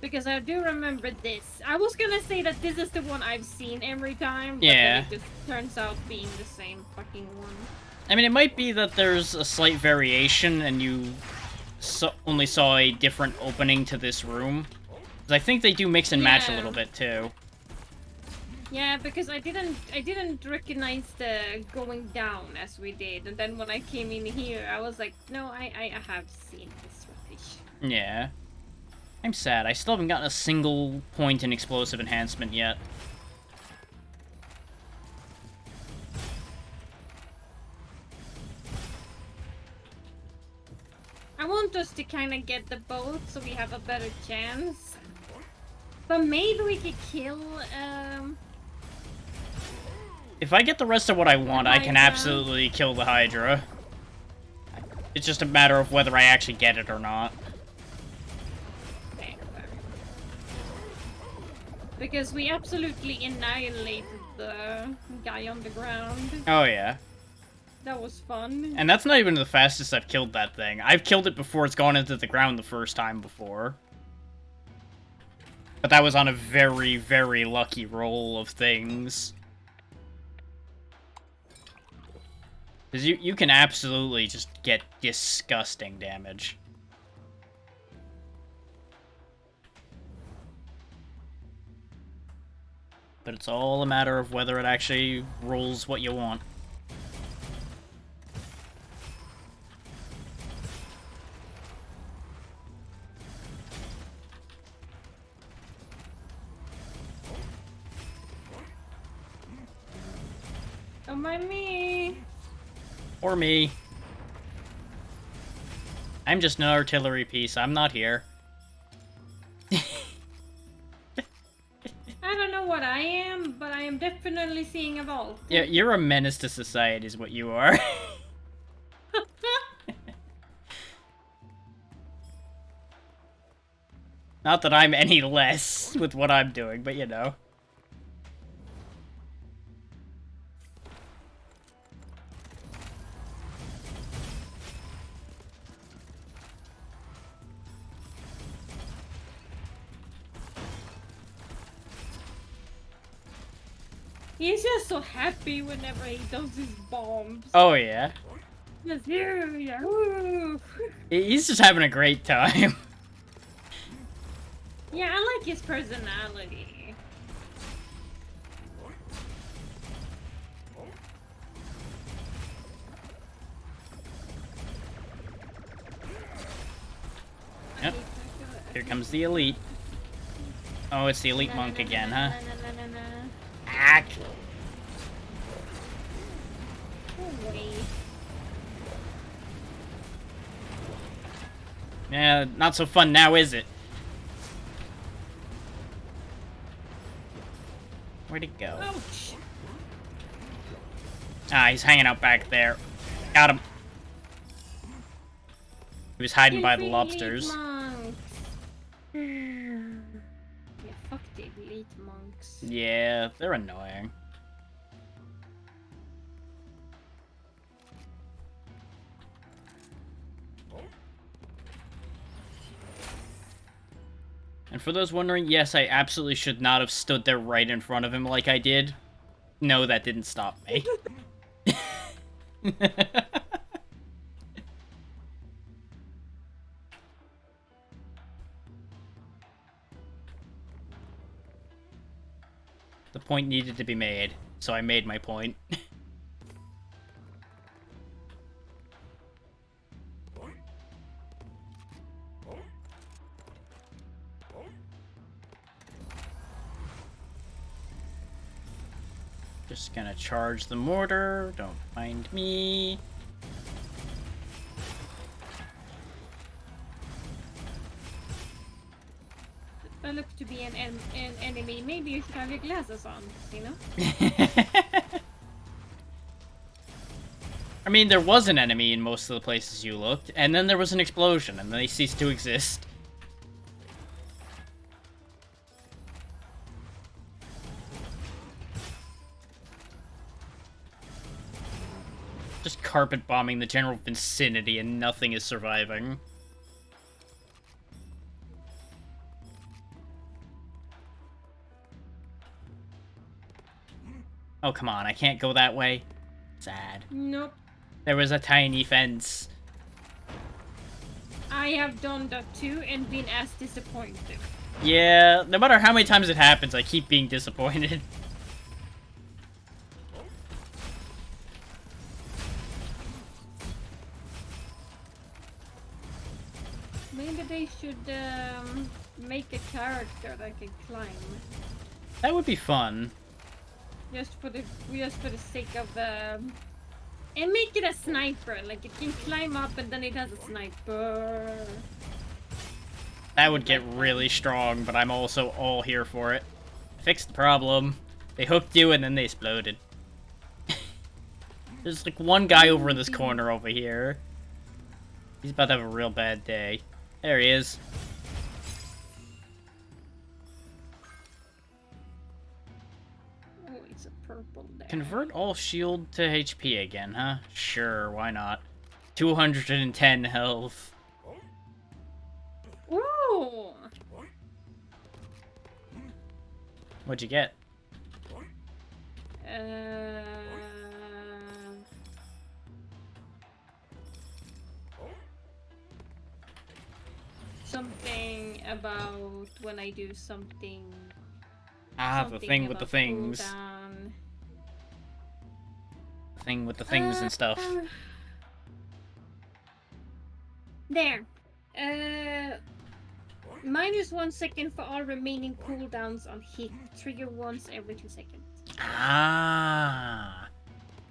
Because I do remember this. I was gonna say that this is the one I've seen every time, but Yeah. then it just turns out being the same fucking one. I mean, it might be that there's a slight variation and you only saw a different opening to this room. 'Cause I think they do mix and match a little bit, too. Yeah, because I didn't recognize the going down as we did, and then when I came in here, I was like, no, I have seen this rubbish. Yeah. I'm sad. I still haven't gotten a single point in explosive enhancement yet. I want us to kind of get the boat so we have a better chance. But maybe we could kill, If I get the rest of what I want, I can Hydra. absolutely kill the Hydra. It's just a matter of whether I actually get it or not. because we absolutely annihilated the guy on the ground. Oh, yeah. That was fun. And that's not even the fastest I've killed that thing. I've killed it before it's gone into the ground the first time before. But that was on a very, very lucky roll of things. Because you can absolutely just get disgusting damage. But it's all a matter of whether it actually rolls what you want. Don't mind me. Or me. I'm just an artillery piece. I'm not here. I don't know what I am, but I am definitely seeing a vault. Yeah, you're a menace to society is what you are. Not that I'm any less with what I'm doing, but you know. He's just so happy whenever he does his bombs. Oh, yeah. Just, yeah, woo. He's just having a great time. Yeah, I like his personality. Yep. Here comes the elite. Oh, it's the elite monk again, huh? Ack! Go away. Yeah, not so fun now, is it? Where'd he go? Ouch! Ah, he's hanging out back there. Got him. He was hiding by the lobsters. Yeah, fuck the elite monks. Yeah, they're annoying. And for those wondering, yes, I absolutely should not have stood there right in front of him like I did. No, that didn't stop me. The point needed to be made, so I made my point. Just gonna charge the mortar, don't mind me. I look to be an enemy. Maybe you should have your glasses on, you know? I mean, there was an enemy in most of the places you looked, and then there was an explosion, and then they ceased to exist. Just carpet bombing the general vicinity and nothing is surviving. Oh, come on, I can't go that way. Sad. Nope. There was a tiny fence. I have done that too and been as disappointed. Yeah, no matter how many times it happens, I keep being disappointed. Maybe they should make a character that can climb. That would be fun. Just for the sake of and make it a sniper. Like it can climb up and then it has a sniper. That would get really strong, but I'm also all here for it. Fix the problem. They hooked you and then they exploded. There's like one guy over in this corner over here. He's about to have a real bad day. There he is. Oh, it's a purple there. Convert all shield to HP again, huh? Sure, why not? 210 health. Ooh! What'd you get? Something about when I do something. Ah, the thing with the about things. cooldown. The thing with the things and stuff. There. -1 second for all remaining cooldowns on hit. Trigger once every 2 seconds. Ah.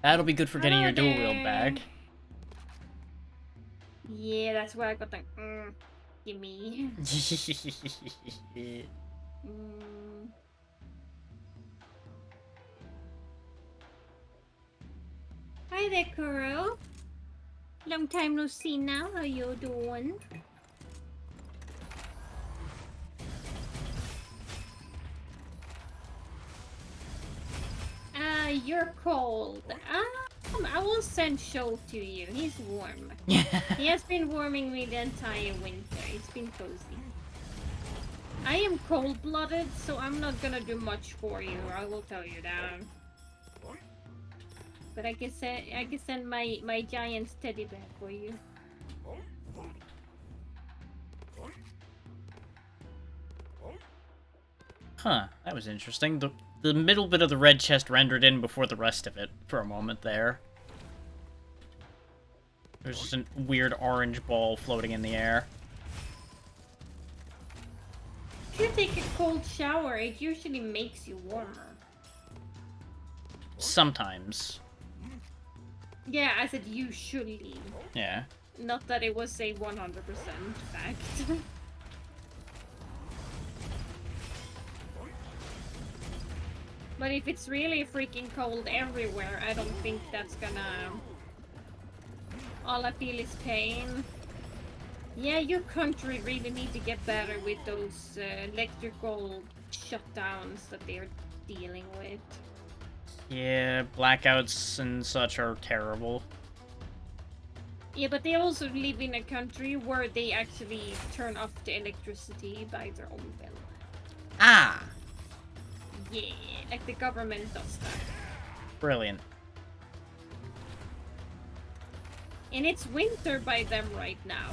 That'll be good for getting your dual wield back. Yeah, that's where I got the gimme. Hi there, Kuro. Long time no see now. How you doing? You're cold. I will send Show to you. He's warm. He has been warming me the entire winter. It's been cozy. I am cold-blooded, so I'm not gonna do much for you. I will tell you that. But I can send my giant teddy bear for you. Huh, that was interesting. The middle bit of the red chest rendered in before the rest of it for a moment there. There's just a weird orange ball floating in the air. If you take a cold shower, it usually makes you warmer. Sometimes. Yeah, I said usually. Yeah. Not that it was a 100% fact. But if it's really freaking cold everywhere, I don't think that's gonna... All I feel is pain. Yeah, your country really need to get better with those electrical shutdowns that they're dealing with. Yeah, blackouts and such are terrible. Yeah, but they also live in a country where they actually turn off the electricity by their own will. Ah! Yeah, like the government does that. Brilliant. And it's winter by them right now.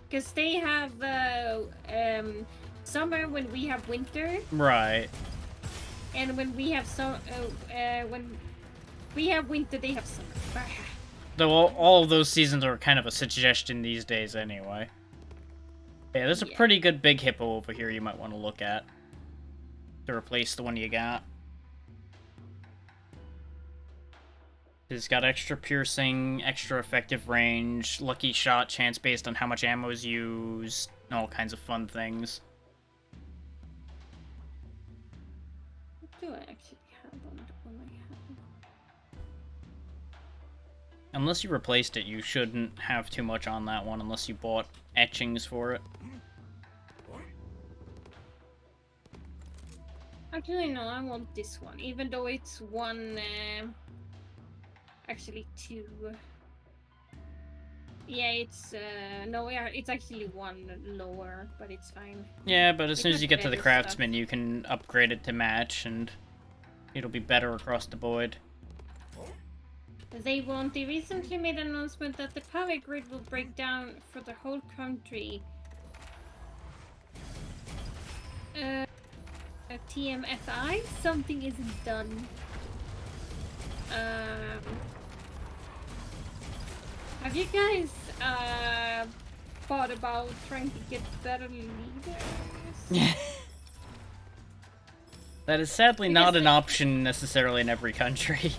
Because they have summer when we have winter. Right. And when we have when we have winter, they have summer. Though all of those seasons are kind of a suggestion these days anyway. Yeah, there's a pretty good big hippo over here you might want to look at. To replace the one you got. It's got extra piercing, extra effective range, lucky shot chance based on how much ammo is used, and all kinds of fun things. What do I actually have on the one I have? Unless you replaced it, you shouldn't have too much on that one unless you bought etchings for it. Actually, no, I want this one, even though it's one, actually two. Yeah, it's, no, yeah, it's actually one lower, but it's fine. Yeah, but as It soon as has you get to the better craftsman, stuff. you can upgrade it to match, and it'll be better across the board. They recently made an announcement that the power grid will break down for the whole country. TMFI? Something isn't done. Have you guys thought about trying to get better leaders? That is sadly not an option necessarily in every country.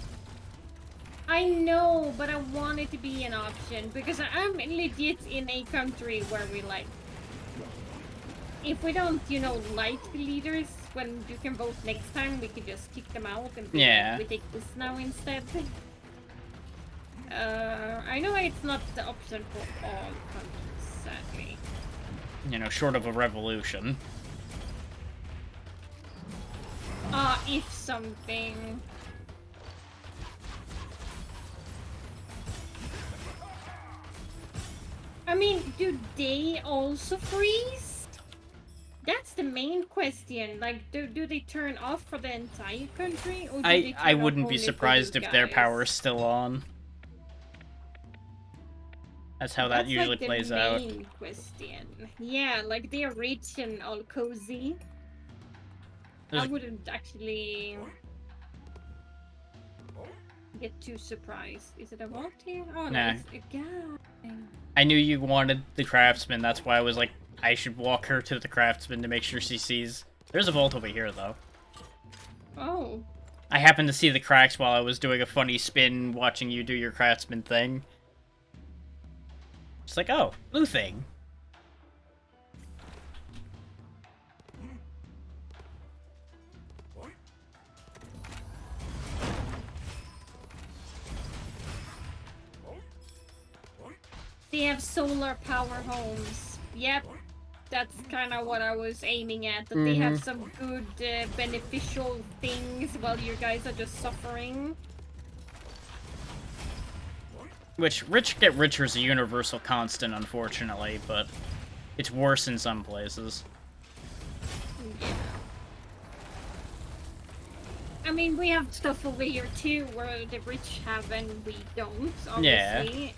I know, but I want it to be an option because I'm legit in a country where we like, if we don't, you know, like the leaders, when you can vote next time, we could just kick them out and be like, we take this now instead. I know it's not the option for all countries, sadly. You know, short of a revolution. If something. I mean, do they also freeze? That's the main question. Like, do they turn off for the entire country? Or do they turn I off wouldn't be only for surprised you if their guys? power is still on. That's how that usually plays out. That's like the main question. Yeah, like they're rich and all cozy. I wouldn't actually get too surprised. Is it a vault here? Oh, no, it's a guy. I knew you wanted the craftsman, that's why I was like, I should walk her to the craftsman to make sure she sees. There's a vault over here, though. Oh. I happened to see the cracks while I was doing a funny spin watching you do your craftsman thing. It's like, oh, blue thing. They have solar power homes. Yep. That's kind of what I was aiming at. That they have some good beneficial things while you guys are just suffering. Which, rich get richer is a universal constant, unfortunately, but it's worse in some places. Yeah. I mean, we have stuff over here too, where the rich have and we don't, Yeah. obviously.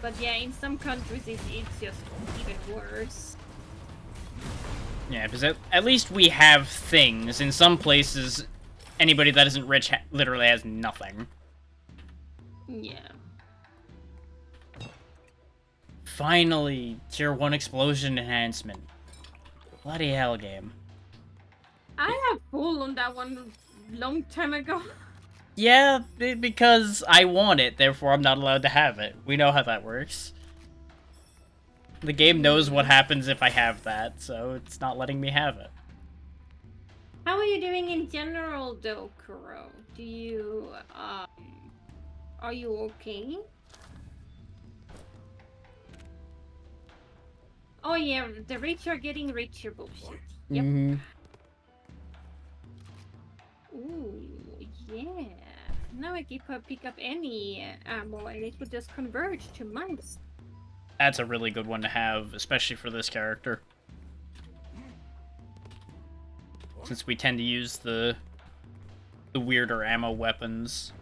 But yeah, in some countries it's just even worse. Yeah, because at least we have things. In some places, anybody that isn't rich literally has nothing. Yeah. Finally, Tier 1 explosion enhancement. Bloody hell, game. I have full on that one long time ago. Yeah, because I want it, therefore I'm not allowed to have it. We know how that works. The game knows what happens if I have that, so it's not letting me have it. How are you doing in general though, Kuro? Do you, are you okay? Oh yeah, the rich are getting richer bullshit. Yep. Mm-hmm. Ooh, yeah. Now I can pick up any ammo and it will just convert to mice. That's a really good one to have, especially for this character. Since we tend to use the weirder ammo weapons.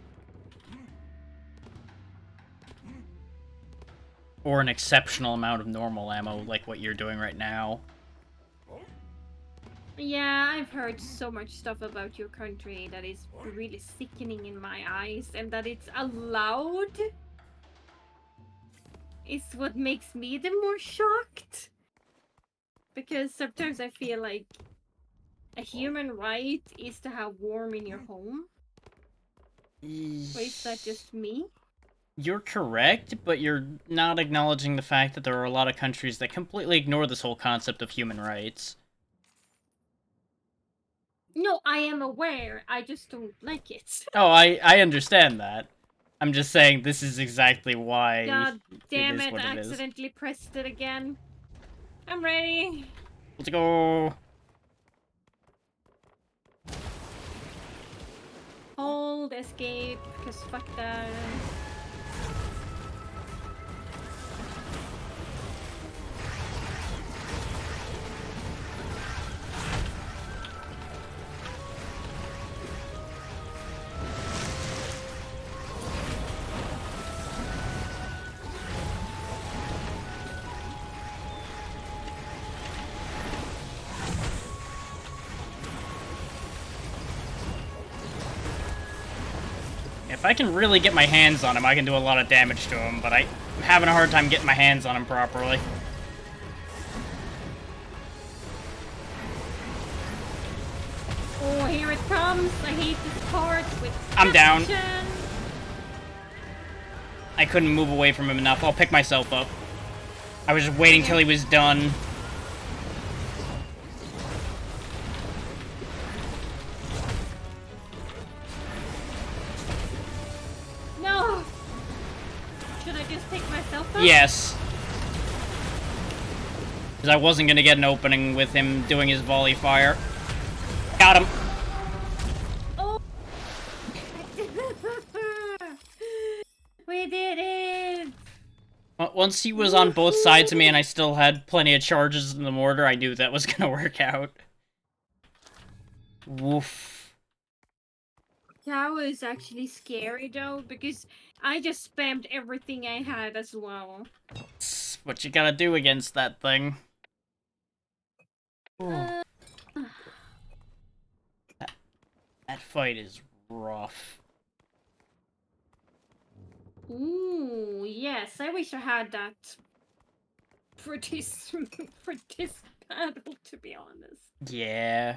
Or an exceptional amount of normal ammo, like what you're doing right now. Yeah, I've heard so much stuff about your country that is really sickening in my eyes, and that it's allowed is what makes me the more shocked. Because sometimes I feel like a human right is to have warm in your home. Or is that just me? You're correct, but you're not acknowledging the fact that there are a lot of countries that completely ignore this whole concept of human rights. No, I am aware. I just don't like it. Oh, I understand that. I'm just saying this is exactly why God damn it is it, what I it is. accidentally pressed it again. I'm ready. Let's go. Hold, escape, because fuck that. If I can really get my hands on him, I can do a lot of damage to him, but I'm having a hard time getting my hands on him properly. Oh, here it comes. I hate this part with I'm down. action. I couldn't move away from him enough. I'll pick myself up. I was just waiting till he was done. No! Should I just pick myself up? Yes. Because I wasn't going to get an opening with him doing his volley fire. Got him. Oh! We did it! Once he was on both sides of me and I still had plenty of charges in the mortar, I knew that was going to work out. Woof. That was actually scary though, because I just spammed everything I had as well. It's what you gotta do against that thing. Uh, That fight is rough. Ooh, yes, I wish I had that for this, for this battle, to be honest. Yeah.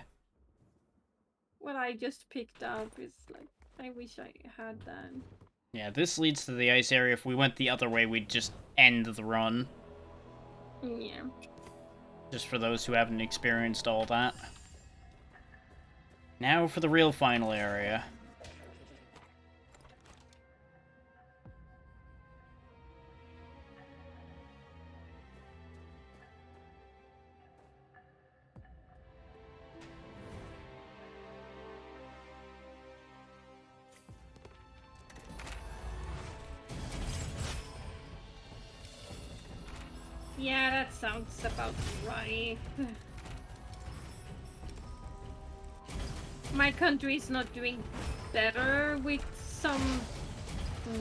What I just picked up is like, I wish I had that. Yeah, this leads to the ice area. If we went the other way, we'd just end the run. Yeah. Just for those who haven't experienced all that. Now for the real final area. Yeah, that sounds about right. my country is not doing better with some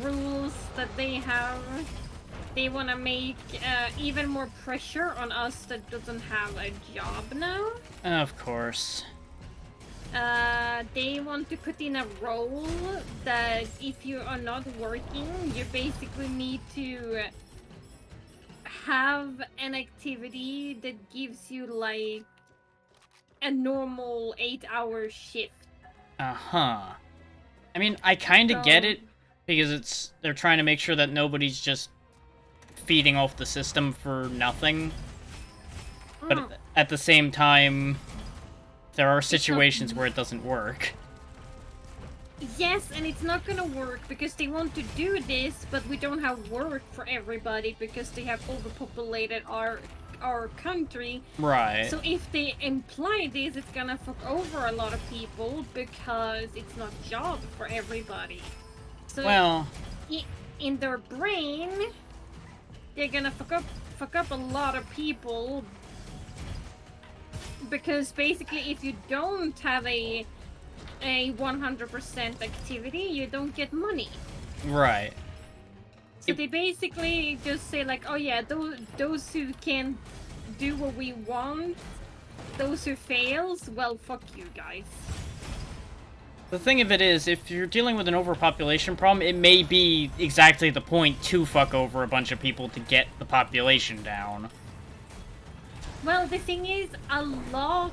rules that they have. They want to make even more pressure on us that doesn't have a job now. Of course. They want to put in a role that if you are not working, you basically need to have an activity that gives you like a normal 8-hour shift. Uh-huh. I mean, I kind of get it, because they're trying to make sure that nobody's just feeding off the system for nothing. But at the same time, there are situations where it doesn't work. Yes, and it's not gonna work because they want to do this, but we don't have work for everybody because they have overpopulated our country. Right. So if they imply this, it's gonna fuck over a lot of people because it's not job for everybody. So well, in their brain, they're gonna fuck up a lot of people because basically, if you don't have a 100% activity, you don't get money. right. So they basically just say like, oh yeah, those who can do what we want, those who fails, well, fuck you guys. The thing of it is, if you're dealing with an overpopulation problem, it may be exactly the point to fuck over a bunch of people to get the population down. Well, the thing is, a lot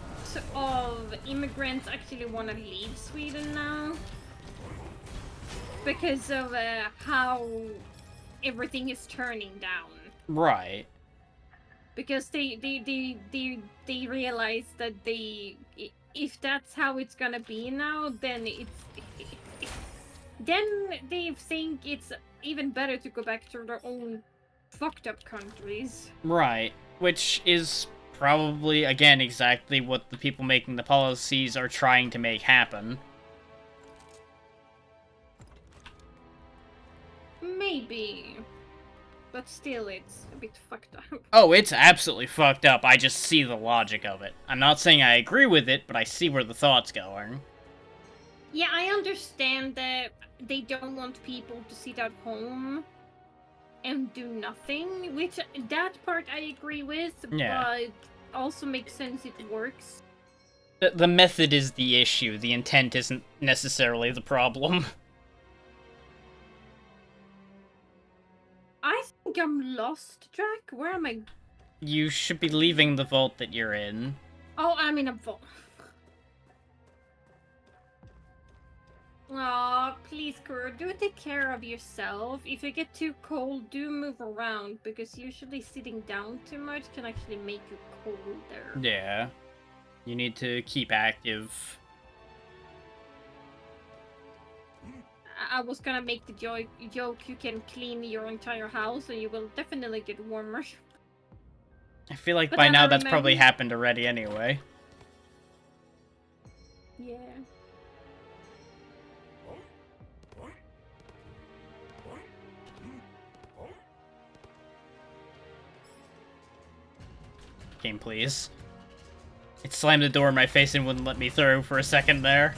of immigrants actually want to leave Sweden now because of how everything is turning down. Right. Because they realize that if that's how it's gonna be now, then then they think it's even better to go back to their own fucked up countries. Right. Which is probably, again, exactly what the people making the policies are trying to make happen. Maybe. But still, it's a bit fucked up. Oh, it's absolutely fucked up. I just see the logic of it. I'm not saying I agree with it, but I see where the thought's going. Yeah, I understand that they don't want people to sit at home and do nothing, which that part I agree with, Yeah. but also makes sense it works. The method is the issue. The intent isn't necessarily the problem. I think I'm lost, Jack. Where am I? You should be leaving the vault that you're in. Oh, I'm in a vault. Aw, please, Kuro, do take care of yourself. If you get too cold, do move around, because usually sitting down too much can actually make you colder. Yeah. You need to keep active. I was gonna make the joke you can clean your entire house and you will definitely get warmer. I feel like But by then now I that's probably remember- happened already anyway. Yeah. Game, please. It slammed the door in my face and wouldn't let me through for a second there.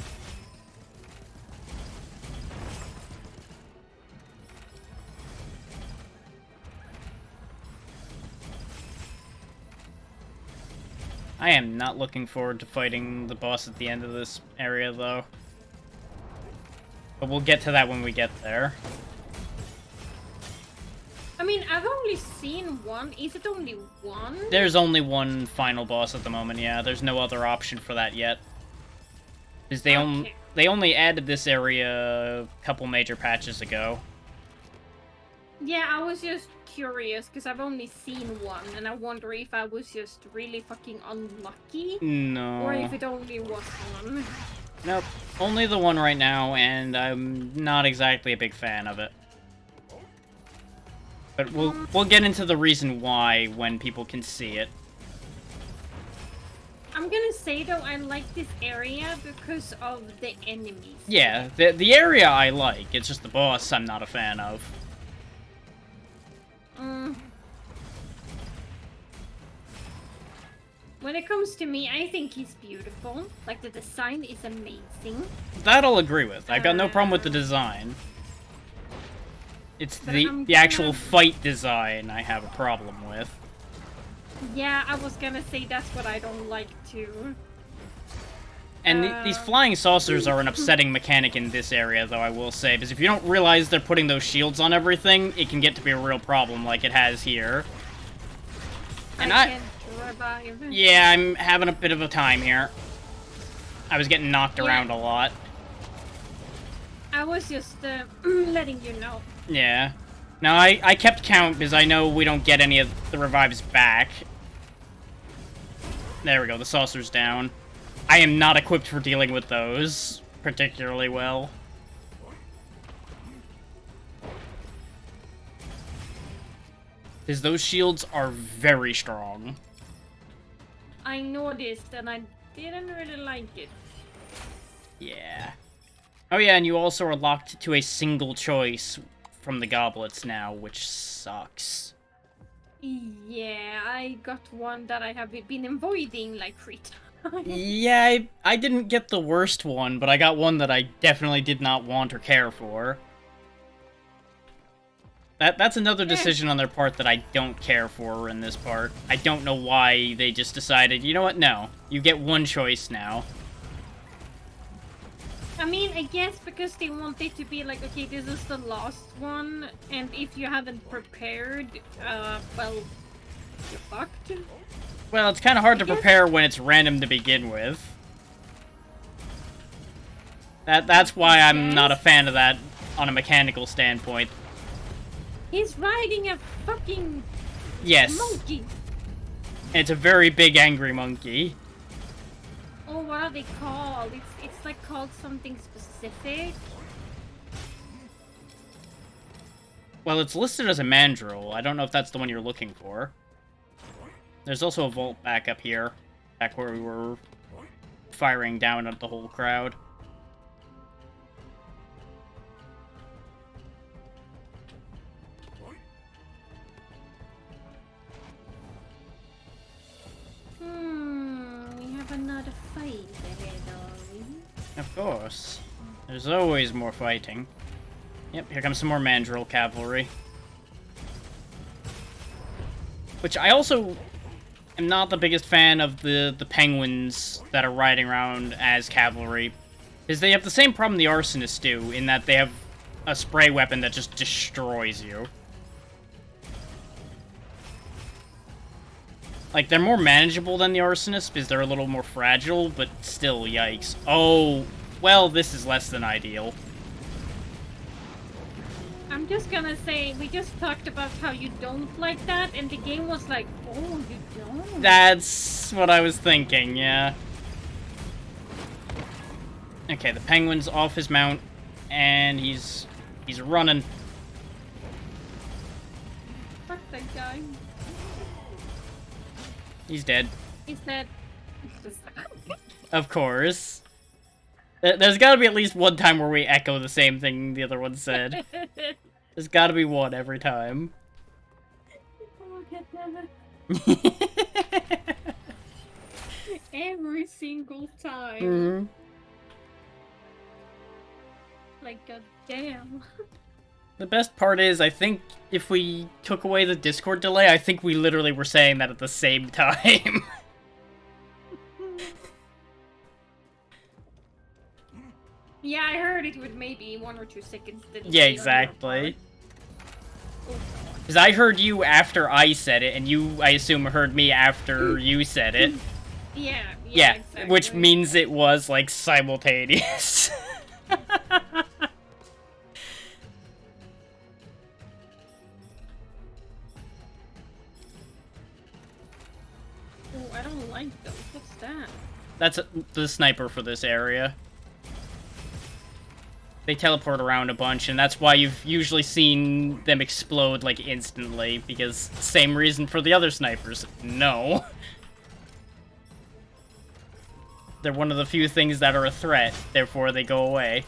I am not looking forward to fighting the boss at the end of this area, though. But we'll get to that when we get there. I mean, I've only seen one. Is it only one? There's only one final boss at the moment, yeah. There's no other option for that yet. Because they only added this area a couple major patches ago. Yeah, I was just curious because I've only seen one, and I wonder if I was just really fucking unlucky, No. or if it only was one. Nope. Only the one right now, and I'm not exactly a big fan of it. But we'll get into the reason why when people can see it. I'm gonna say though, I like this area because of the enemies. Yeah, the area I like. It's just the boss I'm not a fan of. When it comes to me, I think he's beautiful. Like, the design is amazing. That I'll agree with. I've got no problem with the design. It's But the I'm actual gonna- fight design I have a problem with. Yeah, I was gonna say that's what I don't like too. And these flying saucers are an upsetting mechanic in this area, though, I will say. Because if you don't realize they're putting those shields on everything, it can get to be a real problem like it has here. And I can't revive. Yeah, I'm having a bit of a time here. I was getting knocked around a lot. I was just letting you know. Yeah. Now, I kept count because I know we don't get any of the revives back. There we go, the saucer's down. I am not equipped for dealing with those particularly well. Because those shields are very strong. I noticed and I didn't really like it. Yeah. Oh yeah, and you also are locked to a single choice from the goblets now, which sucks. Yeah, I got one that I have been avoiding like 3 times. Yeah, I didn't get the worst one, but I got one that I definitely did not want or care for. That's another decision on their part that I don't care for in this part. I don't know why they just decided, you know what, no. You get one choice now. I mean, I guess because they want it to be like, okay, this is the last one, and if you haven't prepared, well, you're fucked. Well, it's kind of hard to prepare when it's random to begin with. That's why I'm not a fan of that on a mechanical standpoint. He's riding a fucking Yes. monkey. And it's a very big angry monkey. Oh, what are they called? It's like called something specific. Well, it's listed as a mandrill. I don't know if that's the one you're looking for. There's also a vault back up here. Back where we were firing down at the whole crowd. We have another fight ahead, are we? Of course. There's always more fighting. Yep, here comes some more mandrill cavalry. Which I also am not the biggest fan of the penguins that are riding around as cavalry. Because they have the same problem the arsonists do, in that they have a spray weapon that just destroys you. Like, they're more manageable than the arsonists, because they're a little more fragile, but still, yikes. Oh, well, this is less than ideal. I'm just gonna say, we just talked about how you don't like that, and the game was like, oh, you don't? That's what I was thinking, yeah. Okay, the penguin's off his mount, and he's running. Fuck that guy. He's dead. He said... Of course. There's gotta be at least one time where we echo the same thing the other one said. There's gotta be one every time. Oh, goddammit. Every single time. Mhm. Like, goddamn. The best part is, I think if we took away the Discord delay, I think we literally were saying that at the same time. Yeah, I heard it with maybe 1 or 2 seconds. Yeah, delay on your exactly. part. Because I heard you after I said it, and you, I assume, heard me after you said it. Yeah, Yeah, exactly. which means it was, like, simultaneous. Oh, I don't like those. What's that? That's the sniper for this area. They teleport around a bunch, and that's why you've usually seen them explode, like, instantly, because same reason for the other snipers. No. They're one of the few things that are a threat, therefore they go away.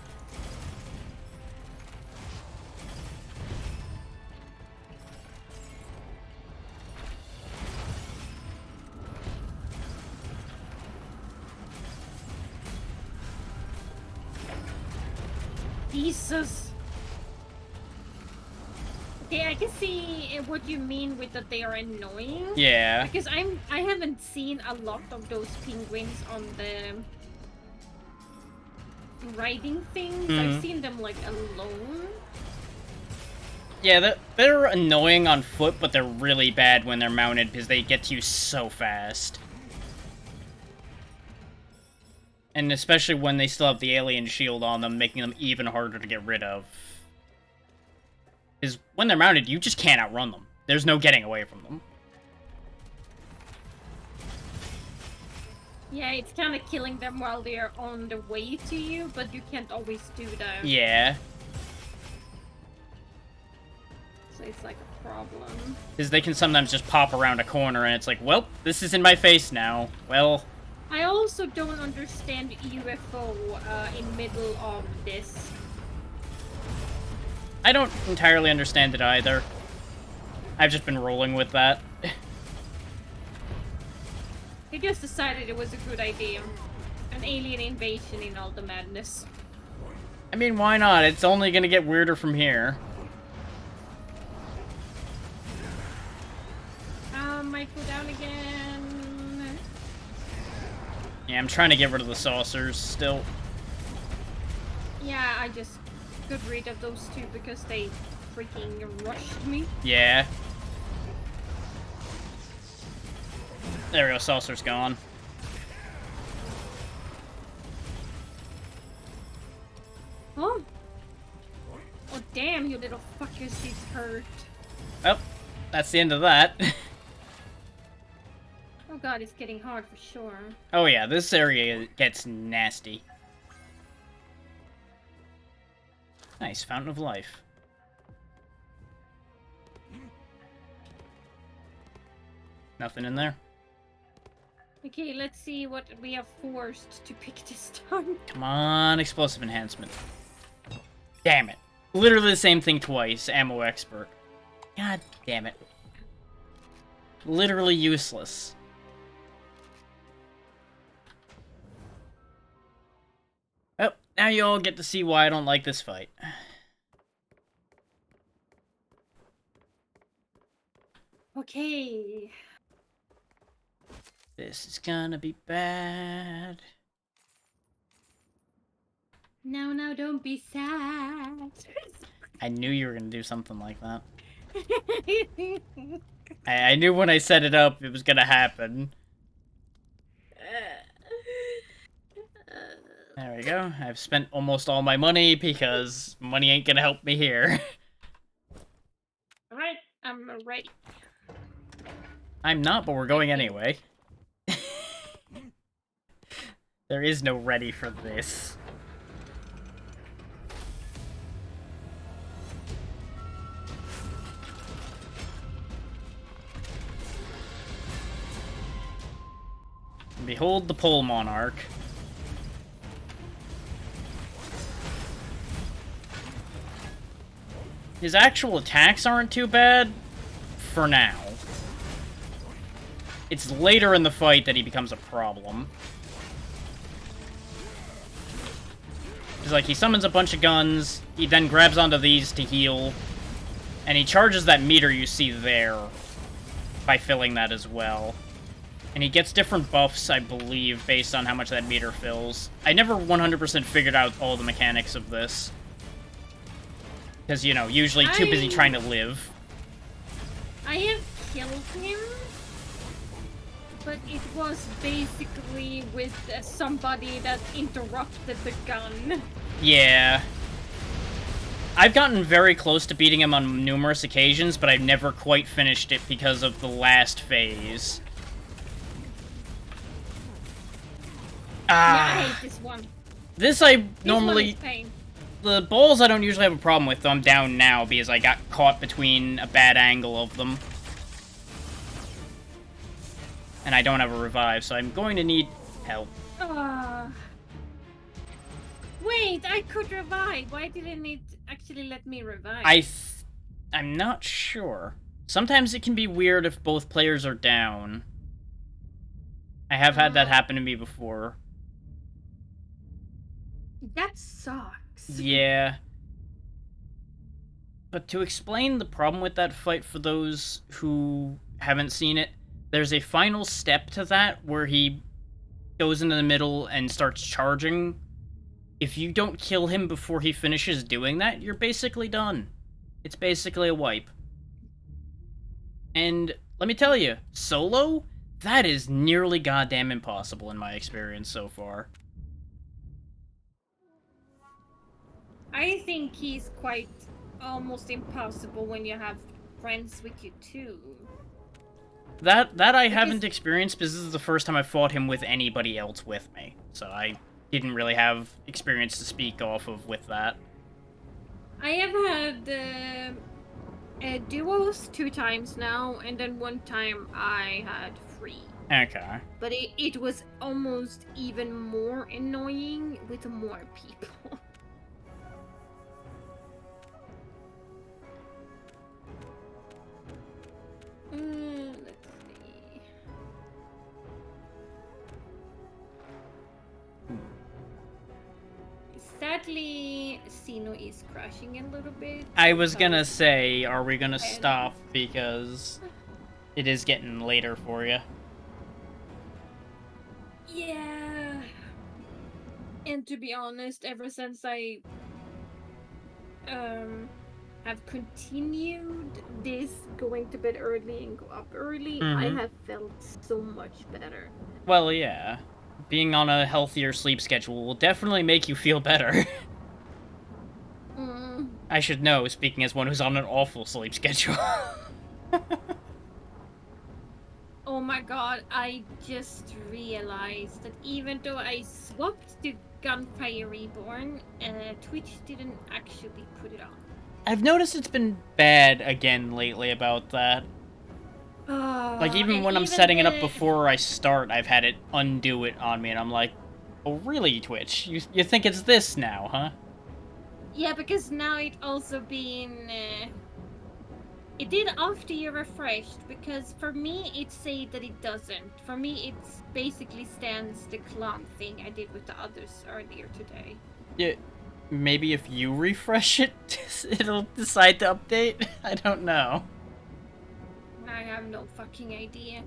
Jesus. Okay, I can see what you mean with that they are annoying. Yeah. Because I haven't seen a lot of those penguins on the riding things. I've seen them like alone. Yeah, they're annoying on foot, but they're really bad when they're mounted because they get to you so fast. And especially when they still have the alien shield on them, making them even harder to get rid of. Because when they're mounted, you just can't outrun them. There's no getting away from them. Yeah, it's kind of killing them while they're on the way to you, but you can't always do that. Yeah. So it's like a problem. Because they can sometimes just pop around a corner and it's like, well, this is in my face now. Well... I also don't understand UFO in middle of this. I don't entirely understand it either. I've just been rolling with that. They just decided it was a good idea. An alien invasion in all the madness. I mean, why not? It's only gonna get weirder from here. Might go down again. Yeah, I'm trying to get rid of the saucers still. Yeah, I just got rid of those two because they freaking rushed me. Yeah. There we go, saucer's gone. Oh. Oh damn, you little fuckers, he's hurt. Oh, that's the end of that. Oh god, it's getting hard for sure. Oh yeah, this area gets nasty. Nice, Fountain of Life. Nothing in there? Okay, let's see what we are forced to pick this time. Come on, explosive enhancement. Damn it. Literally the same thing twice, ammo expert. God damn it. Literally useless. Oh, now you all get to see why I don't like this fight. Okay. This is gonna be bad. No, don't be sad. I knew you were gonna do something like that. I knew when I set it up it was gonna happen. There we go. I've spent almost all my money because money ain't gonna help me here. Alright, I'm ready. I'm not, but we're going anyway. There is no ready for this. Behold the Pole Monarch. His actual attacks aren't too bad, for now. It's later in the fight that he becomes a problem. It's like he summons a bunch of guns, he then grabs onto these to heal, and he charges that meter you see there by filling that as well. And he gets different buffs, I believe, based on how much that meter fills. I never 100% figured out all the mechanics of this. Because, you know, usually too busy trying to live. I have killed him, but it was basically with somebody that interrupted the gun. Yeah. I've gotten very close to beating him on numerous occasions, but I've never quite finished it because of the last phase. Yeah, I hate this one. This I This normally... one is pain. The balls I don't usually have a problem with, though I'm down now because I got caught between a bad angle of them. And I don't have a revive, so I'm going to need help. Wait, I could revive. Why didn't it actually let me revive? I'm not sure. Sometimes it can be weird if both players are down. I have had that happen to me before. That sucks. sucks. Yeah. But to explain the problem with that fight for those who haven't seen it, there's a final step to that where he goes into the middle and starts charging. If you don't kill him before he finishes doing that, you're basically done. It's basically a wipe. And let me tell you, solo, that is nearly goddamn impossible in my experience so far. I think he's quite almost impossible when you have friends with you too. That I Because haven't experienced because this is the first time I fought him with anybody else with me. So I didn't really have experience to speak off of with that. I have had duos 2 times now, and then 1 time I had 3. Okay. But it was almost even more annoying with more people. Let's see. Sadly, Sino is crashing a little bit. I was gonna because- say, are we gonna And- stop because it is getting later for you? Yeah. And to be honest, ever since I have continued this going to bed early and go up early, I Mhm. have felt so much better. Well, yeah. Being on a healthier sleep schedule will definitely make you feel better. I should know, speaking as one who's on an awful sleep schedule. Oh my god, I just realized that even though I swapped to Gunfire Reborn, Twitch didn't actually put it on. I've noticed it's been bad again lately about that. Like, even And when I'm even setting it up the- before I start, I've had it undo it on me, and I'm like, oh, really, Twitch? You think it's this now, huh? Yeah, because now it also been... it did after you refreshed, because for me it say that it doesn't. For me it's basically stands the clown thing I did with the others earlier today. Yeah, maybe if you refresh it, it'll decide to update? I don't know. I have no fucking idea.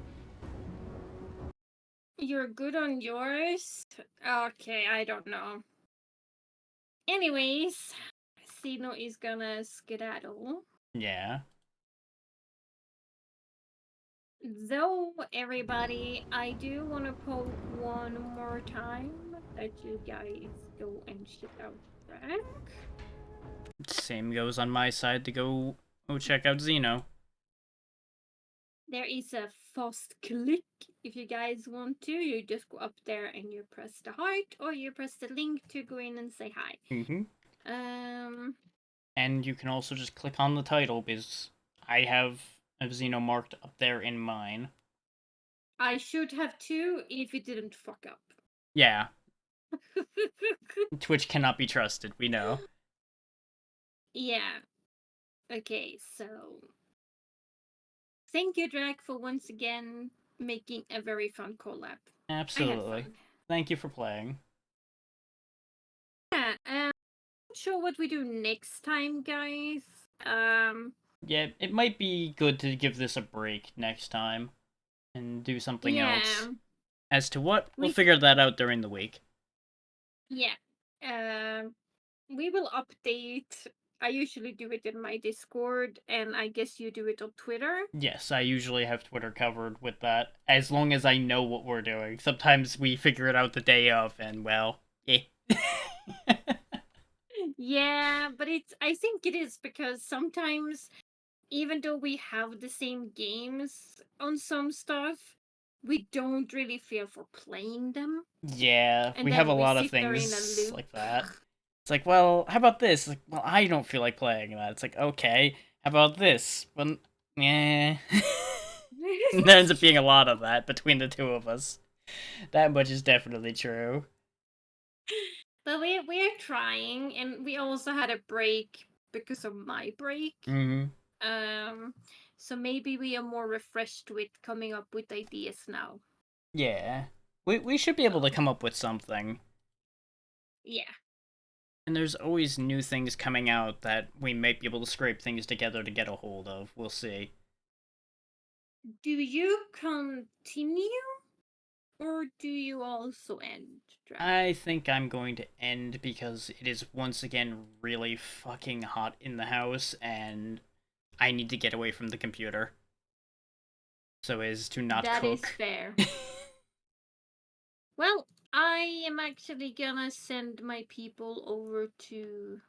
You're good on yours? Okay, I don't know. Anyways, Sino is gonna skedaddle. Yeah. Though, everybody, I do want to poke one more time that you guys go and check out that. Same goes on my side to go check out Xeno. There is a fast click if you guys want to. You just go up there and you press the heart, or you press the link to go in and say hi. Mm-hmm. Um, And you can also just click on the title, because I have a Xeno marked up there in mine. I should have too if it didn't fuck up. Yeah, Twitch cannot be trusted, we know. Yeah. Okay, so thank you, Drag, for once again making a very fun collab. Absolutely. I had fun. Thank you for playing. Yeah, not sure what we do next time, guys. Yeah, it might be good to give this a break next time and do something else. As to what, we'll We- figure that out during the week. Yeah. We will update. I usually do it in my Discord, and I guess you do it on Twitter. Yes, I usually have Twitter covered with that, as long as I know what we're doing. Sometimes we figure it out the day of, and well, eh. Yeah, but I think it is because sometimes, even though we have the same games on some stuff, we don't really feel for playing them. Yeah, And we then have a we lot of sit there in a things loop. like that. It's like, well, how about this? Like, well, I don't feel like playing that. It's like, okay, how about this? Well, yeah. There ends up being a lot of that between the two of us. That much is definitely true. But we're trying, and we also had a break because of my break. Mm-hmm. So maybe we are more refreshed with coming up with ideas now. Yeah. We should be able to come up with something. Yeah. And there's always new things coming out that we might be able to scrape things together to get a hold of. We'll see. Do you continue? Or do you also end draft? I think I'm going to end because it is once again really fucking hot in the house and I need to get away from the computer. So as to not That is cook. fair. Well, I am actually gonna send my people over to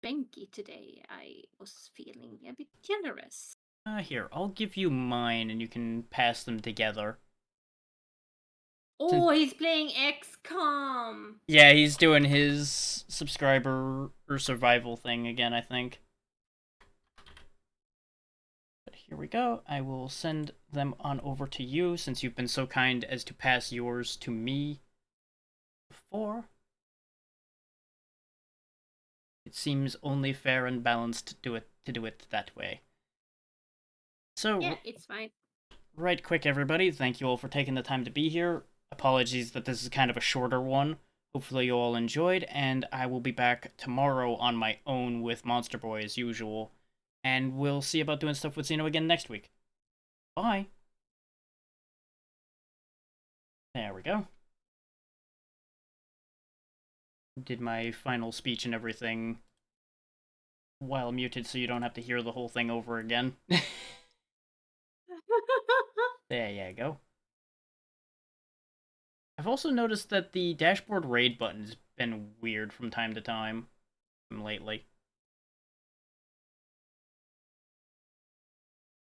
Benki today. I was feeling a bit generous. Here, I'll give you mine and you can pass them together. Oh, he's playing XCOM! Yeah, he's doing his subscriber or survival thing again, I think. But here we go. I will send them on over to you since you've been so kind as to pass yours to me before. It seems only fair and balanced to do it that way. So, Yeah, it's fine. right quick, everybody. Thank you all for taking the time to be here. Apologies that this is kind of a shorter one. Hopefully you all enjoyed, and I will be back tomorrow on my own with Monster Boy as usual. And we'll see about doing stuff with Xeno again next week. Bye! There we go. Did my final speech and everything while muted so you don't have to hear the whole thing over again. There you go. I've also noticed that the dashboard raid button's been weird from time to time lately.